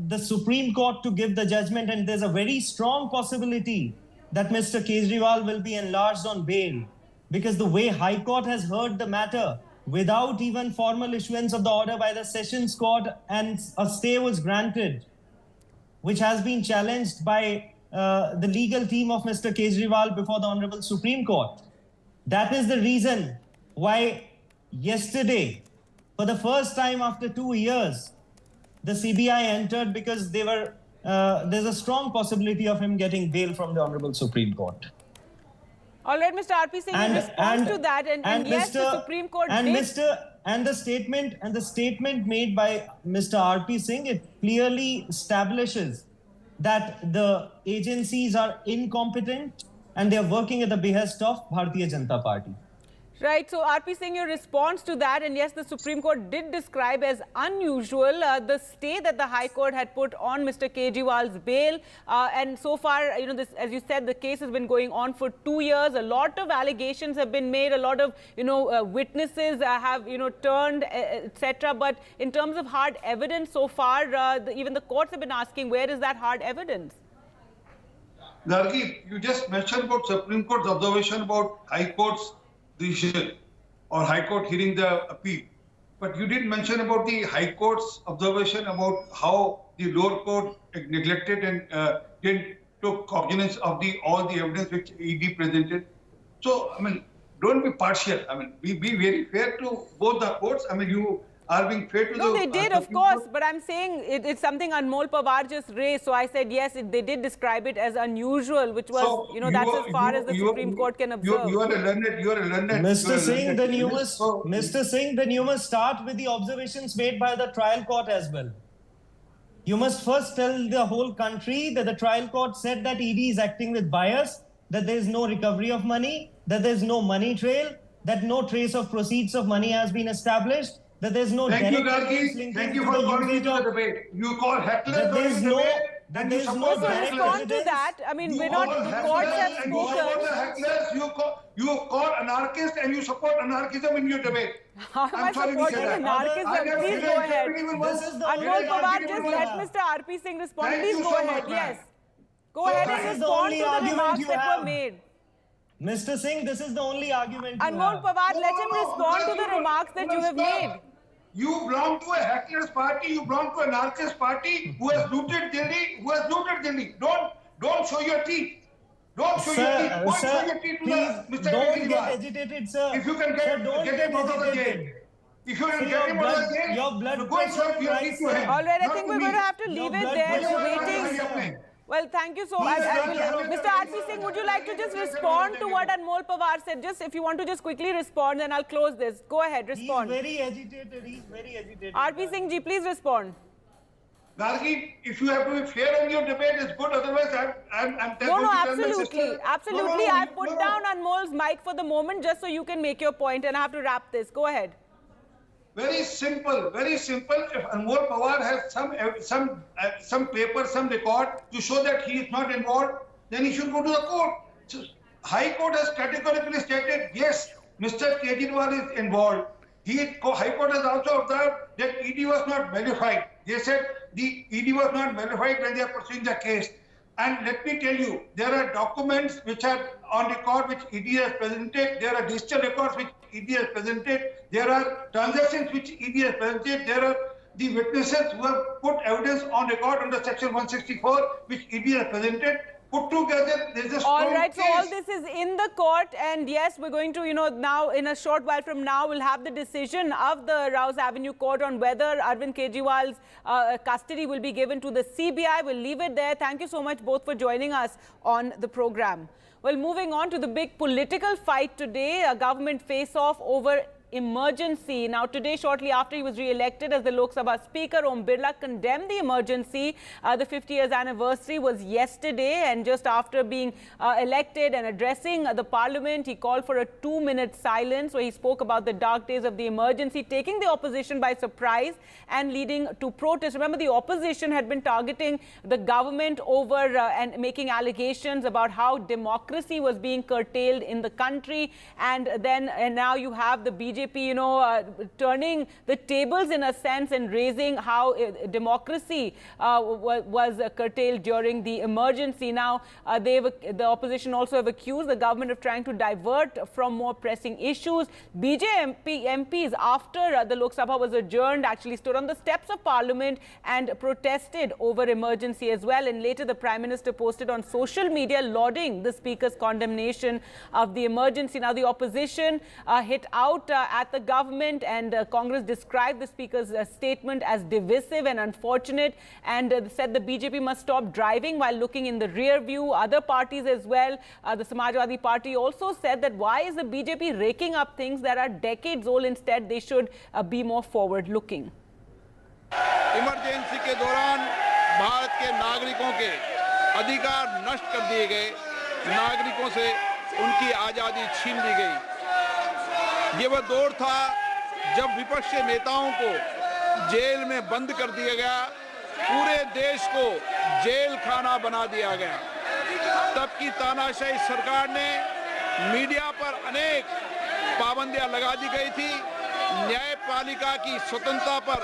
the Supreme Court to give the judgment, and there's a very strong possibility that Mr. Kejriwal will be enlarged on bail, because the way High Court has heard the matter, without even formal issuance of the order by the Sessions Court, and a stay was granted, which has been challenged by the legal team of Mr. Kejriwal before the Honorable Supreme Court. That is the reason why yesterday, for the first time after 2 years, the CBI entered, because they were there's a strong possibility of him getting bail from the Honorable Supreme Court. All right, Mr. RP Singh, in response to that, and yes, the Supreme Court and the statement made by Mr. RP Singh, it clearly establishes that the agencies are incompetent and they are working at the behest of Bharatiya Janata Party. Right. So, RP Singh, your response to that, and yes, the Supreme Court did describe as unusual the stay that the High Court had put on Mr. Kejriwal's bail. And so far, you know, this, as you said, the case has been going on for 2 years. A lot of allegations have been made. A lot of, you know, witnesses have, you know, turned, etc. But in terms of hard evidence so far, even the courts have been asking, where is that hard evidence? Gargi, you just mentioned about Supreme Court's observation about High Court's decision or High Court hearing the appeal. But you didn't mention about the High Court's observation about how the lower court neglected and didn't took cognizance of all the evidence which ED presented. So, I mean, don't be partial. I mean, be very fair to both the courts. I mean, you are being fair to No, they did, of course, but I'm saying it's something Anmol Pawar just raised. So I said, yes, they did describe it as unusual, which was, so you know, that's as far as the Supreme Court can observe. You are a learned. Mr. Singh, then you must start with the observations made by the trial court as well. You must first tell the whole country that the trial court said that ED is acting with bias, that there is no recovery of money, that there is no money trail, that no trace of proceeds of money has been established, that there is no Thank you, Gargi. Thank you for calling me to the debate. You call hecklers during the debate. That there is no respond to that. I mean, we're not, the courts have spoken. You call anarchists and you support anarchism in your debate. How am I supporting anarchism? Please go ahead. Anmol Pawar, just let Mr. RP Singh respond. Please go ahead. Yes. Go ahead and respond to the remarks that were made. Mr. Singh, this is the only argument. Anmol Pawar, let him respond to the remarks that you have made. You belong to a hackers party. You belong to an anarchist party who has looted Delhi. Don't show your teeth. Don't show your teeth. Don't show your teeth to Mr. Don't get agitated, sir. If you can get him out of the jail. If you're getting more than this, your blood go and pressure serve your rise, to him. All right, I not think to we're me. going to have to leave it there. We're waiting. Well, thank you so much. Mr. R.P. Singh, would you like to just respond to what Anmol Pawar said? Just if you want to just quickly respond, then I'll close this. Go ahead, respond. He's very agitated. He's very agitated. R.P. Singh ji, please respond. Gargi, if you have to be fair in your debate, it's good. Otherwise, I'm No, absolutely. Absolutely. I put down Anmol's mic for the moment just so you can make your point, and I have to wrap this. Go ahead. Very simple, very simple. If Anmol Pawar has some paper, some record to show that he is not involved, then he should go to the court. So, High Court has categorically stated, yes, Mr. Kejriwal is involved. High Court has also observed that ED was not verified. They said the ED was not verified when they are pursuing the case. And let me tell you, there are documents which are on record which ED has presented. There are digital records which ED has presented. There are transactions which ED has presented. There are the witnesses who have put evidence on record under Section 164 which ED has presented. Put together, there's a strong All right, case. so all this is in the court, and yes, we're going to, now in a short while from now, we'll have the decision of the Rouse Avenue Court on whether Arvind Kejriwal's custody will be given to the CBI. We'll leave it there. Thank you so much both for joining us on the program. Well, moving on to the big political fight today, a government face-off over emergency. Now, today, shortly after he was re-elected as the Lok Sabha Speaker, Om Birla condemned the emergency. The 50 years anniversary was yesterday, and just after being elected and addressing the Parliament, he called for a 2-minute silence where he spoke about the dark days of the emergency, taking the opposition by surprise and leading to protests. Remember, the opposition had been targeting the government over and making allegations about how democracy was being curtailed in the country, and now you have the BJP turning the tables in a sense and raising how democracy was curtailed during the emergency. Now, the opposition also have accused the government of trying to divert from more pressing issues. BJP MPs, after the Lok Sabha was adjourned, actually stood on the steps of Parliament and protested over emergency as well. And later, the Prime Minister posted on social media lauding the Speaker's condemnation of the emergency. Now, the opposition hit out at the government, and Congress described the Speaker's statement as divisive and unfortunate, and said the BJP must stop driving while looking in the rear view. Other parties as well, the Samajwadi Party also said that why is the BJP raking up things that are decades old? Instead, they should be more forward-looking. Emergency के दौरान भारत के नागरिकों के अधिकार नष्ट कर दिए गए, नागरिकों से उनकी आज़ादी छीन ली गई। ये वह दौर था जब विपक्षी नेताओं को जेल में बंद कर दिया गया, पूरे देश को जेल खाना बना दिया गया। तब की तानाशाही सरकार ने मीडिया पर अनेक पाबंदियां लगा दी गई थी, न्यायपालिका की स्वतंत्रता पर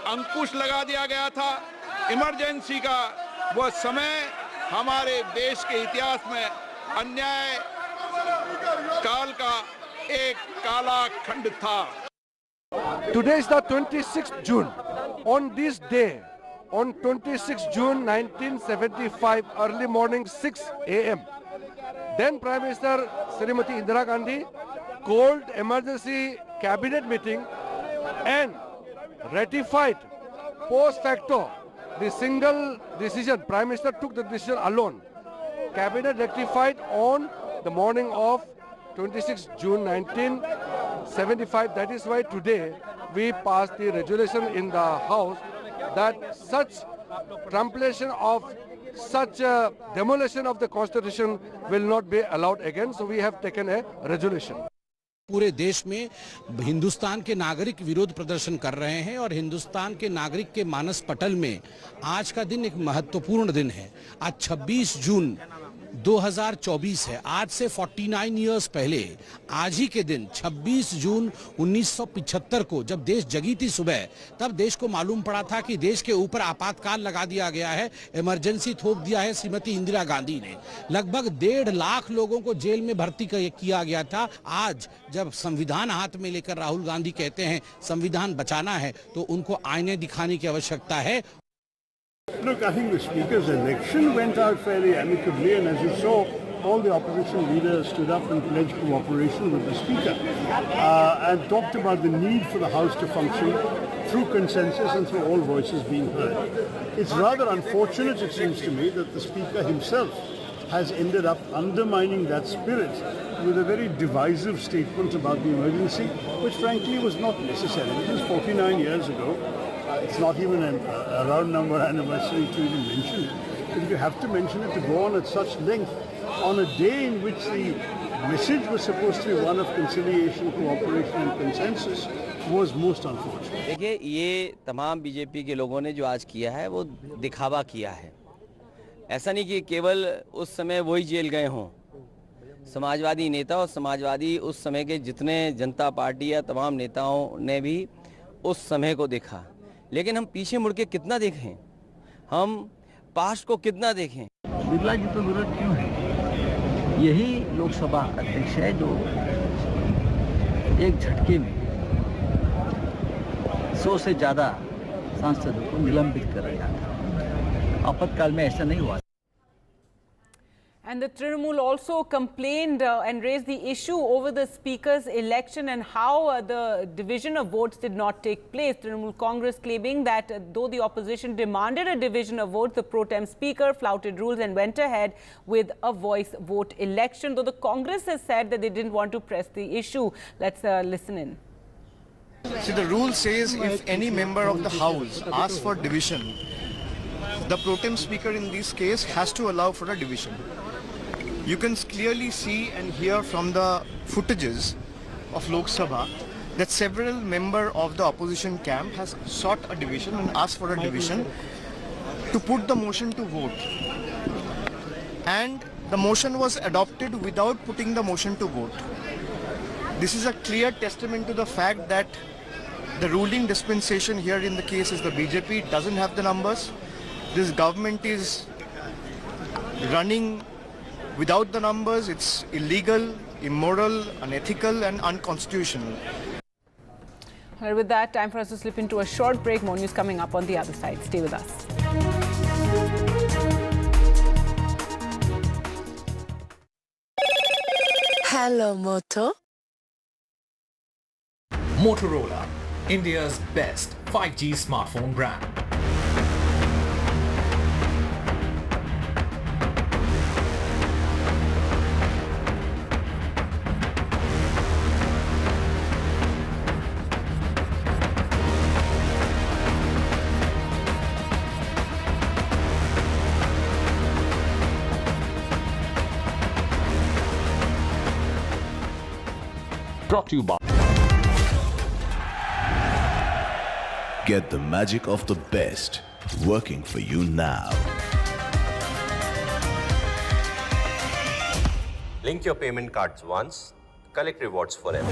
अंकुश लगा दिया गया था। इमरजेंसी का वह समय हमारे देश के इतिहास में अन्याय काल का एक काला खंड था। Today is the 26th June. On this day, on 26 June 1975, early morning 6 a.m., then Prime Minister Srimati Indira Gandhi called emergency cabinet meeting and ratified post facto the single decision. Prime Minister took the decision alone. Cabinet rectified on the morning of 26 June 1975. That is why today we passed the resolution in the House that such trumpulation of such demolition of the Constitution will not be allowed again. So we have taken a resolution. पूरे देश में हिंदुस्तान के नागरिक विरोध प्रदर्शन कर रहे हैं और हिंदुस्तान के नागरिक के मानस पटल में आज का दिन एक महत्वपूर्ण दिन है। आज 26 जून 2024 है। आज से 49 इयर्स पहले आज ही के दिन 26 जून 1975 को जब देश जगी थी सुबह, तब देश को मालूम पड़ा था कि देश के ऊपर आपातकाल लगा दिया गया है, इमरजेंसी थोप दिया है श्रीमती इंदिरा गांधी ने। लगभग 1.5 लाख लोगों को जेल में भर्ती किया गया था। आज जब संविधान हाथ में लेकर राहुल गांधी कहते हैं संविधान बचाना है, तो उनको आईने दिखाने की आवश्यकता है। Look, I think the Speaker's election went out fairly amicably, and as you saw, all the opposition leaders stood up and pledged cooperation with the Speaker and talked about the need for the House to function through consensus and through all voices being heard. It's rather unfortunate, it seems to me, that the Speaker himself has ended up undermining that spirit with a very divisive statement about the emergency, which frankly was not necessary. It was 49 years ago. It's not even a round number anniversary to even mention it. But if you have to mention it to go on at such length on a day in which the message was supposed to be one of conciliation, cooperation and consensus, was most unfortunate. देखिए, ये तमाम BJP के लोगों ने जो आज किया है वो दिखावा किया है। ऐसा नहीं कि केवल उस समय वही जेल गए हों। समाजवादी नेता और समाजवादी उस समय के जितने जनता पार्टी या तमाम नेताओं ने भी उस समय को देखा, लेकिन हम पीछे मुड़ के कितना देखें, हम पास्ट को कितना देखें। बिरला जी तो विरोध क्यों है? यही लोकसभा अध्यक्ष है जो एक झटके में 100 से ज़्यादा सांसदों को निलंबित कर रहा था। आपातकाल में ऐसा नहीं हुआ। And the Trinamool also complained and raised the issue over the Speaker's election and how the division of votes did not take place. Trinamool Congress claiming that though the opposition demanded a division of votes, the pro-tem Speaker flouted rules and went ahead with a voice vote election, though the Congress has said that they didn't want to press the issue. Let's listen in. See, the rule says if any member of the House asks for division, the pro-tem Speaker in this case has to allow for a division. You can clearly see and hear from the footages of Lok Sabha that several members of the opposition camp has sought a division and asked for a division to put the motion to vote. And the motion was adopted without putting the motion to vote. This is a clear testament to the fact that the ruling dispensation here in the case is the BJP. It doesn't have the numbers. This government is running without the numbers. It's illegal, immoral, unethical and unconstitutional. Well, with that, time for us to slip into a short break. More news coming up on the other side. Stay with us. Hello, Moto. Motorola, India's best 5G smartphone brand. Brought to you by. Get the magic of the best working for you now. Link your payment cards once, collect rewards forever.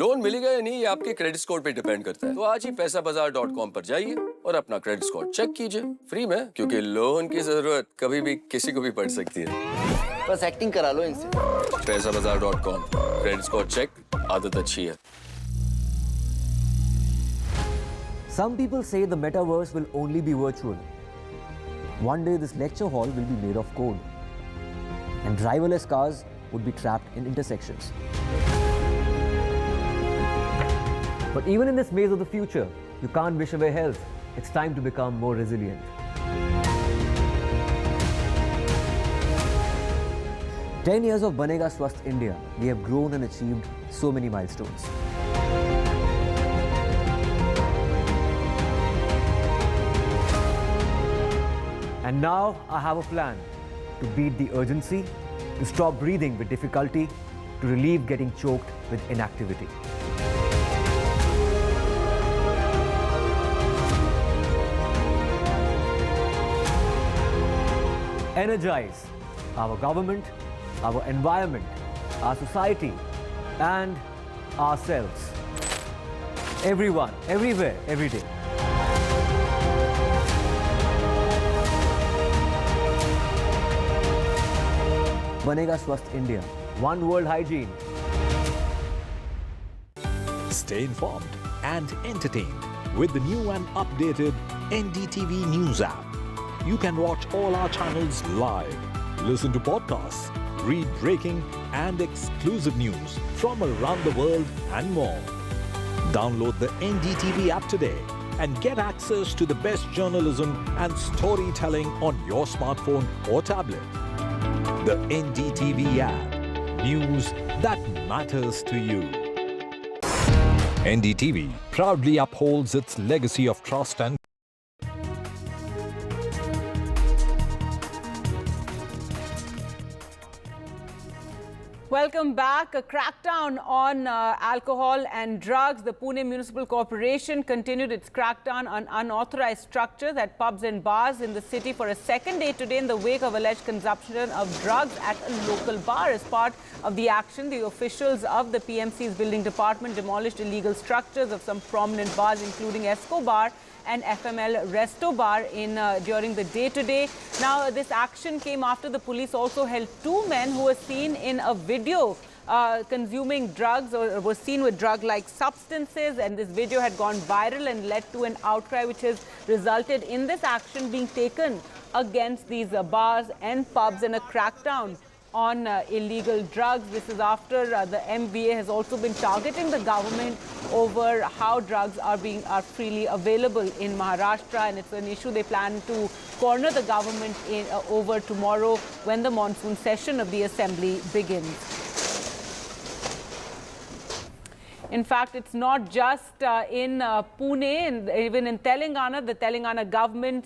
Loan मिलेगा या नहीं ये आपके credit score पे depend करता है। तो आज ही पैसाबाजार.com पर जाइए और अपना क्रेडिट स्कोर चेक कीजिए फ्री में, क्योंकि लोन की जरूरत कभी भी किसी को भी पड़ सकती है। बस एक्टिंग करा लो इनसे। पैसाबाजार.com, क्रेडिट स्कोर चेक, आदत अच्छी है। Some people say the metaverse will only be virtual. One day this lecture hall will be made of code, and driverless cars would be trapped in intersections. But even in this maze of the future, you can't wish away health. It's time to become more resilient. "10 years of Banega Swasth India, we have grown and achieved so many milestones. And now I have a plan to beat the urgency, to stop breathing with difficulty, to relieve getting choked with inactivity. Energize our government, our environment, our society, and ourselves. Everyone, everywhere, every day. Banega Swasth India. One world hygiene. Stay informed and entertained with the new and updated NDTV News app. You can watch all our channels live, listen to podcasts, read breaking and exclusive news from around the world and more. Download the NDTV app today and get access to the best journalism and storytelling on your smartphone or tablet. The NDTV app. News that matters to you. NDTV proudly upholds its legacy of trust and Welcome back. A crackdown on alcohol and drugs. The Pune Municipal Corporation continued its crackdown on unauthorized structures at pubs and bars in the city for a second day today in the wake of alleged consumption of drugs at a local bar. As part of the action, the officials of the PMC's building department demolished illegal structures of some prominent bars, including Escobar and FML Resto Bar during the day today. Now, this action came after the police also held two men who were seen in a video consuming drugs or were seen with drug-like substances, and this video had gone viral and led to an outcry which has resulted in this action being taken against these bars and pubs and a crackdown on illegal drugs. This is after the MVA has also been targeting the government over how drugs are freely available in Maharashtra, and it's an issue they plan to corner the government over tomorrow when the monsoon session of the assembly begins. In fact, it's not just in Pune, and even in Telangana. The Telangana government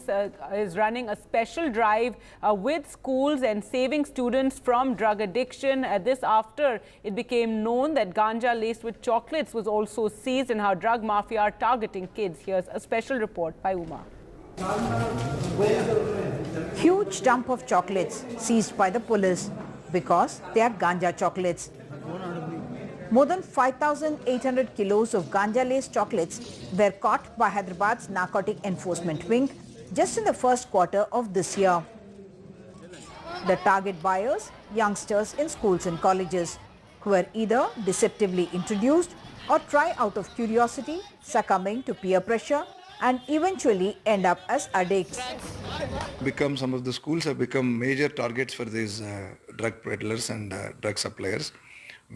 is running a special drive with schools and saving students from drug addiction. This after it became known that ganja laced with chocolates was also seized, and how drug mafia are targeting kids. Here's a special report by Uma. Huge dump of chocolates seized by the police because they are ganja chocolates. More than 5,800 kilos of ganja-laced chocolates were caught by Hyderabad's Narcotic Enforcement Wing just in the first quarter of this year. The target buyers, youngsters in schools and colleges, who were either deceptively introduced or try out of curiosity, succumbing to peer pressure, and eventually end up as addicts. Some of the schools have become major targets for these drug peddlers and drug suppliers,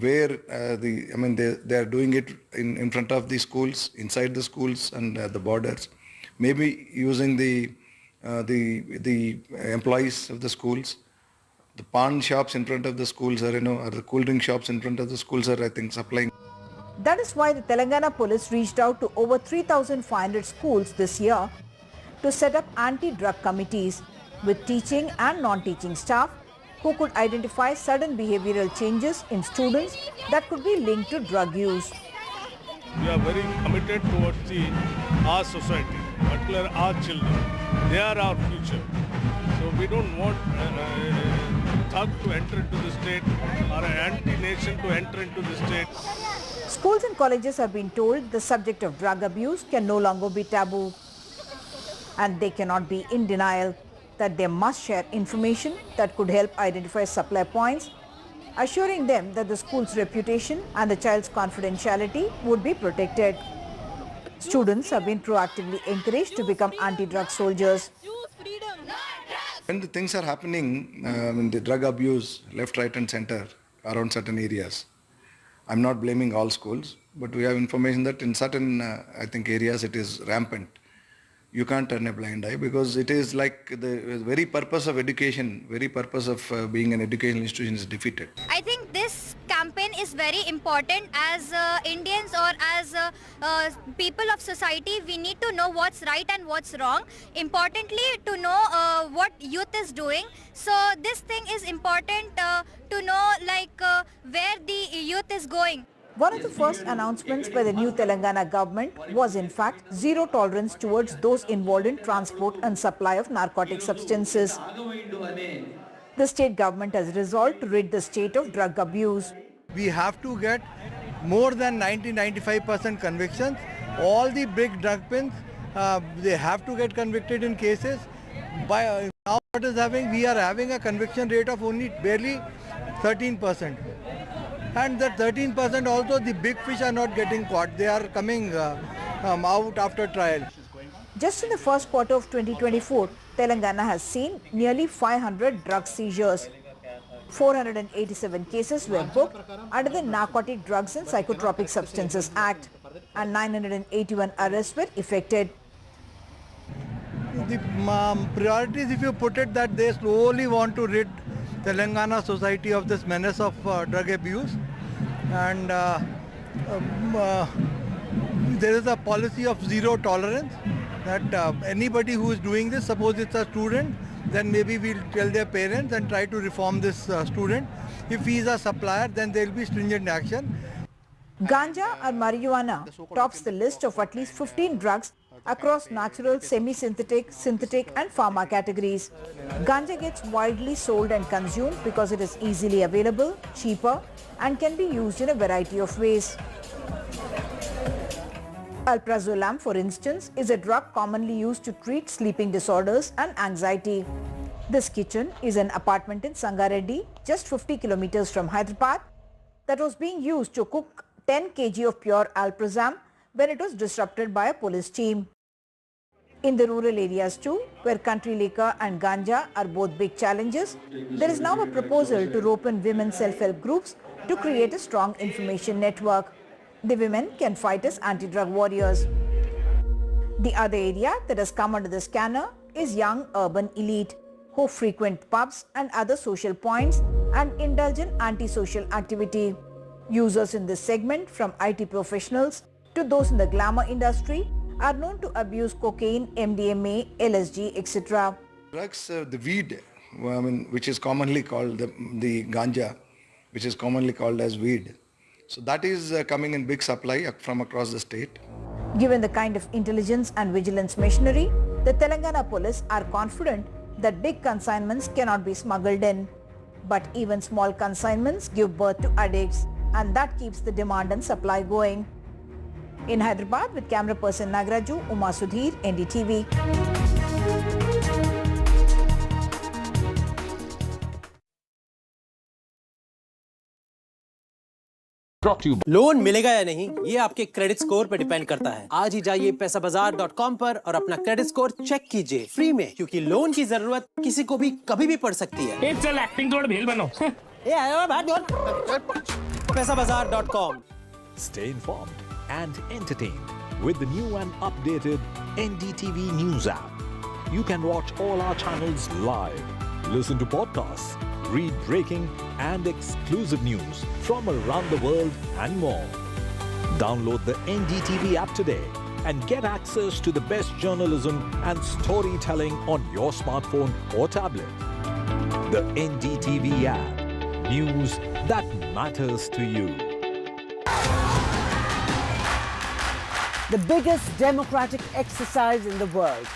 where they are doing it in front of the schools, inside the schools and the borders, maybe using the employees of the schools. The pawn shops in front of the schools or the cool drink shops in front of the schools are, I think, supplying. That is why the Telangana police reached out to over 3,500 schools this year to set up anti-drug committees with teaching and non-teaching staff who could identify sudden behavioral changes in students that could be linked to drug use. We are very committed towards our society, particularly our children. They are our future. So we don't want a thug to enter into the state or an anti-nation to enter into the state. Schools and colleges have been told the subject of drug abuse can no longer be taboo, and they cannot be in denial that they must share information that could help identify supply points, assuring them that the school's reputation and the child's confidentiality would be protected. Students have been proactively encouraged to become anti-drug soldiers. When the things are happening, the drug abuse left, right and center around certain areas, I'm not blaming all schools, but we have information that in certain, I think, areas it is rampant. You can't turn a blind eye because it is like the very purpose of education, very purpose of being an educational institution is defeated. I think this campaign is very important as Indians or as people of society. We need to know what's right and what's wrong. Importantly, to know what youth is doing. So this thing is important to know where the youth is going. One of the first announcements by the new Telangana government was in fact zero tolerance towards those involved in transport and supply of narcotic substances. The state government has resolved to rid the state of drug abuse. We have to get more than 90-95% convictions. All the big drug pins, they have to get convicted in cases. By now we are having a conviction rate of only barely 13%. And that 13% also, the big fish are not getting caught. They are coming out after trial. Just in the first quarter of 2024, Telangana has seen nearly 500 drug seizures. 487 cases were booked under the Narcotic Drugs and Psychotropic Substances Act, and 981 arrests were effected. The priorities, if you put it, that they slowly want to rid Telangana society of this menace of drug abuse, and there is a policy of zero tolerance, that anybody who is doing this, suppose it's a student, then maybe we'll tell their parents and try to reform this student. If he is a supplier, then there will be stringent action. Ganja or marijuana tops the list of at least 15 drugs across natural, semi-synthetic, synthetic and pharma categories. Ganja gets widely sold and consumed because it is easily available, cheaper and can be used in a variety of ways. Alprazolam, for instance, is a drug commonly used to treat sleeping disorders and anxiety. This kitchen is an apartment in Sangareddy, just 50 kilometers from Hyderabad, that was being used to cook 10 kg of pure alprazolam when it was disrupted by a police team. In the rural areas too, where country liquor and ganja are both big challenges, there is now a proposal to rope in women self-help groups to create a strong information network. The women can fight as anti-drug warriors. The other area that has come under the scanner is young urban elite, who frequent pubs and other social points and indulge in antisocial activity. Users in this segment, from IT professionals to those in the glamour industry, are known to abuse cocaine, MDMA, LSD, etc. Drugs, the weed, which is commonly called the ganja, which is commonly called as weed. So that is coming in big supply from across the state. Given the kind of intelligence and vigilance machinery, the Telangana police are confident that big consignments cannot be smuggled in. But even small consignments give birth to addicts, and that keeps the demand and supply going. In Hyderabad, with camera person Nagraju, Uma Sudhir, NDTV. Loan मिलेगा या नहीं, ये आपके credit score पर depend करता है। आज ही जाइए पैसाबाजार.com पर और अपना क्रेडिट स्कोर चेक कीजिए फ्री में, क्योंकि लोन की जरूरत किसी को भी कभी भी पड़ सकती है। चल एक्टिंग थोड़ा भेल बनो। पैसाबाजार.com। Stay informed and entertained with the new and updated NDTV News app. You can watch all our channels live, listen to podcasts, read breaking and exclusive news from around the world and more. Download the NDTV app today and get access to the best journalism and storytelling on your smartphone or tablet. The NDTV app. News that matters to you. The biggest democratic exercise in the world.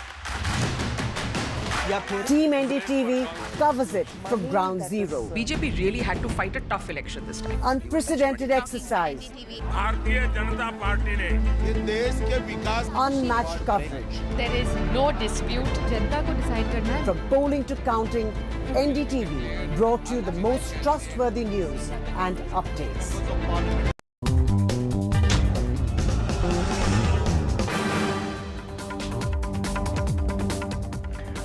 Team NDTV covers it from ground zero. BJP really had to fight a tough election this time. Unprecedented exercise. Unmatched coverage. There is no dispute. जनता को decide करना है. From polling to counting, NDTV brought you the most trustworthy news and updates.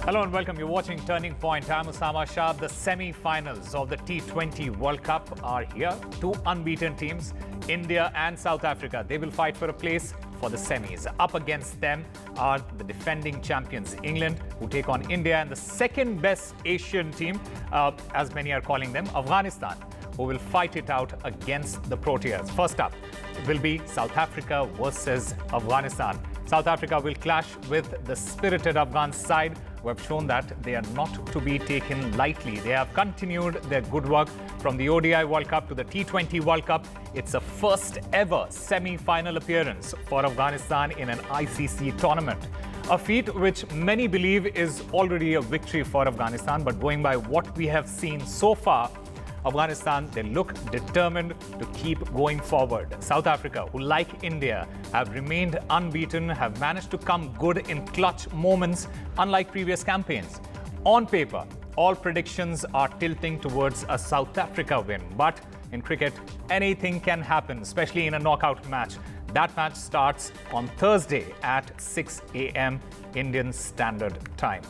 Hello and welcome. You're watching Turning Point. I'm Osama Shah. The semi-finals of the T20 World Cup are here. Two unbeaten teams, India and South Africa. They will fight for a place for the semis. Up against them are the defending champions, England, who take on India, and the second best Asian team, as many are calling them, Afghanistan, who will fight it out against the Proteas. First up will be South Africa versus Afghanistan. South Africa will clash with the spirited Afghan side, who have shown that they are not to be taken lightly. They have continued their good work from the ODI World Cup to the T20 World Cup. It's a first ever semi-final appearance for Afghanistan in an ICC tournament. A feat which many believe is already a victory for Afghanistan, but going by what we have seen so far, Afghanistan, they look determined to keep going forward. South Africa, who like India, have remained unbeaten, have managed to come good in clutch moments, unlike previous campaigns. On paper, all predictions are tilting towards a South Africa win, but In cricket, anything can happen, especially in a knockout match. That match starts on Thursday at 6 a.m. Indian Standard Time.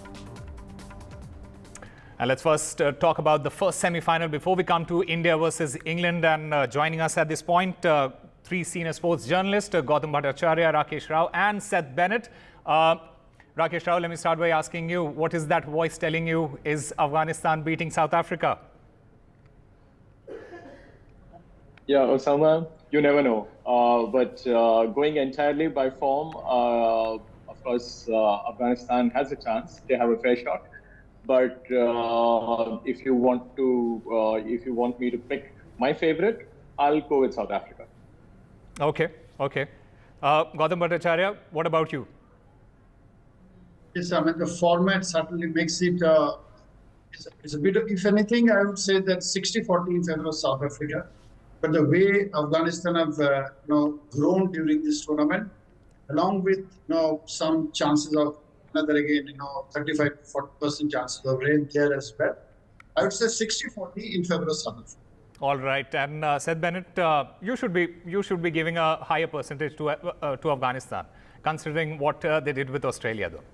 And let's first talk about the first semi-final before we come to India versus England. And joining us at this point, three senior sports journalists, Gautam Bhattacharya, Rakesh Rao and Seth Bennett. Rakesh Rao, let me start by asking you, what is that voice telling you? Is Afghanistan beating South Africa? Yeah, Osama, you never know. But going entirely by form, of course, Afghanistan has a chance. They have a fair shot. But if you want me to pick my favorite, I'll go with South Africa. Okay. Gautam Bhattacharya, what about you? Yes, I mean, the format certainly makes it, it's a bit of, if anything, I would say that 60-40 in favor of South Africa. But the way Afghanistan have grown during this tournament, along with some chances of another again 35 to 40% chances of rain there as well, I would say 60-40 in favor of South Africa. All right, and Seth Bennett, you should be giving a higher percentage to Afghanistan, considering what they did with Australia, though.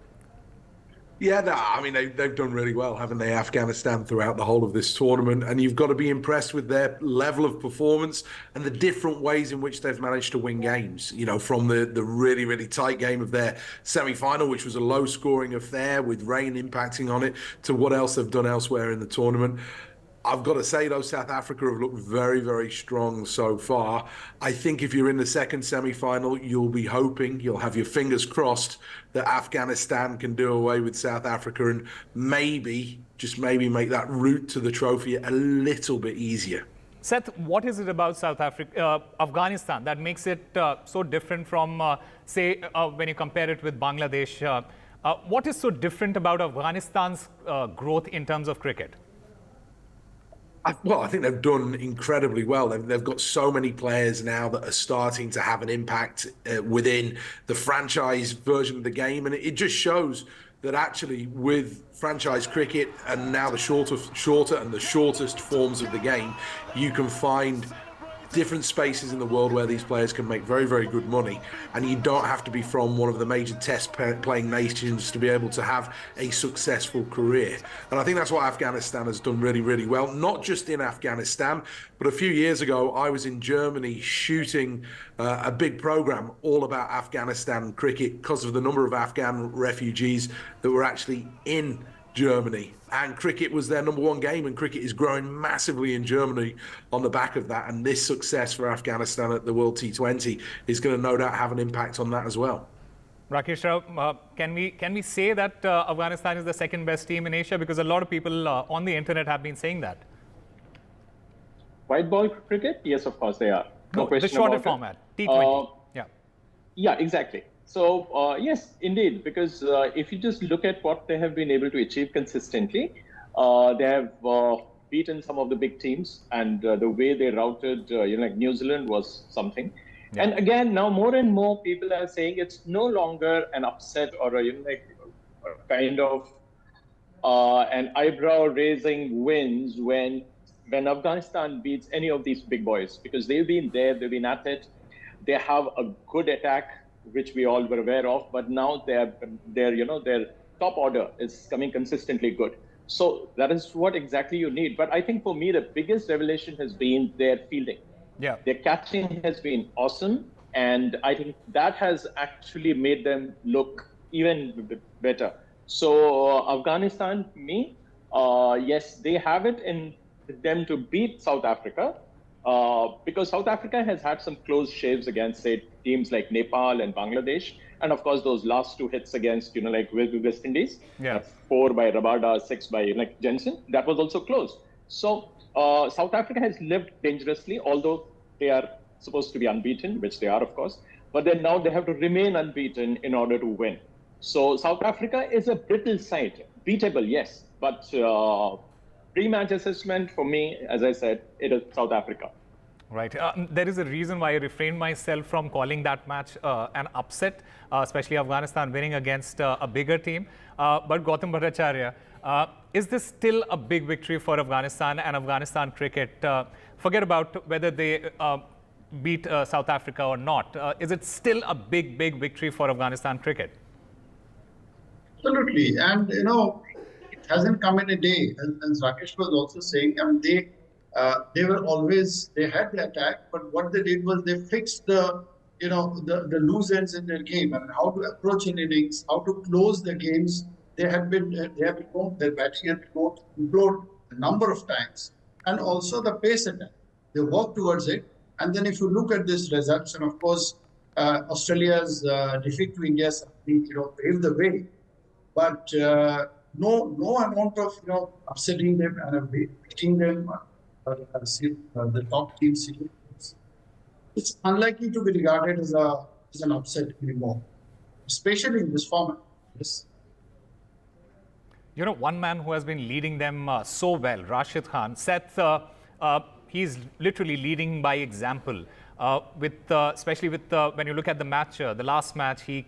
Yeah, I mean, they've done really well, haven't they, Afghanistan, throughout the whole of this tournament. And you've got to be impressed with their level of performance and the different ways in which they've managed to win games. From the really, really tight game of their semi-final, which was a low-scoring affair with rain impacting on it, to what else they've done elsewhere in the tournament. I've got to say, though, South Africa have looked very, very strong so far. I think if you're in the second semi-final, you'll have your fingers crossed that Afghanistan can do away with South Africa and maybe, just maybe, make that route to the trophy a little bit easier. Seth, what is it about Afghanistan that makes it so different from, when you compare it with Bangladesh? What is so different about Afghanistan's growth in terms of cricket? Well, I think they've done incredibly well. They've got so many players now that are starting to have an impact within the franchise version of the game. And it just shows that actually with franchise cricket and now the shorter and the shortest forms of the game, you can find different spaces in the world where these players can make very, very good money, and you don't have to be from one of the major test playing nations to be able to have a successful career. And I think that's what Afghanistan has done really, really well, not just in Afghanistan, but a few years ago I was in Germany shooting a big program all about Afghanistan cricket because of the number of Afghan refugees that were actually in Germany, and cricket was their number one game, and cricket is growing massively in Germany on the back of that. And this success for Afghanistan at the World T20 is going to no doubt have an impact on that as well. Rakesh Rao, can we say that Afghanistan is the second best team in Asia? Because a lot of people on the internet have been saying that. White ball cricket? Yes, of course they are. No question the shorter about format, T20. Yeah, exactly. So, yes, indeed, because if you just look at what they have been able to achieve consistently, they have beaten some of the big teams, and the way they routed, like New Zealand was something. Yeah. And again, now more and more people are saying it's no longer an upset or a kind of an eyebrow-raising wins when Afghanistan beats any of these big boys, because they've been there, they've been at it. They have a good attack, which we all were aware of, but now their top order is coming consistently good. So that is what exactly you need. But I think for me, the biggest revelation has been their fielding. Yeah. Their catching has been awesome, and I think that has actually made them look even better. So Afghanistan, for me, yes, they have it in them to beat South Africa. Because South Africa has had some close shaves against, say, teams like Nepal and Bangladesh. And of course, those last two hits against, like West Indies, 4 by Rabada, 6 by Jensen, that was also close. So South Africa has lived dangerously, although they are supposed to be unbeaten, which they are, of course. But then now they have to remain unbeaten in order to win. So South Africa is a brittle side. Beatable, yes. But pre-match assessment for me, as I said, it is South Africa. Right. There is a reason why I refrained myself from calling that match an upset, especially Afghanistan winning against a bigger team. But Gautam Bhattacharya, is this still a big victory for Afghanistan and Afghanistan cricket? Forget about whether they beat South Africa or not. Is it still a big victory for Afghanistan cricket? Absolutely. And, it hasn't come in a day. As Rakesh was also saying, I mean, they were always, they had the attack, but what they did was they fixed the loose ends in their game. I mean, how to approach an innings, how to close the games. Their batting had been implored a number of times. And also the pace attack. They worked towards it. And then if you look at these results, and of course, Australia's defeat to India, paved the way. But no amount of upsetting them and beating them, the top team series, it's unlikely to be regarded as an upset anymore, especially in this format. Yes. One man who has been leading them so well, Rashid Khan, Seth, he's literally leading by example. Especially when you look at the match, the last match, he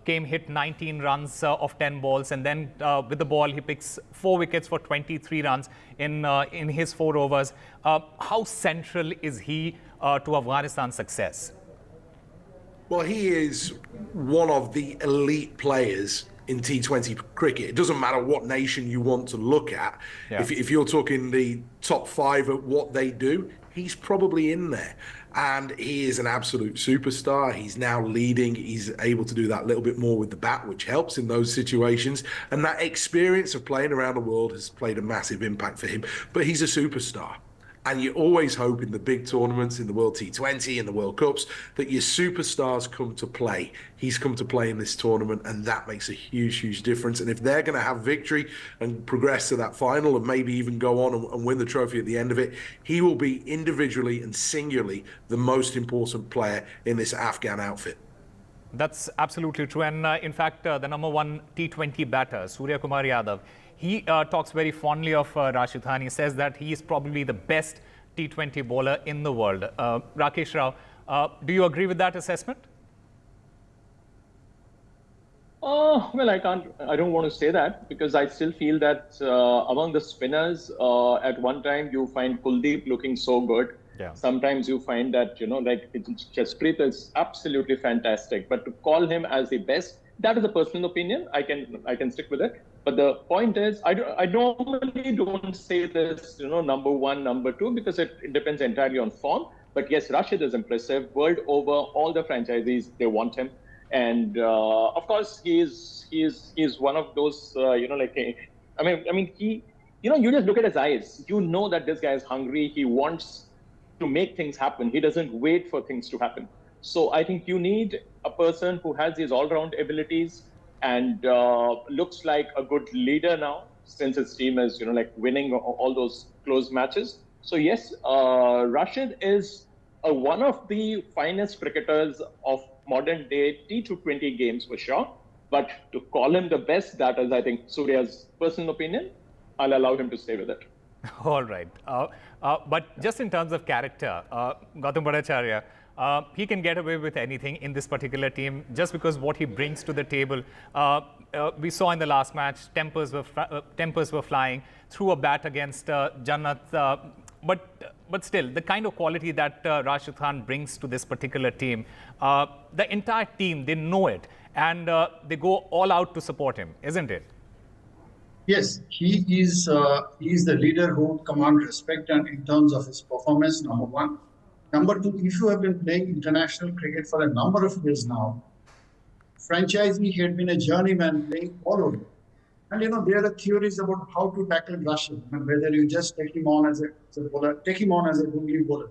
hit 19 runs of 10 balls, and then with the ball, he picks 4 wickets for 23 runs in his 4 overs. How central is he to Afghanistan's success? Well, he is one of the elite players in T20 cricket. It doesn't matter what nation you want to look at. Yeah. If you're talking the top 5 at what they do, he's probably in there. And he is an absolute superstar. He's now leading. He's able to do that little bit more with the bat, which helps in those situations. And that experience of playing around the world has played a massive impact for him. But he's a superstar. And you always hope in the big tournaments, in the World T20 and the World Cups, that your superstars come to play. He's come to play in this tournament, and that makes a huge difference. And if they're going to have victory and progress to that final and maybe even go on and win the trophy at the end of it, he will be individually and singularly the most important player in this Afghan outfit. That's absolutely true. And in fact, the number 1 T20 batter, Surya Kumar Yadav, he talks very fondly of Rashid Khan. He says that he is probably the best T20 bowler in the world. Rakesh Rao, do you agree with that assessment? Well, I don't want to say that, because I still feel that among the spinners, at one time you find Kuldeep looking so good. Yeah. Sometimes you find that, like Jasprit is absolutely fantastic, but to call him as the best, that is a personal opinion. I can stick with it. But the point is, I normally don't say this, number 1, number 2, because it depends entirely on form. But yes, Rashid is impressive. World over, all the franchisees, they want him. And of course, he is one of those, you just look at his eyes. You know that this guy is hungry. He wants to make things happen. He doesn't wait for things to happen. So I think you need a person who has these all-round abilities and looks like a good leader now, since his team is, winning all those close matches. So yes, Rashid is one of the finest cricketers of modern day T20 games for sure. But to call him the best, that is, I think, Surya's personal opinion. I'll allow him to stay with it. All right. But just in terms of character, Gautam Bhattacharya, he can get away with anything in this particular team just because what he brings to the table. We saw in the last match, tempers were flying, threw a bat against Jannat. But still, the kind of quality that Rashid Khan brings to this particular team, the entire team, they know it, and they go all out to support him, isn't it? Yes, he is the leader who commands respect, and in terms of his performance, number 1. Number 2, if you have been playing international cricket for a number of years now, franchisee, he had been a journeyman playing all over. And there are theories about how to tackle Rashid, and whether you just take him on as a bowler, take him on as a googly bowler.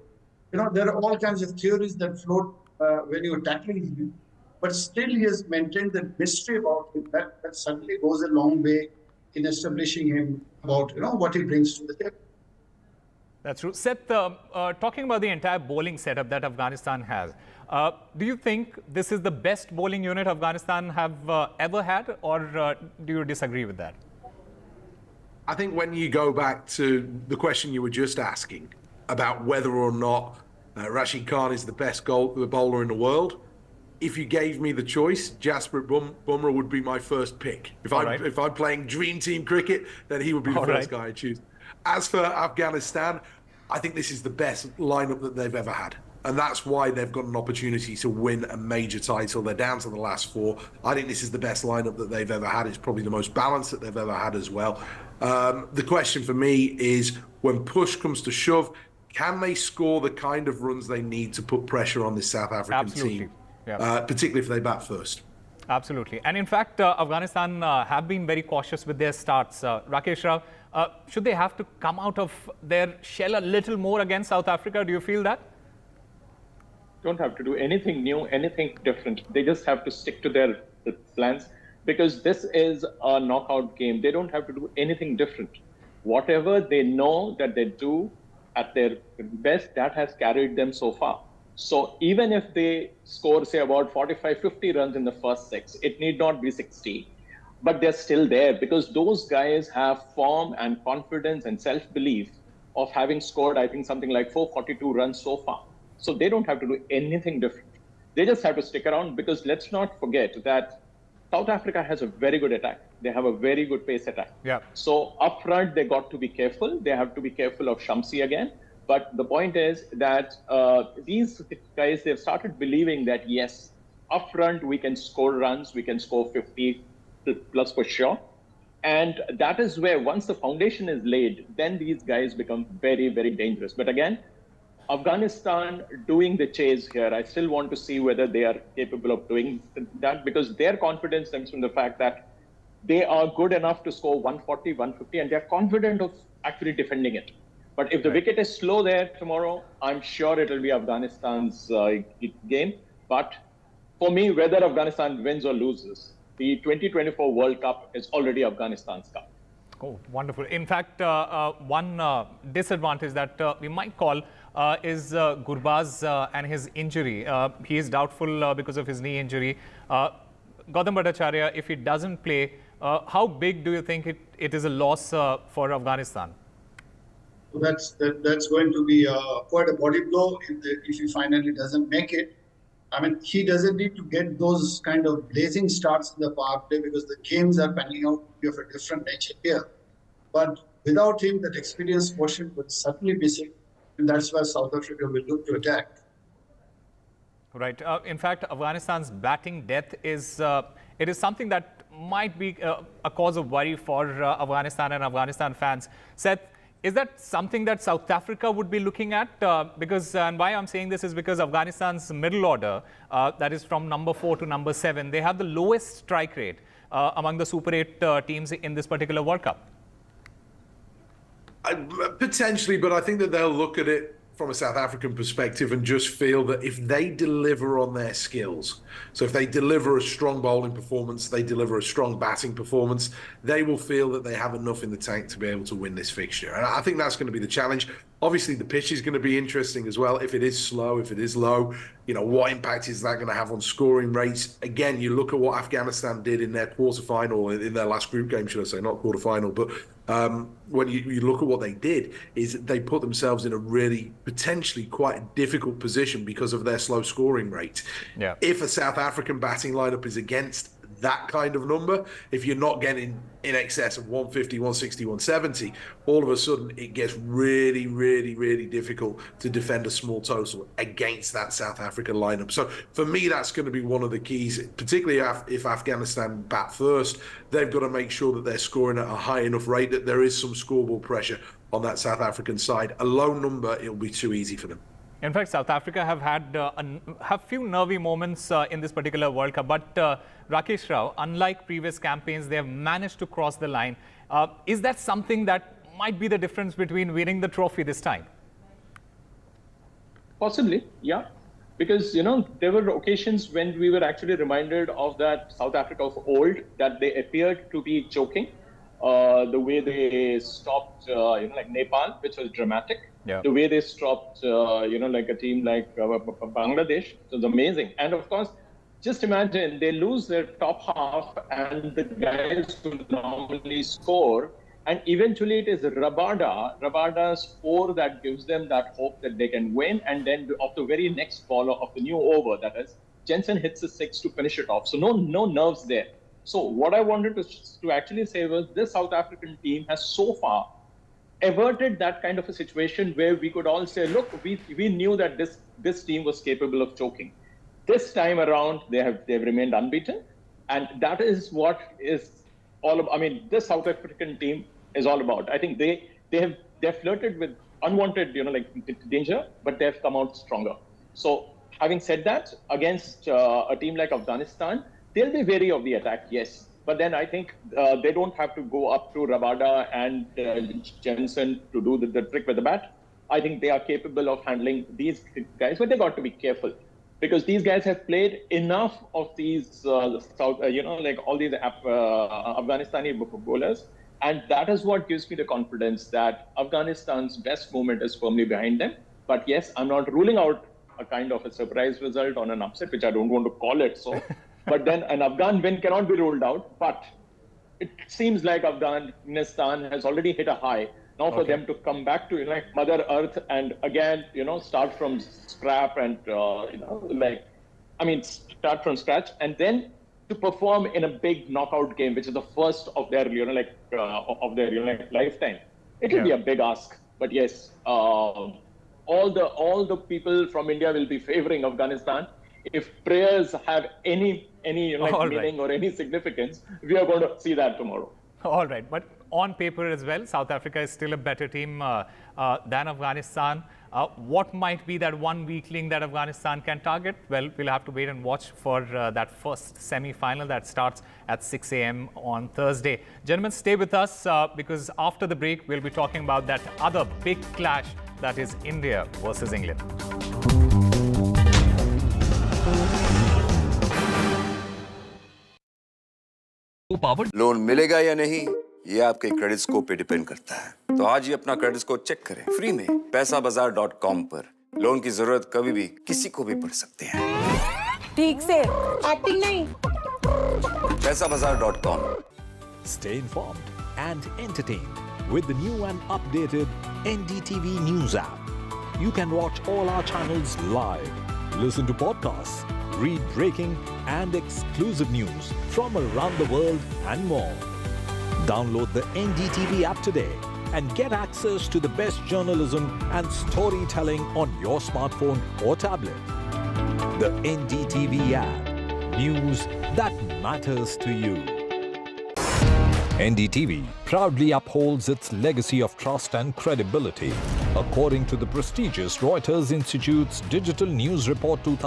There are all kinds of theories that float when you're tackling him, but still he has maintained the mystery about him that suddenly goes a long way in establishing him about what he brings to the table. That's true. Seth, talking about the entire bowling setup that Afghanistan has, do you think this is the best bowling unit Afghanistan have ever had, or do you disagree with that? I think when you go back to the question you were just asking, about whether or not Rashid Khan is the best bowler in the world. If you gave me the choice, Jasprit Bumrah would be my first pick. If I'm playing dream team cricket, then he would be the first guy I choose. As for Afghanistan, I think this is the best lineup that they've ever had. And that's why they've got an opportunity to win a major title. They're down to the last 4. I think this is the best lineup that they've ever had. It's probably the most balanced that they've ever had as well. The question for me is, when push comes to shove, can they score the kind of runs they need to put pressure on this South African team? Particularly if they bat first. Absolutely. And in fact, Afghanistan have been very cautious with their starts. Rakesh Rao, should they have to come out of their shell a little more against South Africa? Do you feel that? Don't have to do anything new, anything different. They just have to stick to their plans, because this is a knockout game. They don't have to do anything different. Whatever they know that they do at their best, that has carried them so far. So even if they score, say, about 45, 50 runs in the first 6, it need not be 60, but they're still there, because those guys have form and confidence and self-belief of having scored, I think, something like 442 runs so far. So they don't have to do anything different. They just have to stick around, because let's not forget that South Africa has a very good attack. They have a very good pace attack. So up front, they got to be careful. They have to be careful of Shamsi again. But the point is that these guys, they've started believing that, yes, up front, we can score runs. We can score 50 plus for sure. And that is where, once the foundation is laid, then these guys become very, very dangerous. But again, Afghanistan doing the chase here, I still want to see whether they are capable of doing that, because their confidence stems from the fact that they are good enough to score 140, 150, and they're confident of actually defending it. But if the wicket is slow there tomorrow, I'm sure it will be Afghanistan's game. But for me, whether Afghanistan wins or loses, the 2024 World Cup is already Afghanistan's cup. Oh, wonderful. In fact, one disadvantage that we might call is Gurbaz and his injury. He is doubtful because of his knee injury. Gautam Bhattacharya, if he doesn't play, how big do you think it is a loss for Afghanistan? That's going to be quite a body blow if he finally doesn't make it. I mean, he doesn't need to get those kind of blazing starts in the power play, because the games are panning out to be of a different nature here. But without him, that experience quotient would certainly be missing, and that's why South Africa will look to attack. Right. In fact, Afghanistan's batting depth is it is something that might be a cause of worry for Afghanistan and Afghanistan fans. Seth, is that something that South Africa would be looking at? And why I'm saying this is because Afghanistan's middle order, that is from number 4 to number 7, they have the lowest strike rate among the Super 8 teams in this particular World Cup. Potentially, but I think that they'll look at it from a South African perspective and just feel that if they deliver on their skills, so if they deliver a strong bowling performance, they deliver a strong batting performance, they will feel that they have enough in the tank to be able to win this fixture. And I think that's going to be the challenge. Obviously, the pitch is going to be interesting as well. If it is slow, if it is low, what impact is that going to have on scoring rates? Again, you look at what Afghanistan did in their quarterfinal, in their last group game, should I say, not quarterfinal, but when you look at what they did, is they put themselves in a really potentially quite a difficult position because of their slow scoring rate. If a South African batting lineup is against that kind of number, if you're not getting in excess of 150, 160, 170, all of a sudden it gets really, really, really difficult to defend a small total against that South African lineup. So for me, that's going to be one of the keys, particularly if Afghanistan bat first. They've got to make sure that they're scoring at a high enough rate that there is some scoreboard pressure on that South African side. A low number, it'll be too easy for them. In fact, South Africa have had a few nervy moments in this particular World Cup. But Rakesh Rao, unlike previous campaigns, they have managed to cross the line. Is that something that might be the difference between winning the trophy this time? Possibly, yeah. Because, there were occasions when we were actually reminded of that South Africa of old, that they appeared to be choking. The way they stopped, like Nepal, which was dramatic. The way they stopped, like a team like Bangladesh, it was amazing. And of course, just imagine they lose their top half, and the guys who normally score, And eventually it is Rabada's 4 that gives them that hope that they can win. And then of the very next ball of the new over, that is, Jensen hits a 6 to finish it off. So no nerves there. So what I wanted to actually say was this South African team has so far averted that kind of a situation where we could all say, look, we knew that this team was capable of choking. This time around, they've remained unbeaten. And that is what is all about. I mean, this South African team is all about. I think they've flirted with unwanted, danger, but they've come out stronger. So having said that, against a team like Afghanistan, they'll be wary of the attack, yes. But then I think they don't have to go up to Rabada and Jensen to do the trick with the bat. I think they are capable of handling these guys, but they got to be careful because these guys have played enough of these, all these Afghanistani bowlers. And that is what gives me the confidence that Afghanistan's best moment is firmly behind them. But yes, I'm not ruling out a kind of a surprise result on an upset, which I don't want to call it so. But then an Afghan win cannot be ruled out. But it seems like Afghanistan has already hit a high. Now for them to come back to Mother Earth and again, start from scrap and start from scratch and then to perform in a big knockout game, which is the first of their lifetime. It will be a big ask. But yes, all the people from India will be favoring Afghanistan. If prayers have any meaning or any significance, we are going to see that tomorrow. All right, but on paper as well, South Africa is still a better team than Afghanistan. What might be that one weakling that Afghanistan can target? Well, we'll have to wait and watch for that first semi-final that starts at 6 a.m. on Thursday. Gentlemen, stay with us because after the break, we'll be talking about that other big clash that is India versus England. Loan मिलेगा या नहीं ये आपके credit score पे depend करता है। तो आज ही अपना क्रेडिट स्कोर चेक करें फ्री में पैसाबाजार.com पर। लोन की जरूरत कभी भी किसी को भी पड़ सकते हैं। ठीक से एक्टिंग नहीं। पैसाबाजार.com। Stay informed and entertained with the new and updated NDTV News app. You can watch all our channels live, listen to podcasts, read breaking and exclusive news from around the world and more. Download the NDTV app today and get access to the best journalism and storytelling on your smartphone or tablet. The NDTV app. News that matters to you. NDTV proudly upholds its legacy of trust and credibility, according to the prestigious Reuters Institute's Digital News Report 2000.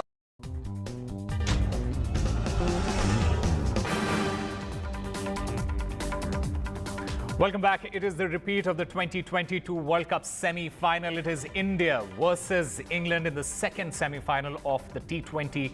Welcome back. It is the repeat of the 2022 World Cup semi-final. It is India versus England in the second semi-final of the T20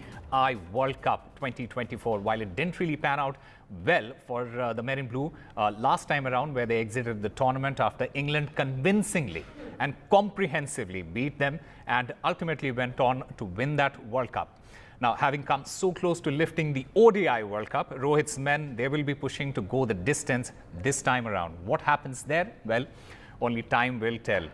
World Cup 2024. While it didn't really pan out well for the Men in Blue last time around, where they exited the tournament after England convincingly and comprehensively beat them and ultimately went on to win that World Cup. Now, having come so close to lifting the ODI World Cup, Rohit's men, they will be pushing to go the distance this time around. What happens there? Well, only time will tell.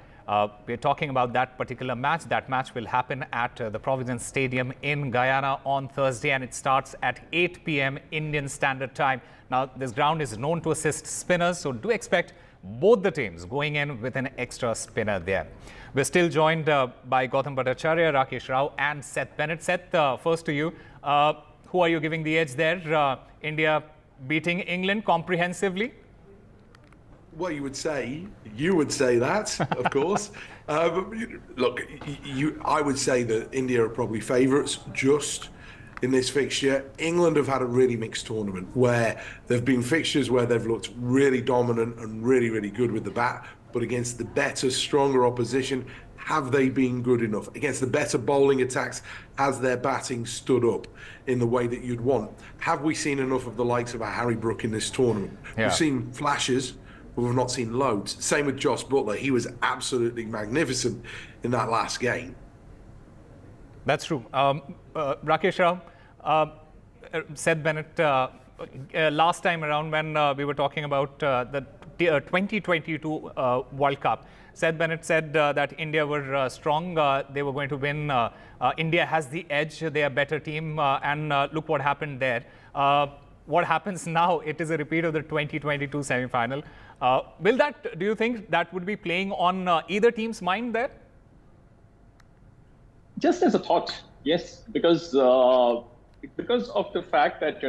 We're talking about that particular match. That match will happen at the Providence Stadium in Guyana on Thursday, and it starts at 8 p.m. Indian Standard Time. Now, this ground is known to assist spinners, so do expect both the teams going in with an extra spinner there. We're still joined by Gautam Bhattacharya, Rakesh Rao and Seth Bennett. Seth, first to you. Who are you giving the edge there? India beating England comprehensively? Well, you would say that, of course. Look, I would say that India are probably favourites just in this fixture. England have had a really mixed tournament where there have been fixtures where they've looked really dominant and really, really good with the bat, but against the better, stronger opposition, have they been good enough? Against the better bowling attacks, has their batting stood up in the way that you'd want? Have we seen enough of the likes of a Harry Brook in this tournament? Yeah. We've seen flashes, but we've not seen loads. Same with Josh Butler. He was absolutely magnificent in that last game. That's true. Rakesh Rao, Seth Bennett, last time around when we were talking about the 2022 World Cup. Said Bennett said that India were strong, they were going to win. India has the edge, they are a better team, and look what happened there. What happens now, it is a repeat of the 2022 semi-final. Do you think that would be playing on either team's mind there? Just as a thought, yes, because of the fact that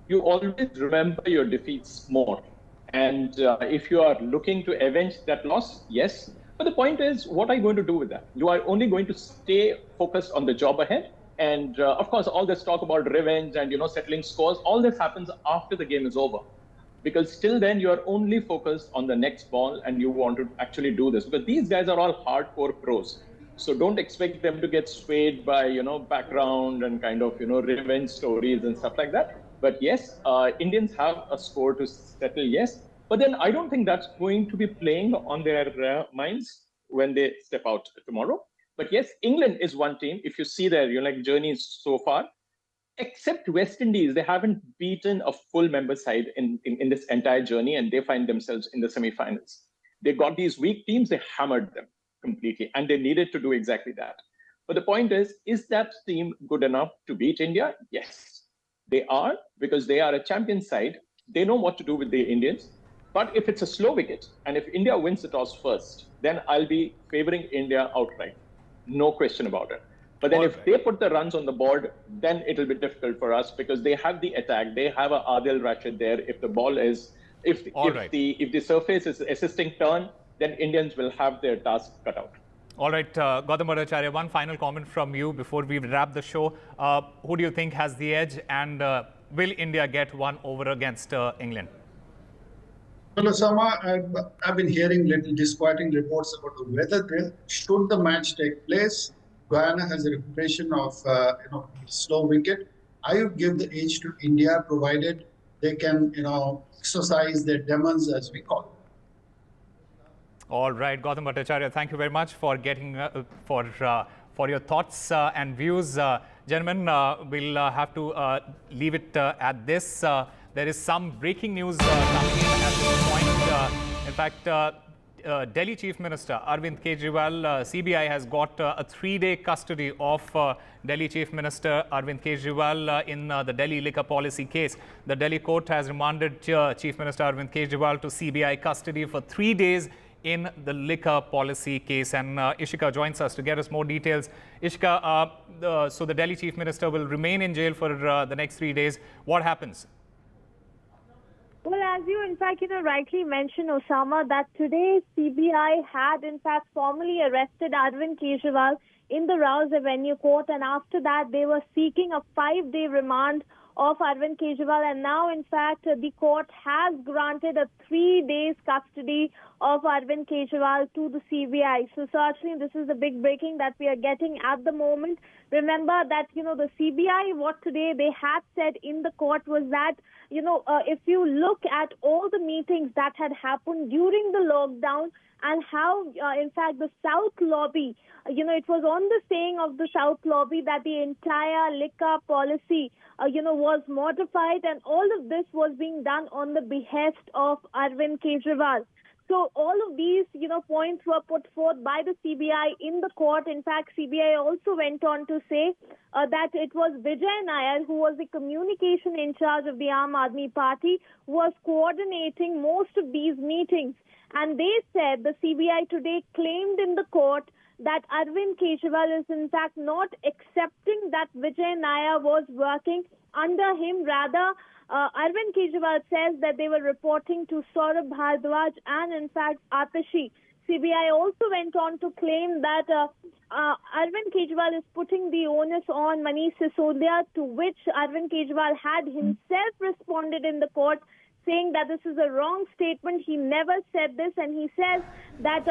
you always remember your defeats more. And if you are looking to avenge that loss, yes. But the point is, what are you going to do with that? You are only going to stay focused on the job ahead. And of course, all this talk about revenge and, settling scores, all this happens after the game is over. Because till then, you are only focused on the next ball and you want to actually do this. Because these guys are all hardcore pros. So don't expect them to get swayed by, background and kind of, revenge stories and stuff like that. But yes, Indians have a score to settle, yes. But then I don't think that's going to be playing on their minds when they step out tomorrow. But yes, England is one team. If you see their journeys so far, except West Indies, they haven't beaten a full member side in this entire journey, and they find themselves in the semi-finals. They got these weak teams, they hammered them completely, and they needed to do exactly that. But the point is that team good enough to beat India? Yes, they are, because they are a champion side. They know what to do with the Indians. But if it's a slow wicket, and if India wins the toss first, then I'll be favoring India outright. No question about it. But then if they put the runs on the board, then it'll be difficult for us, because they have the attack. They have a Adil Rashid there. If the ball is, if the surface is assisting turn, then Indians will have their task cut out. All right, Gautam Bhattacharya, one final comment from you before we wrap the show. Who do you think has the edge, and will India get one over against England? Well, Osama, I've been hearing little disquieting reports about the weather there. Should the match take place, Guyana has a reputation of slow wicket. I would give the edge to India, provided they can exercise their demons, as we call it. All right, Gautam Bhattacharya, thank you very much for getting for your thoughts and views, gentlemen. We'll have to leave it at this. There is some breaking news coming in at this point. In fact, Delhi Chief Minister Arvind Kejriwal, CBI has got a 3-day custody of Delhi Chief Minister Arvind Kejriwal in the Delhi liquor policy case. The Delhi court has remanded Chief Minister Arvind Kejriwal to CBI custody for 3 days in the liquor policy case. And Ishika joins us to get us more details. Ishika, so the Delhi Chief Minister will remain in jail for the next 3 days. What happens? Well, as you in fact, rightly mentioned, Osama, that today CBI had in fact formally arrested Arvind Kejriwal in the Rouse Avenue Court, and after that they were seeking a 5-day remand of Arvind Kejriwal, and now in fact the court has granted a 3 days custody of Arvind Kejriwal to the CBI. So certainly this is the big breaking that we are getting at the moment. Remember that the CBI, what today they had said in the court was that if you look at all the meetings that had happened during the lockdown, and how, in fact, the South Lobby, it was on the saying of the South Lobby that the entire liquor policy, was modified, and all of this was being done on the behest of Arvind Kejriwal. So all of these, points were put forth by the CBI in the court. In fact, CBI also went on to say that it was Vijay Nair, who was the communication in charge of the Aam Aadmi Party, who was coordinating most of these meetings. And they said, the CBI today claimed in the court that Arvind Kejriwal is in fact not accepting that Vijay Nair was working under him. Rather, Arvind Kejriwal says that they were reporting to Saurabh Bhardwaj and in fact Atashi. CBI also went on to claim that Arvind Kejriwal is putting the onus on Manish Sisodia, to which Arvind Kejriwal had himself responded in the court, saying that this is a wrong statement. He never said this, and he says that,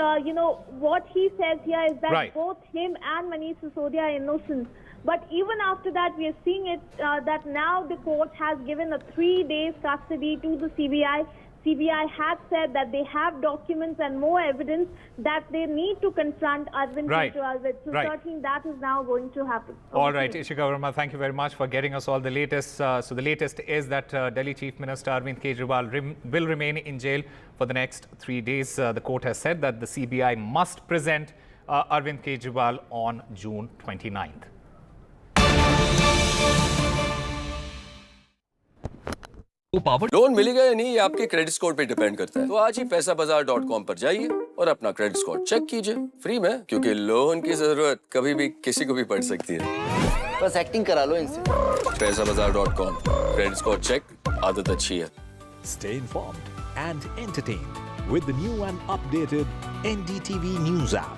what he says here is that both him and Manish Sisodia are innocent. But even after that, we are seeing it that now the court has given a 3 days custody to the CBI, CBI had said that they have documents and more evidence that they need to confront Arvind Kejriwal with. So certainly that is now going to happen. All right, Ishika Verma, thank you very much for getting us all the latest. So the latest is that Delhi Chief Minister Arvind Kejriwal will remain in jail for the next 3 days. The court has said that the CBI must present Arvind Kejriwal on June 29th. Loan मिलेगा या नहीं ये आपके credit score पे depend करता है। तो आज ही पैसाबाजार.com पर जाइए और अपना क्रेडिट स्कोर चेक कीजिए फ्री में, क्योंकि लोन की जरूरत कभी भी किसी को भी पड़ सकती है। बस एक्टिंग करा लो इनसे। पैसाबाजार.com, क्रेडिट स्कोर चेक, आदत अच्छी है। Stay informed and entertained with the new and updated NDTV News app.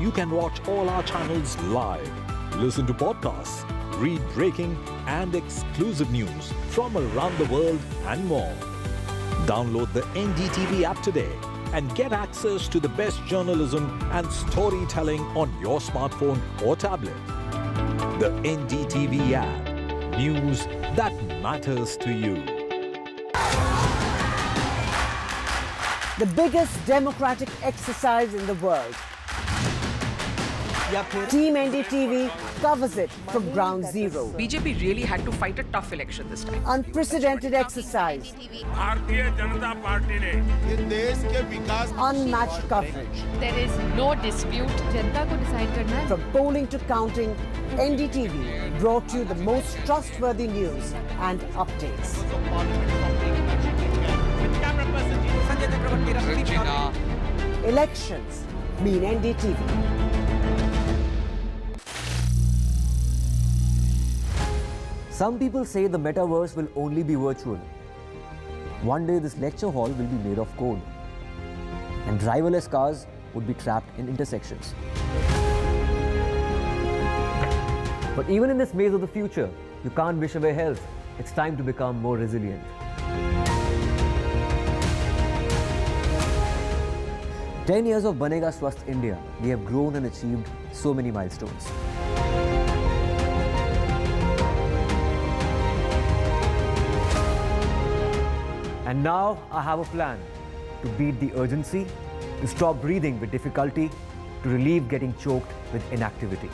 You can watch all our channels live, listen to podcasts, read breaking and exclusive news from around the world and more. Download the NDTV app today and get access to the best journalism and storytelling on your smartphone or tablet. The NDTV app. News that matters to you. The biggest democratic exercise in the world. Team NDTV covers it from ground zero. BJP really had to fight a tough election this time. Unprecedented exercise. Unmatched coverage. There is no dispute. जनता को decide करना है. From polling to counting, NDTV brought you the most trustworthy news and updates. Elections mean NDTV. Some people say the metaverse will only be virtual. One day this lecture hall will be made of code, and driverless cars would be trapped in intersections. But even in this maze of the future, you can't wish away health. It's time to become more resilient. "10 years of Banega Swasth India, we have grown and achieved so many milestones. And now I have a plan to beat the urgency, to stop breathing with difficulty, to relieve getting choked with inactivity.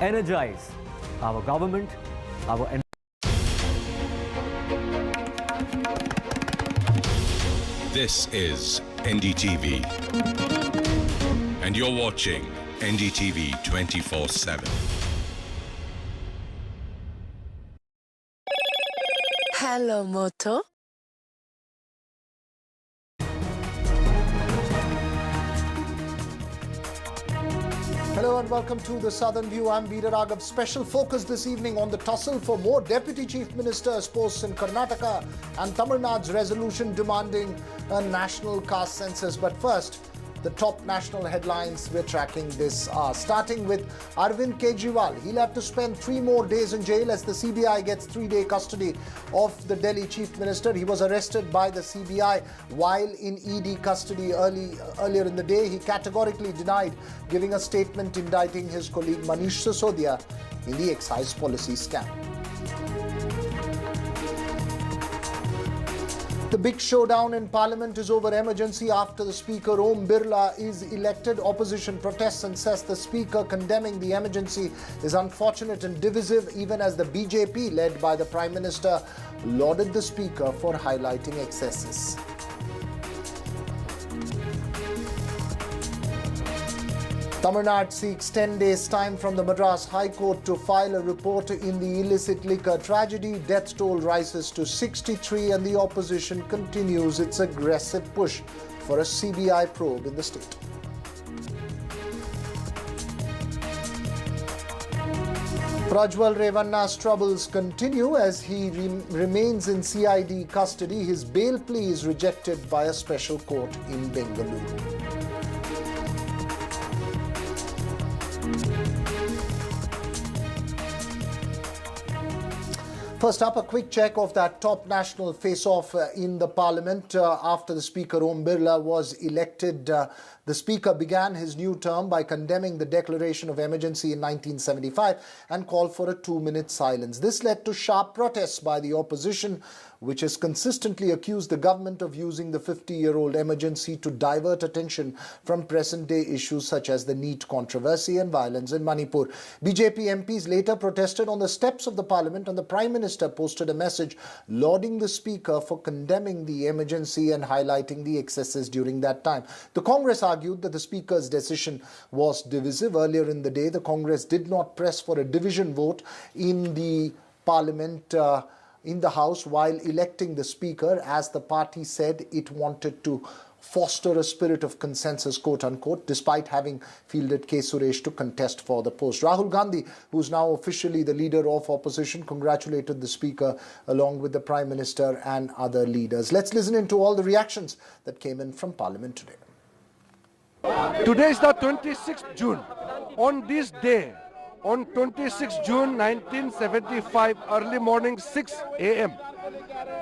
Energize our government, our This is NDTV, and you're watching NDTV 24/7. Hello, Moto. Hello and welcome to the Southern View. I'm Veera Raghav. Special focus this evening on the tussle for more Deputy Chief Minister's posts in Karnataka and Tamil Nadu's resolution demanding a national caste census. But first, the top national headlines we're tracking this hour. Starting with Arvind Kejriwal. He'll have to spend 3 more days in jail as the CBI gets 3-day custody of the Delhi Chief Minister. He was arrested by the CBI while in ED custody earlier in the day. He categorically denied giving a statement indicting his colleague Manish Sisodia in the excise policy scam. The big showdown in Parliament is over emergency after the Speaker Om Birla is elected. Opposition protests and says the Speaker condemning the emergency is unfortunate and divisive, even as the BJP, led by the Prime Minister, lauded the Speaker for highlighting excesses. Tamil Nadu seeks 10 days' time from the Madras High Court to file a report in the illicit liquor tragedy. Death toll rises to 63 and the opposition continues its aggressive push for a CBI probe in the state. Prajwal Revanna's troubles continue as he remains in CID custody. His bail plea is rejected by a special court in Bengaluru. First up, a quick check of that top national face-off in the Parliament after the Speaker Om Birla was elected. The Speaker began his new term by condemning the declaration of emergency in 1975 and called for a 2-minute silence. This led to sharp protests by the opposition, which has consistently accused the government of using the 50-year-old emergency to divert attention from present-day issues such as the NEET controversy and violence in Manipur. BJP MPs later protested on the steps of the parliament, and the Prime Minister posted a message lauding the Speaker for condemning the emergency and highlighting the excesses during that time. The Congress argued that the Speaker's decision was divisive. Earlier in the day, the Congress did not press for a division vote in the parliament in the House while electing the Speaker, as the party said it wanted to foster a spirit of consensus, quote-unquote, despite having fielded K. Suresh to contest for the post. Rahul Gandhi, who's now officially the leader of opposition, congratulated the Speaker along with the Prime Minister and other leaders. Let's listen into all the reactions that came in from Parliament today. Today is the 26th June. On this day, on 26 June 1975, early morning 6 a.m.,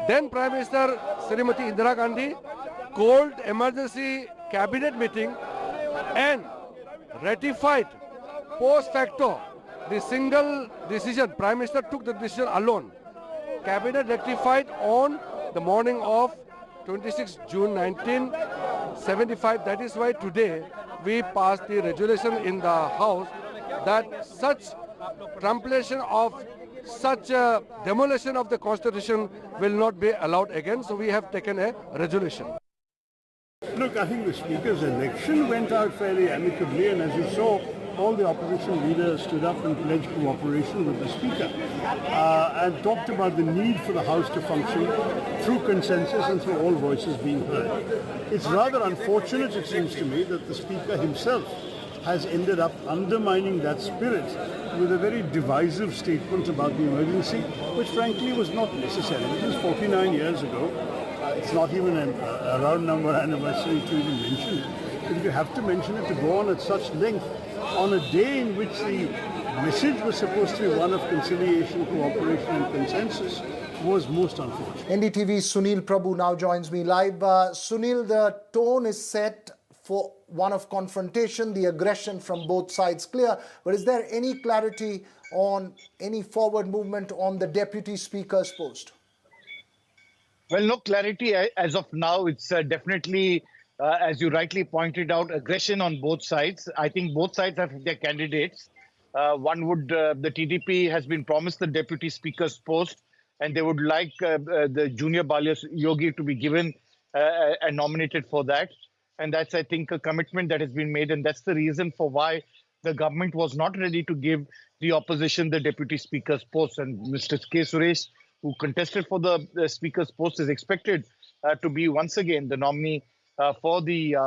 then Prime Minister Srimati Indira Gandhi called emergency cabinet meeting and ratified post facto the single decision. Prime Minister took the decision alone. Cabinet rectified on the morning of 26 June 1975. That is why today we passed the resolution in the House that such trumpulation of such a demolition of the Constitution will not be allowed again. So we have taken a resolution. Look, I think the Speaker's election went out fairly amicably, and as you saw, all the opposition leaders stood up and pledged cooperation with the Speaker and talked about the need for the House to function through consensus and through all voices being heard. It's rather unfortunate, it seems to me, that the Speaker himself has ended up undermining that spirit with a very divisive statement about the emergency, which frankly was not necessary. It was 49 years ago. It's not even a round number anniversary to even mention it. But if you have to mention it, to go on at such length on a day in which the message was supposed to be one of conciliation, cooperation and consensus, was most unfortunate. NDTV's Sunil Prabhu now joins me live. Sunil, the tone is set for one of confrontation, the aggression from both sides clear, but is there any clarity on any forward movement on the Deputy Speaker's post? Well, no clarity as of now. It's definitely, as you rightly pointed out, aggression on both sides. I think both sides have their candidates. One would, the TDP has been promised the Deputy Speaker's post, and they would like the Junior Balya Yogi to be given and nominated for that. And that's, I think, a commitment that has been made. And that's the reason for why the government was not ready to give the opposition the Deputy Speaker's post. And Mr. K. Suresh, who contested for the Speaker's post, is expected to be once again the nominee for the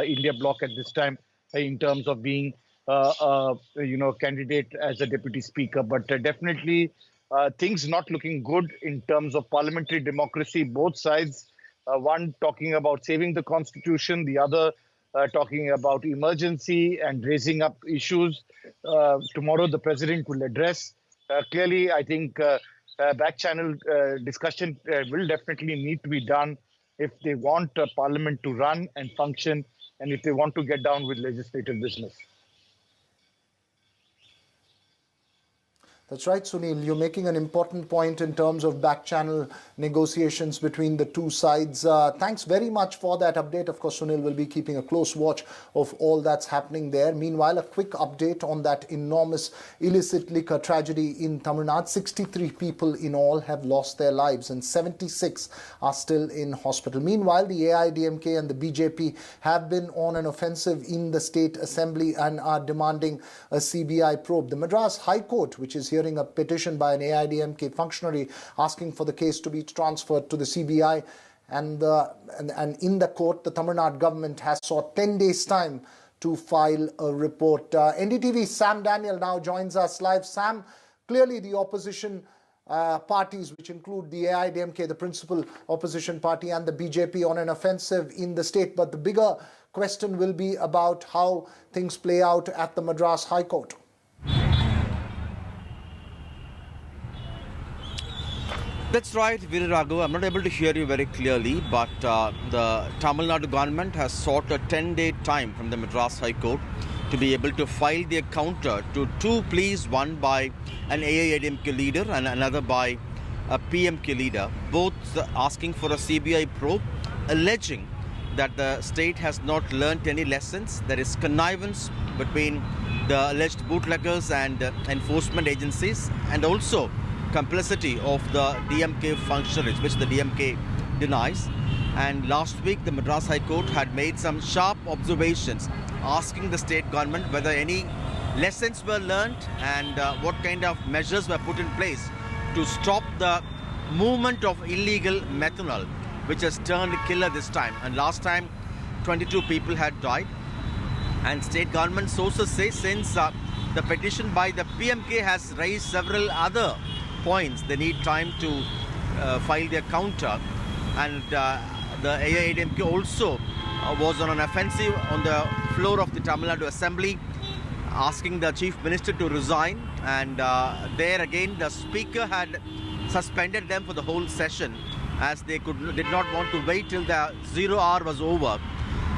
India bloc at this time in terms of being, candidate as a Deputy Speaker. But definitely things not looking good in terms of parliamentary democracy. Both sides, one talking about saving the Constitution, the other talking about emergency and raising up issues. Tomorrow the President will address. Clearly, I think back channel discussion will definitely need to be done if they want Parliament to run and function, and if they want to get down with legislative business. That's right, Sunil. You're making an important point in terms of back-channel negotiations between the two sides. Thanks very much for that update. Of course, Sunil will be keeping a close watch of all that's happening there. Meanwhile, a quick update on that enormous illicit liquor tragedy in Tamil Nadu. 63 people in all have lost their lives and 76 are still in hospital. Meanwhile, the AIDMK and the BJP have been on an offensive in the State Assembly and are demanding a CBI probe. The Madras High Court, which is hearing a petition by an AIDMK functionary asking for the case to be transferred to the CBI, and in the court, the Tamil Nadu government has sought 10 days' time to file a report. NDTV Sam Daniel now joins us live. Sam, clearly the opposition parties, which include the AIDMK, the principal opposition party, and the BJP on an offensive in the state, but the bigger question will be about how things play out at the Madras High Court. That's right, Veera Raghav. I'm not able to hear you very clearly, but the Tamil Nadu government has sought a 10-day time from the Madras High Court to be able to file their counter to two pleas, one by an AIADMK leader and another by a PMK leader, both asking for a CBI probe, alleging that the state has not learnt any lessons. There is connivance between the alleged bootleggers and enforcement agencies, and also complicity of the DMK functionaries, which the DMK denies. And last week, the Madras High Court had made some sharp observations, asking the state government whether any lessons were learnt and what kind of measures were put in place to stop the movement of illegal methanol, which has turned killer this time. And last time, 22 people had died. And state government sources say since the petition by the PMK has raised several other points, they need time to file their counter. And the AIADMK also was on an offensive on the floor of the Tamil Nadu Assembly, asking the Chief Minister to resign. And there again, the Speaker had suspended them for the whole session, as they did not want to wait till the 0 hour was over.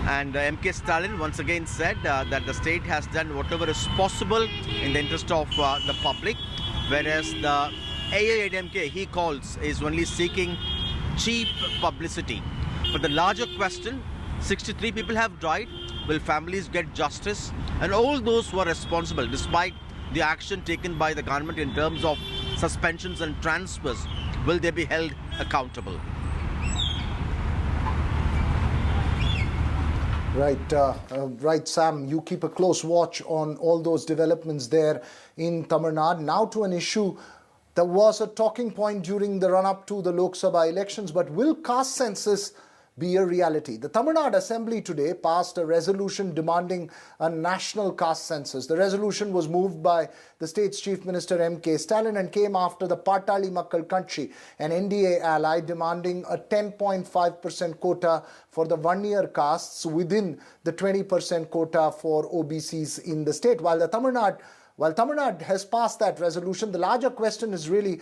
And MK Stalin once again said that the state has done whatever is possible in the interest of the public, whereas the AIADMK, he calls, is only seeking cheap publicity. But the larger question, 63 people have died. Will families get justice? And all those who are responsible, despite the action taken by the government in terms of suspensions and transfers, will they be held accountable? Right, Sam, you keep a close watch on all those developments there in Tamil Nadu. Now to an issue that was a talking point during the run-up to the Lok Sabha elections, but will caste census be a reality? The Tamil Nadu Assembly today passed a resolution demanding a national caste census. The resolution was moved by the state's Chief Minister M.K. Stalin and came after the Patali Makkal Kanchi, an NDA ally, demanding a 10.5% quota for the one-year castes within the 20% quota for OBCs in the state. While Tamil Nadu has passed that resolution, the larger question is really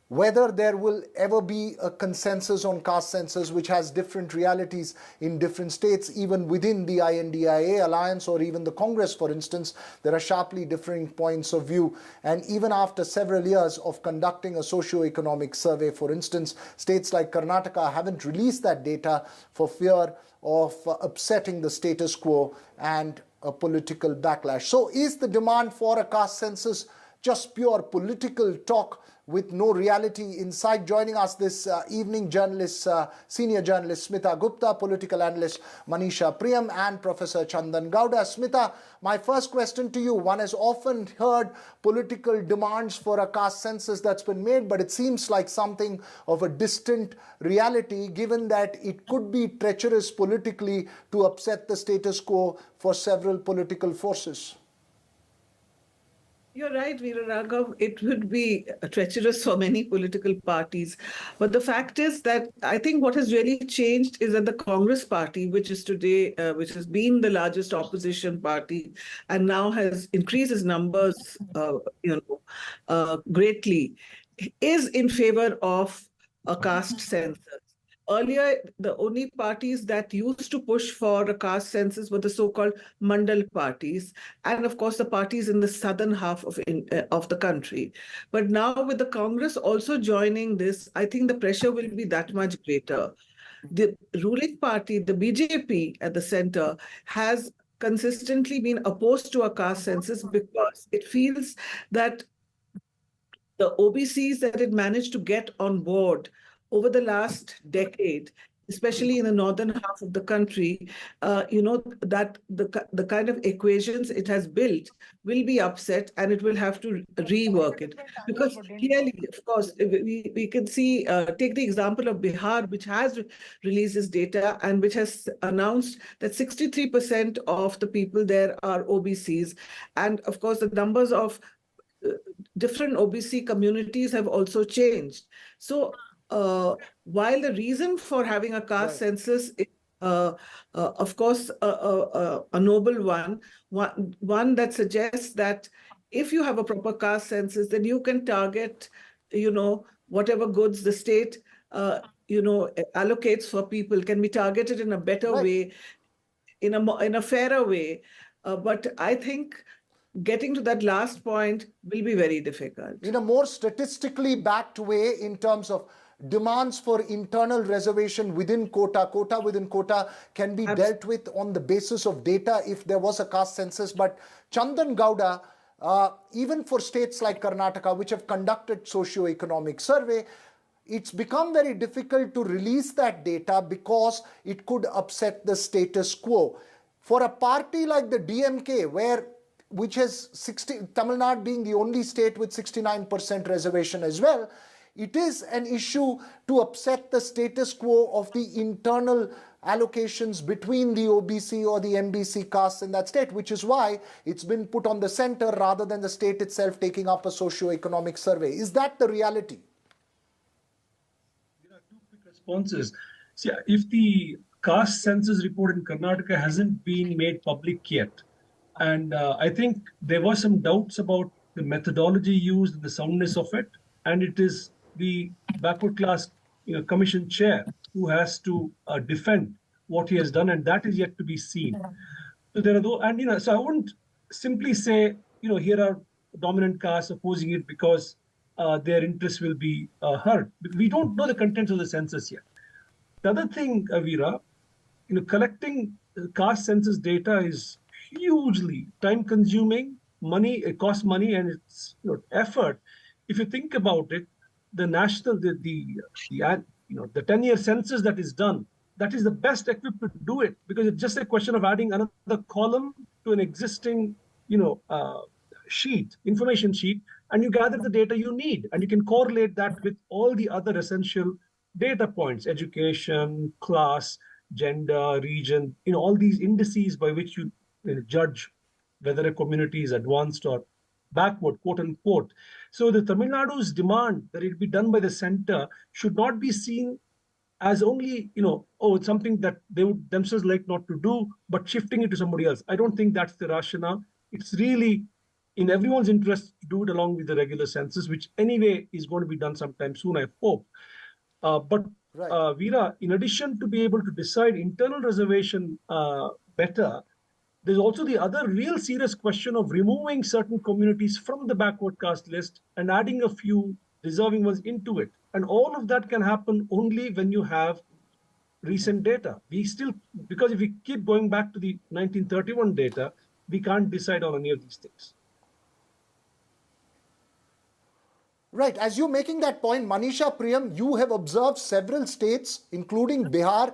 whether there will ever be a consensus on caste census, which has different realities in different states. Even within the INDIA alliance or even the Congress, for instance, there are sharply differing points of view. And even after several years of conducting a socio-economic survey, for instance, states like Karnataka haven't released that data for fear of upsetting the status quo and a political backlash. So is the demand for a caste census just pure political talk with no reality inside? Joining us this evening, senior journalist Smita Gupta, political analyst Manisha Priyam, and Professor Chandan Gowda. Smita, my first question to you. One has often heard political demands for a caste census that's been made, but it seems like something of a distant reality, given that it could be treacherous politically to upset the status quo for several political forces. You're right, Veera Raghav. It would be treacherous for many political parties. But the fact is that I think what has really changed is that the Congress party, which is today, which has been the largest opposition party and now has increased its numbers, greatly, is in favor of a caste census. Earlier, the only parties that used to push for a caste census were the so-called Mandal parties, and of course the parties in the southern half of the country. But now with the Congress also joining this, I think the pressure will be that much greater. The ruling party, the BJP at the center, has consistently been opposed to a caste census because it feels that the OBCs that it managed to get on board over the last decade, especially in the northern half of the country, that the kind of equations it has built will be upset and it will have to rework it. Because clearly, of course, we can see, take the example of Bihar, which has released this data and which has announced that 63% of the people there are OBCs. And of course, the numbers of different OBC communities have also changed. So, while the reason for having a caste census is, of course, a noble one that suggests that if you have a proper caste census, then you can target, whatever goods the state, allocates for people can be targeted in a better way, in a fairer way. But I think getting to that last point will be very difficult. In a more statistically backed way in terms of demands for internal reservation within quota within quota can be dealt with on the basis of data if there was a caste census. But Chandan Gowda, even for states like Karnataka, which have conducted socio-economic survey, it's become very difficult to release that data because it could upset the status quo. For a party like the DMK, which has Tamil Nadu being the only state with 69% reservation as well, it is an issue to upset the status quo of the internal allocations between the OBC or the MBC castes in that state, which is why it's been put on the center rather than the state itself taking up a socio-economic survey. Is that the reality? There are two quick responses. See, if the caste census report in Karnataka hasn't been made public yet, and I think there were some doubts about the methodology used and the soundness of it, and it is the backward class commission chair who has to defend what he has done, and that is yet to be seen. So there are those, and so I wouldn't simply say here are dominant castes opposing it because their interests will be hurt. We don't know the contents of the census yet. The other thing, Veera, collecting caste census data is hugely time-consuming. It costs money, and it's effort. If you think about it, the 10-year census that is done, that is the best equipped to do it, because it's just a question of adding another column to an existing, information sheet, and you gather the data you need, and you can correlate that with all the other essential data points: education, class, gender, region, all these indices by which you judge whether a community is advanced or backward, quote unquote. So the Tamil Nadu's demand that it be done by the center should not be seen as only, it's something that they would themselves like not to do, but shifting it to somebody else. I don't think that's the rationale. It's really in everyone's interest to do it along with the regular census, which anyway is going to be done sometime soon, I hope. But Veera, in addition to be able to decide internal reservation better, there's also the other real serious question of removing certain communities from the backward caste list and adding a few deserving ones into it. And all of that can happen only when you have recent data. Because if we keep going back to the 1931 data, we can't decide on any of these things. Right. As you're making that point, Manisha Priyam, you have observed several states, including Bihar,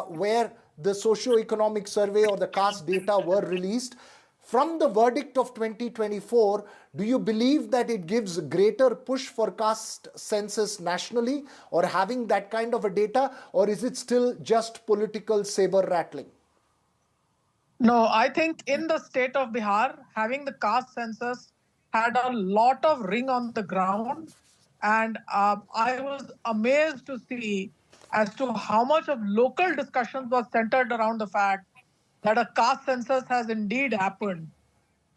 where the socio-economic survey or the caste data were released. From the verdict of 2024, do you believe that it gives greater push for caste census nationally or having that kind of a data, or is it still just political saber rattling? No, I think in the state of Bihar, having the caste census had a lot of ring on the ground, and I was amazed to see as to how much of local discussions was centered around the fact that a caste census has indeed happened.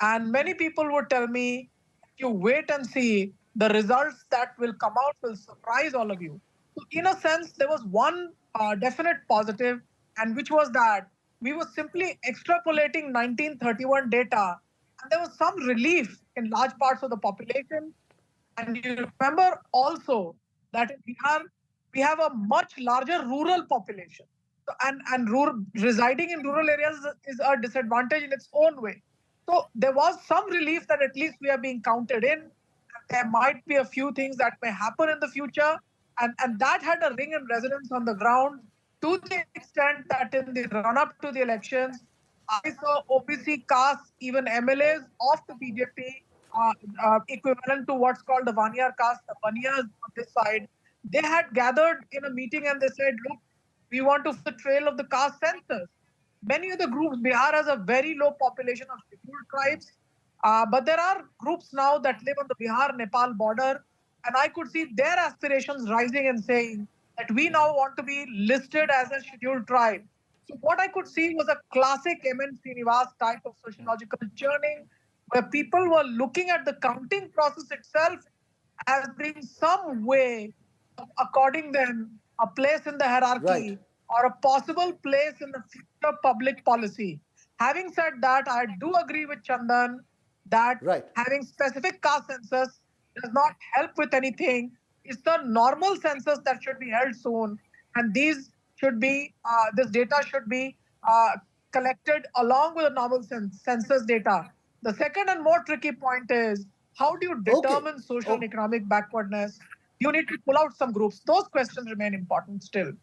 And many people would tell me, you wait and see, the results that will come out will surprise all of you. So in a sense, there was one definite positive, and which was that we were simply extrapolating 1931 data, and there was some relief in large parts of the population. And you remember also that in Bihar, we have a much larger rural population. And residing in rural areas is a disadvantage in its own way. So there was some relief that at least we are being counted in. There might be a few things that may happen in the future. And that had a ring and resonance on the ground to the extent that in the run-up to the elections, I saw OBC caste, even MLAs of the BJP, equivalent to what's called the Vaniyar caste, the Vaniyars on this side, they had gathered in a meeting and they said, look, we want to follow the trail of the caste census. Many of the groups, Bihar has a very low population of scheduled tribes, but there are groups now that live on the Bihar-Nepal border, and I could see their aspirations rising and saying that we now want to be listed as a scheduled tribe. So what I could see was a classic M.N. Srinivas type of sociological churning, where people were looking at the counting process itself as being some way of according them a place in the hierarchy or a possible place in the future public policy. Having said that, I do agree with Chandan that having specific caste census does not help with anything. It's the normal census that should be held soon, and these should be this data should be collected along with the normal census data. The second and more tricky point is how do you determine social and economic backwardness? You need to pull out some groups. Those questions remain important still.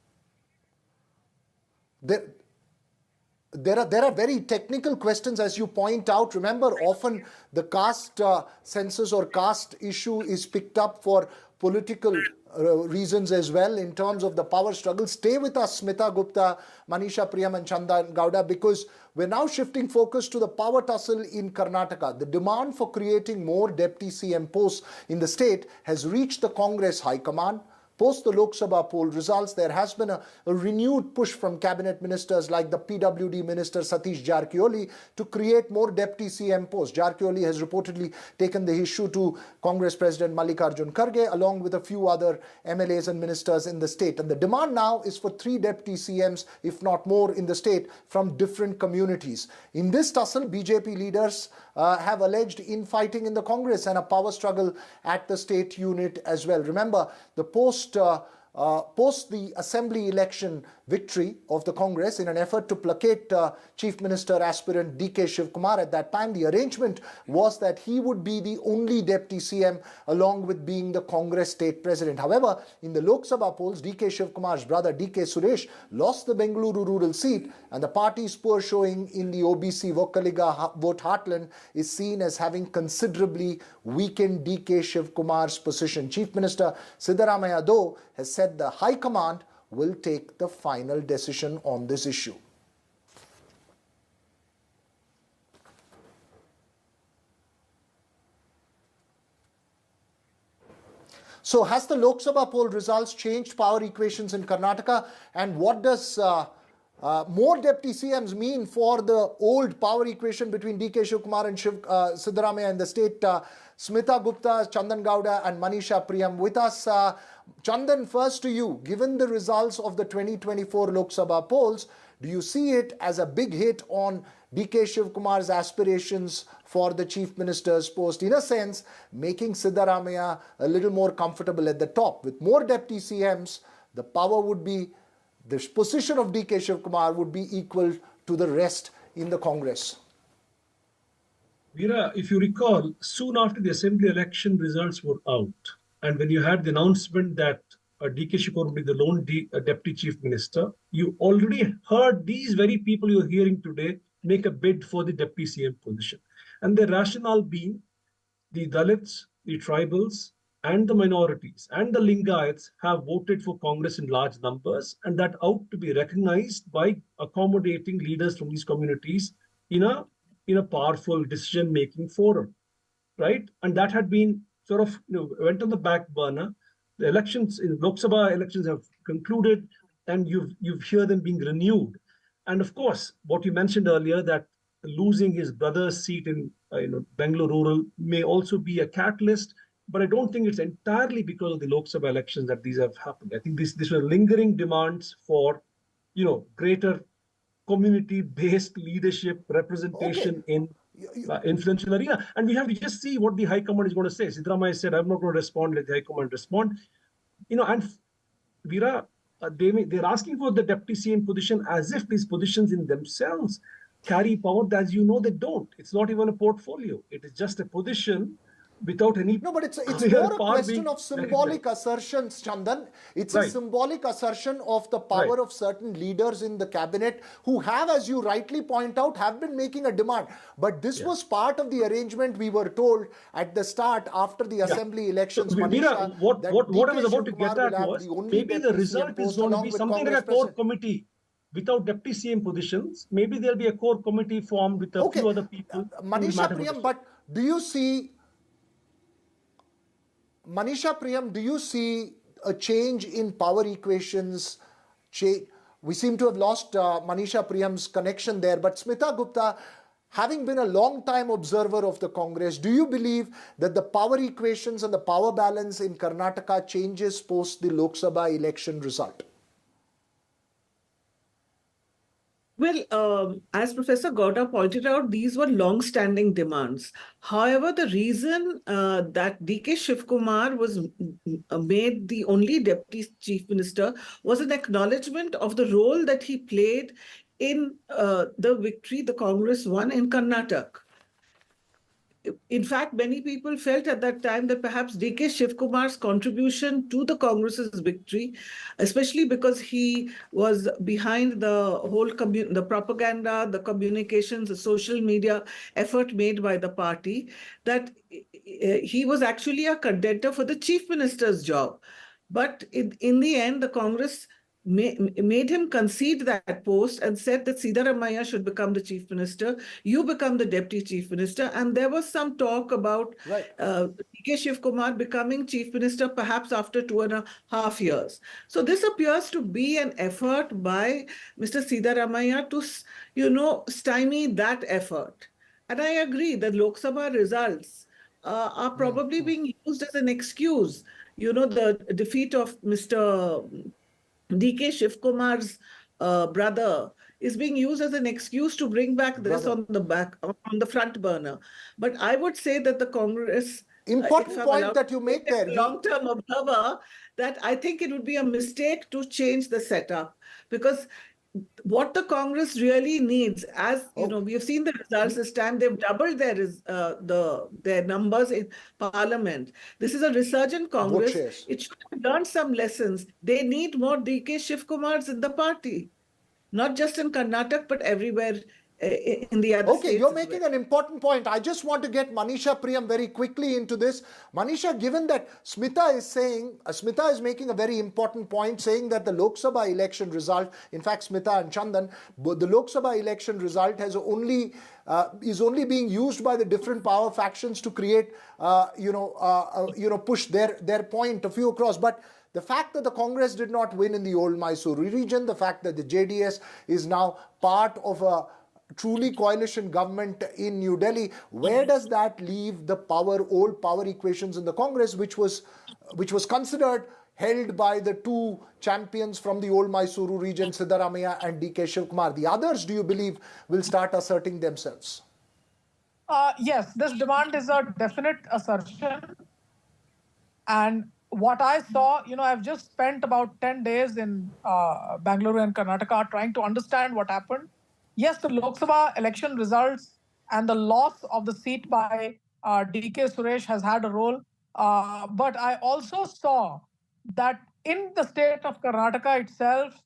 There are very technical questions, as you point out. Remember, often the caste census or caste issue is picked up for political reasons as well in terms of the power struggle. Stay with us, Smita Gupta, Manisha Priyam and Chandan Gowda, because we're now shifting focus to the power tussle in Karnataka. The demand for creating more deputy CM posts in the state has reached the Congress High Command. Post the Lok Sabha poll results, there has been a renewed push from cabinet ministers like the PWD minister Satish Jarkioli to create more deputy CM posts. Jarkioli has reportedly taken the issue to Congress President Mallikarjun Kharge along with a few other MLAs and ministers in the state. And the demand now is for 3 deputy CMs, if not more, in the state from different communities. In this tussle, BJP leaders have alleged infighting in the Congress and a power struggle at the state unit as well. Remember, the post the assembly election victory of the Congress in an effort to placate Chief Minister aspirant DK Shiv Kumar. At that time, the arrangement was that he would be the only deputy CM along with being the Congress state president. However, in the Lok Sabha polls, DK Shiv Kumar's brother DK Suresh lost the Bengaluru rural seat, and the party's poor showing in the OBC Vokkaliga vote heartland is seen as having considerably weakened DK Shiv Kumar's position. Chief Minister Siddaramaiah, though, has said the High Command will take the final decision on this issue. So has the Lok Sabha poll results changed power equations in Karnataka, and what does more deputy CMs mean for the old power equation between DK Shiv Kumar and Siddaramaiah in the state? Smita Gupta, Chandan Gowda and Manisha Priyam with us. Chandan, first to you. Given the results of the 2024 Lok Sabha polls, do you see it as a big hit on DK Shiv Kumar's aspirations for the Chief Minister's post? In a sense, making Siddaramaiah a little more comfortable at the top. With more deputy CMs, the power would be, the position of DK Shiv Kumar would be equal to the rest in the Congress. Veera, if you recall, soon after the assembly election results were out, and when you had the announcement that DK Shiv Kumar would be the lone deputy chief minister, you already heard these very people you're hearing today make a bid for the deputy CM position. And the rationale being the Dalits, the tribals, and the minorities and the Lingayats have voted for Congress in large numbers, and that ought to be recognized by accommodating leaders from these communities in a powerful decision-making forum, right? And that had been sort of went on the back burner. The elections in Lok Sabha elections have concluded, and you've heard them being renewed. And of course, what you mentioned earlier, that losing his brother's seat in Bengaluru rural may also be a catalyst, but I don't think it's entirely because of the Lok Sabha elections that these have happened. I think these were lingering demands for greater community-based leadership representation in influential arena. And we have to just see what the High Command is going to say. Siddaramaiah said, I'm not going to respond, let the High Command respond. And Veera, they're asking for the deputy CM position as if these positions in themselves carry power. As you know, they don't. It's not even a portfolio. It is just a position without any... No, but it's more a question of symbolic assertions, Chandan. It's a symbolic assertion of the power of certain leaders in the cabinet who have, as you rightly point out, have been making a demand. But this was part of the arrangement, we were told at the start after the assembly elections. So, Veera, what I was about to get at was maybe the result is going to be something like a core committee. Without deputy CM positions, maybe there'll be a core committee formed with a few other people. Manisha Priyam, but do you see... Manisha Priyam, do you see a change in power equations? We seem to have lost Manisha Priyam's connection there, but Smita Gupta, having been a long-time observer of the Congress, do you believe that the power equations and the power balance in Karnataka changes post the Lok Sabha election result? Well, as Professor Gowda pointed out, these were long-standing demands. However, the reason that D.K. Shivkumar was made the only Deputy Chief Minister was an acknowledgement of the role that he played in the victory the Congress won in Karnataka. In fact, many people felt at that time that perhaps D.K. Shivkumar's contribution to the Congress's victory, especially because he was behind the whole the propaganda, the communications, the social media effort made by the party, that he was actually a contender for the Chief Minister's job. But in the end, the Congress made him concede that post and said that Siddaramaiah should become the Chief Minister, you become the Deputy Chief Minister. And there was some talk about D.K. Shivkumar becoming Chief Minister perhaps after 2.5 years. So this appears to be an effort by Mr. Siddaramaiah to, stymie that effort. And I agree that Lok Sabha results are probably being used as an excuse. The defeat of Mr. D.K. Shivkumar's brother is being used as an excuse to bring back this on the front burner. But I would say that the Congress... Important point that you make there. Long-term observer, that I think it would be a mistake to change the setup, because what the Congress really needs, as we have seen the results this time, they've doubled their numbers in Parliament. This is a resurgent Congress. It should have learned some lessons. They need more D.K. Shivkumars in the party, not just in Karnataka, but everywhere in the other states. Okay, you're making an important point. I just want to get Manisha Priyam very quickly into this. Manisha, given that Smita is making a very important point, saying that the Lok Sabha election result, in fact, Smita and Chandan, the Lok Sabha election result has is only being used by the different power factions to create, push their point of view across. But the fact that the Congress did not win in the old Mysore region, the fact that the JDS is now part of a truly coalition government in New Delhi, where does that leave the old power equations in the Congress, which was considered held by the two champions from the old Mysuru region, Siddaramaiah and D.K. Shivkumar? The others, do you believe, will start asserting themselves? Yes, this demand is a definite assertion. And what I saw, I've just spent about 10 days in Bangalore and Karnataka trying to understand what happened. Yes, the Lok Sabha election results and the loss of the seat by D.K. Suresh has had a role. But I also saw that in the state of Karnataka itself,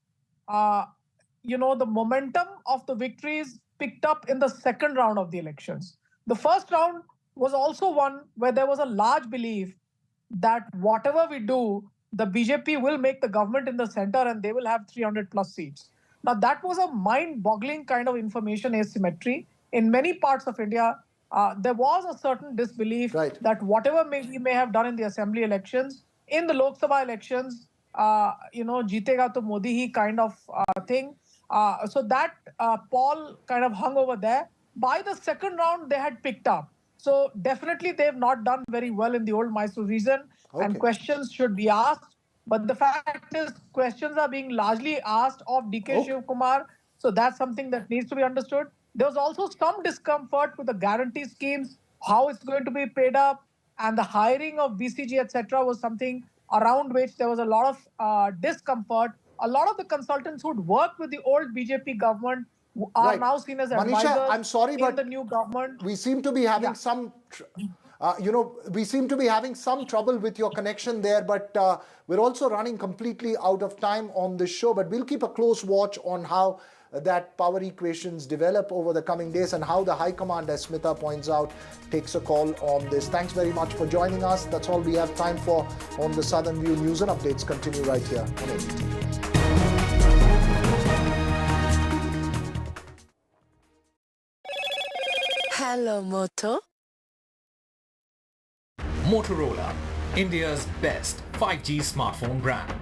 the momentum of the victories picked up in the second round of the elections. The first round was also one where there was a large belief that whatever we do, the BJP will make the government in the center and they will have 300 plus seats. Now, that was a mind-boggling kind of information asymmetry. In many parts of India, there was a certain disbelief that whatever we may have done in the assembly elections, in the Lok Sabha elections, jeetega to Modi hi kind of thing. So that poll kind of hung over there. By the second round, they had picked up. So definitely they have not done very well in the old Mysore region, and questions should be asked. But the fact is, questions are being largely asked of D.K. Shivkumar. So that's something that needs to be understood. There was also some discomfort with the guarantee schemes, how it's going to be paid up, and the hiring of BCG, etc. was something around which there was a lot of discomfort. A lot of the consultants who'd worked with the old BJP government are now seen as advisors. Manisha, I'm sorry, in but the new government. We seem to be having some... we seem to be having some trouble with your connection there, but we're also running completely out of time on this show. But we'll keep a close watch on how that power equations develop over the coming days and how the High Command, as Smita points out, takes a call on this. Thanks very much for joining us. That's all we have time for on the Southern View. News and updates continue right here on NDTV. Hello, Moto. Motorola, India's best 5G smartphone brand.